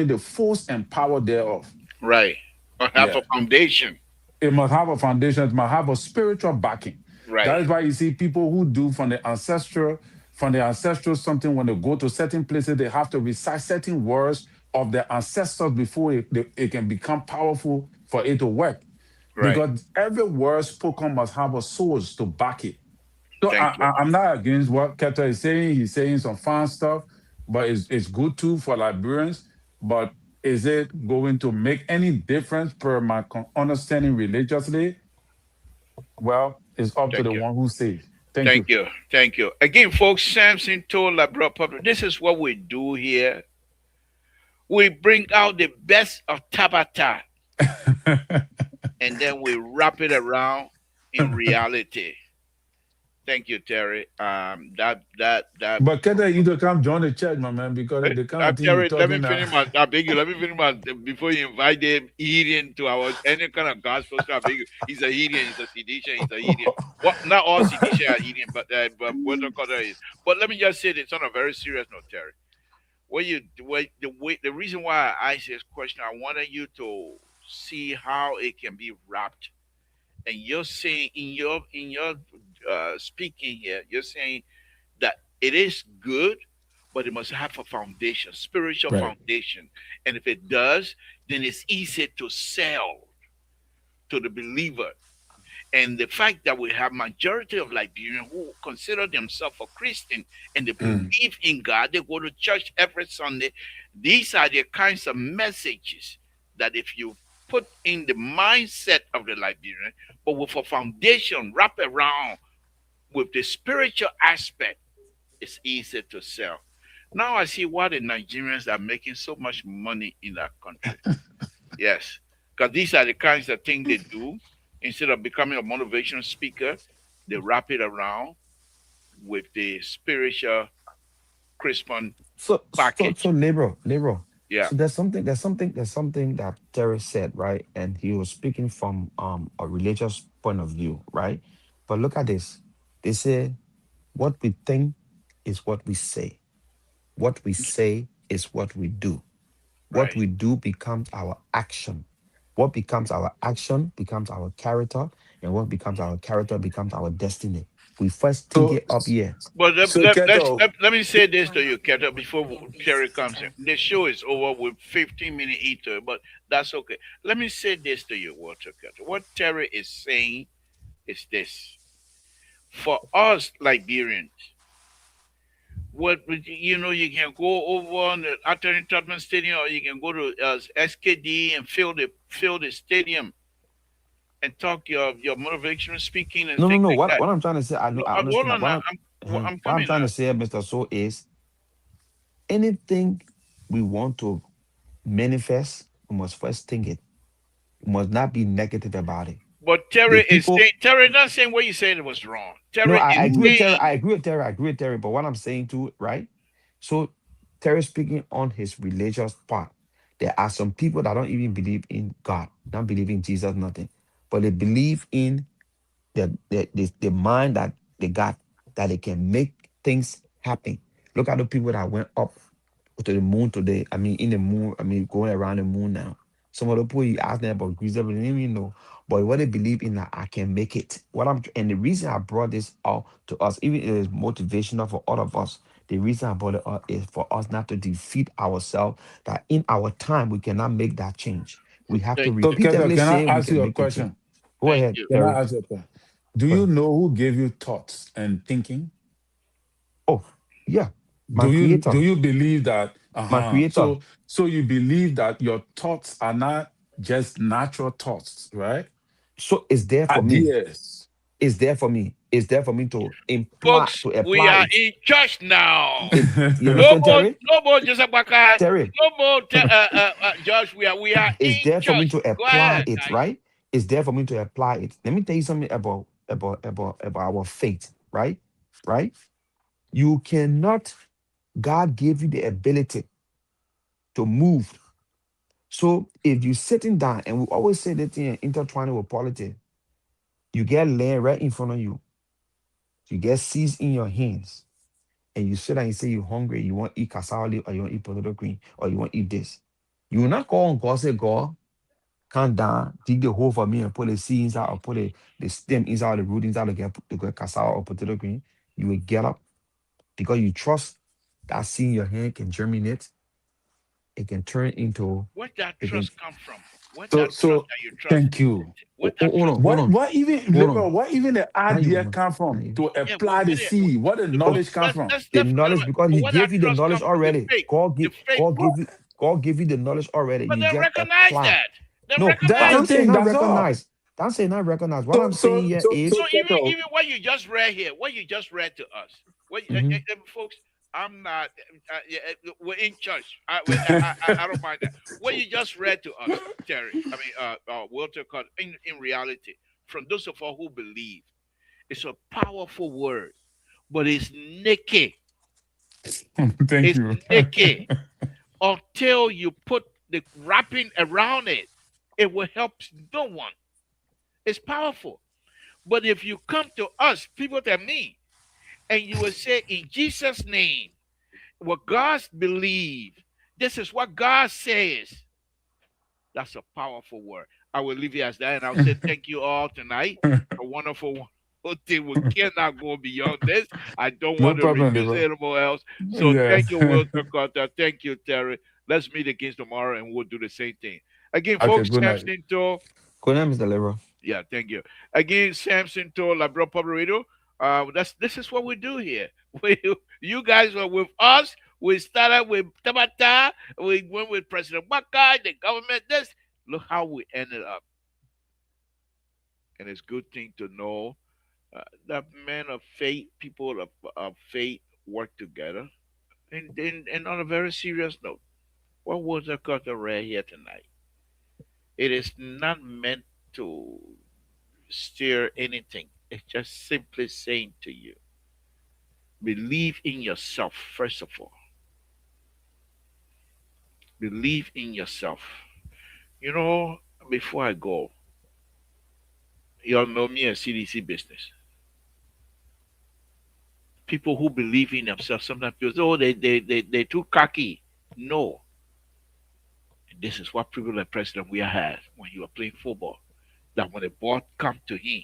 the force and power thereof. Right. But have Yeah. a foundation. It must have a foundation, it must have a spiritual backing. Right. That is why you see people who do from the ancestral something, when they go to certain places, they have to recite certain words of their ancestors before it can become powerful for it to work. Right. Because every word spoken must have a source to back it. So Thank you. I'm not against what Keto is saying. He's saying some fun stuff, but it's good too for Liberians. But is it going to make any difference per my understanding religiously? Well, it's up to Thank the you. one who says. Thank Thank you. you. Thank you. Again, folks, Samson told Labra Public, this is what we do here. We bring out the best of Tabata and then we wrap it around in reality. Thank you, Terry. That But Keto, you need to come join the church, my man, because the kind of thing you're Terry, let me talking now. finish my. I beg you. Let me finish my. Before you invite them Indian to our any kind of gospel stuff. I beg you. He's a Indian. He's a seditious. He's a Indian. What? Not all seditious are Indian, but what I call that is. But let me just say this on a very serious note, Terry. The reason why I asked this question, I wanted you to see how it can be wrapped. And you're saying in your speaking here, you're saying that it is good, but it must have a foundation, spiritual Right. foundation. And if it does, then it's easy to sell to the believer. And the fact that we have majority of Liberians who consider themselves a Christian and they Mm, believe in God, they go to church every Sunday. These are the kinds of messages that if you put in the mindset of the Liberian, but with a foundation wrapped around with the spiritual aspect, it's easy to sell. Now I see why the Nigerians are making so much money in that country. Yes, because these are the kinds of things they do. Instead of becoming a motivational speaker, they wrap it around with the spiritual Christian So package. Lebro. Yeah, So there's something that Terry said, right? And he was speaking from a religious point of view, right? But look at this. They say what we think is what we say. What we say is what we do. What right. we do becomes our action. What becomes our action becomes our character, and what becomes our character becomes our destiny. We first think So, it up here. But so Keto, let me say this to you, Keta, before Terry comes in. The show is over with 15 minutes into, but that's okay. Let me say this to you, Walter Keta. What Terry is saying is this. For us Liberians, you can go over on the Attorney Tottenham Stadium, or you can go to SKD and fill the stadium and talk your motivational speaking and No, no, things no. like that. What I'm trying to say, I know, No, I hold understand that. on now. I'm What I'm coming trying now. to say, Mr. So, is anything we want to manifest, we must first think it. We must not be negative about it. But The Terry is people, saying Terry not saying what you said it was wrong. no, Terry I is agree with Terry. saying I agree with Terry. I agree with Terry. But what I'm saying too, right? So Terry speaking on his religious part. There are some people that don't even believe in God, don't believe in Jesus, nothing, but they believe in the mind that they got, that they can make things happen. Look at the people that went up to the moon today. I mean, in the moon, I mean, going around the moon now. Some of the people you ask them about Greece, they didn't even know. But what they believe in that I can make it. And the reason I brought this out to us, even if it's motivational for all of us, the reason I brought it up is for us not to defeat ourselves, that in our time we cannot make that change. We have to thank So, you. Keta, repeatedly can I say we ask you can a make the change. question? Go Thank ahead, you. Can I Terry. ask you a question? Do Go you ahead. know who gave you thoughts and thinking? Oh, yeah. My Do creator. you believe that? My creator. So you believe that your thoughts are not just natural thoughts, right? So it's there for me. Ideas. It's there for me. It's there for me to imply, Folks, to we apply are it. in church now. It you No understand, more, Terry? no more Joseph Bakai. Terry, No more Josh. We are it's in there for me church. to Go apply ahead, it, guys. right? It's there for me to apply it. Let me tell you something about our faith, right? Right? You cannot, God gave you the ability to move. So if you're sitting down, and we always say that thing intertwining with politics, you get land right in front of you, you get seeds in your hands, and you sit down and say you're hungry, you want to eat cassava leaf, or you want to eat potato green, or you want to eat this. You will not call on God, say, God, come down, dig the hole for me and put the seed inside, or put the stem inside, or the root inside to get cassava or potato green. You will get up because you trust that seed in your hand can germinate. It can turn into, Where that it can, trust come from? Where So that trust so that you trust? thank you. Where that hold trust? on, hold on, hold on. What even the Now you idea woman. come Now from you. to Yeah, apply the seed? What the Oh, knowledge come from? the let's forget knowledge, about. because But he where that gave you the trust knowledge come from? The already. faith. The faith. God give you the knowledge already. But You they just recognize apply. that. They No, but That's recognize the I'm it. saying thing. not That's all. recognize. I'm saying not recognize. What I'm saying here is, So Keto, even what you just read here, what you just read to us, what mhm. folks, I'm not. We're in church. I don't mind that. What you just read to us, Terry. I mean, Walter Scott. In reality, from those of us who believe, it's a powerful word, but it's naked. thank It's you. naked until you put the wrapping around it. It will help no one. It's powerful. But if you come to us, people that me, and you will say in Jesus' name, what God believe, this is what God says. That's a powerful word. I will leave you as that, and I'll say thank you all tonight. A wonderful, wonderful thing. We cannot go beyond this. I don't No want to problem, reduce Liver. it anymore else. So Yeah. thank you, Walter Carter. Thank you, Terry. Let's meet again tomorrow, and we'll do the same thing. Again, Okay, folks, good night. Samson Tour. Good name is Deliver. Yeah, thank you. Again, Samson told Labro Pobrito. This is what we do here. You guys were with us. We started with Tabata. We went with President Baka, the government. This look how we ended up, and it's a good thing to know that men of faith, people of faith, work together. And on a very serious note, what was the culture read here tonight? It is not meant to steer anything. It's just simply saying to you, believe in yourself, first of all. Believe in yourself. You know, before I go, y'all know me as CDC business. People who believe in themselves sometimes feel, oh, they're too cocky. No. And this is what people like President Weah had when you were playing football. That when the ball come to him,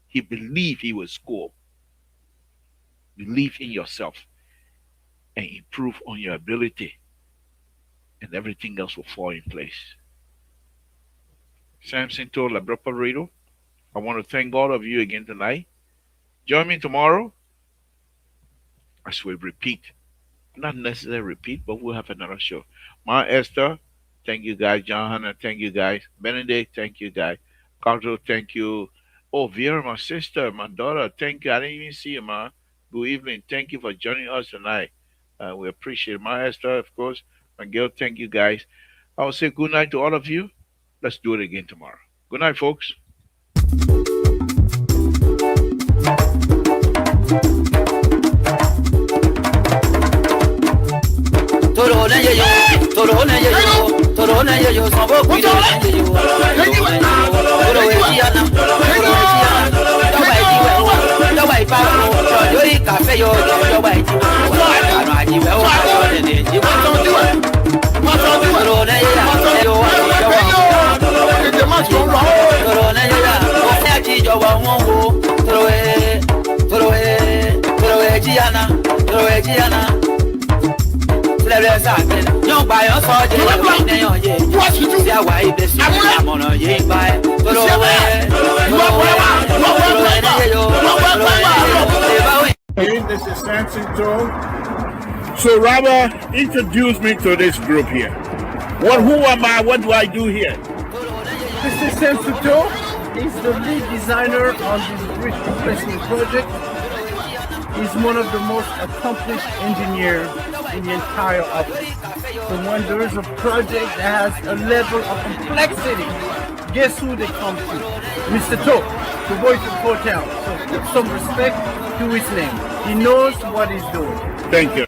he believed he would score. Believe in yourself and improve on your ability, and everything else will fall in place. Samson told Labropa Radio, I want to thank all of you again tonight. Join me tomorrow as we repeat. Not necessarily repeat, but we'll have another show. Ma Esther, thank you guys. John Hannah, thank you guys. Benedict, thank you guys. Carlo, thank you. Oh, Vera, my sister, my daughter, thank you. I didn't even see you, ma. Good evening. Thank you for joining us tonight. We appreciate it. My Esther, of course. My girl, thank you guys. I will say good night to all of you. Let's do it again tomorrow. Good night, folks. This is Samson too. So Robert, introduce me to this group here. Who am I? What do I do here? Mr. Samson is the lead designer on this bridge replacement project. He's one of the most accomplished engineers in the entire office. So when there is a project that has a level of complexity, guess who they come to? Mr. To, the voice of hotel. So put some respect to his name. He knows what he's doing. Thank you.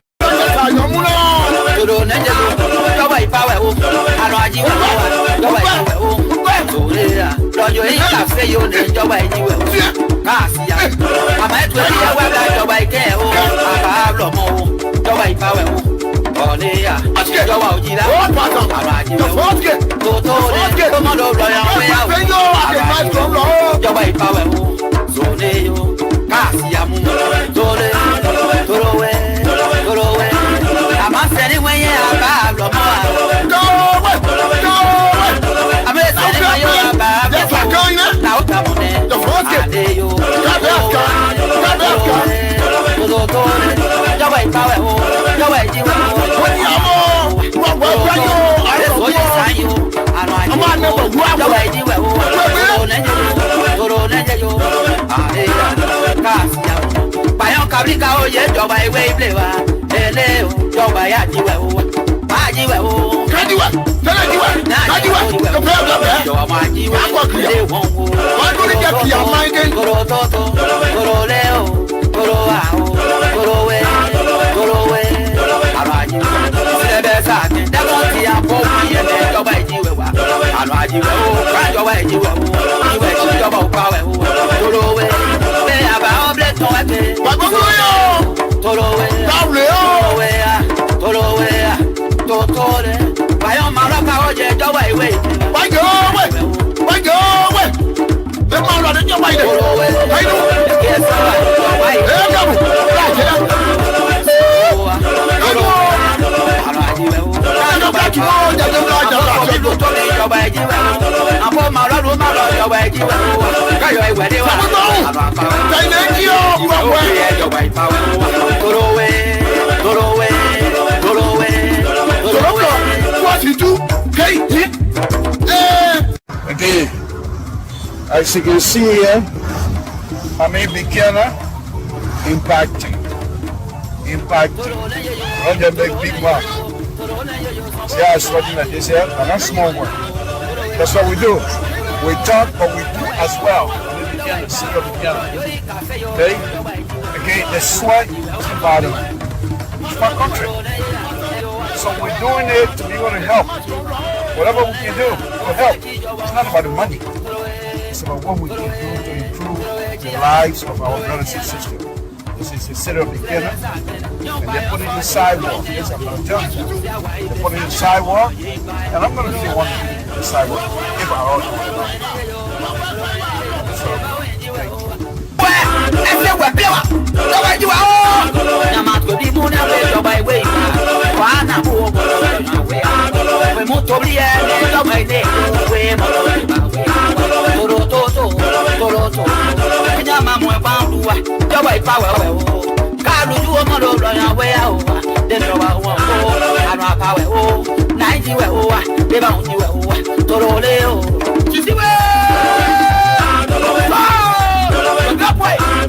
Okay, as you can see here, I'm a beginner impacting. Run them big mark. See how it's working like this here? And that's small work. That's what we do. We talk, but we do as well. The city of beginner. Okay? Okay, the sweat is the body. It's my country. So we're doing it to be able to help. Whatever we can do to help. It's not about the money. It's about what we can do to improve the lives of our brothers and sisters. This is the city of beginner. And they put it in the sidewalk. Yes, I'm going to tell you. They put it in the sidewalk. And I'm going to see one in the sidewalk. If I all do it. So, thank you. your wife power. Kalu you a mother of your way out. Then you are one. And a power. 90 we. They bound you. Toroleo.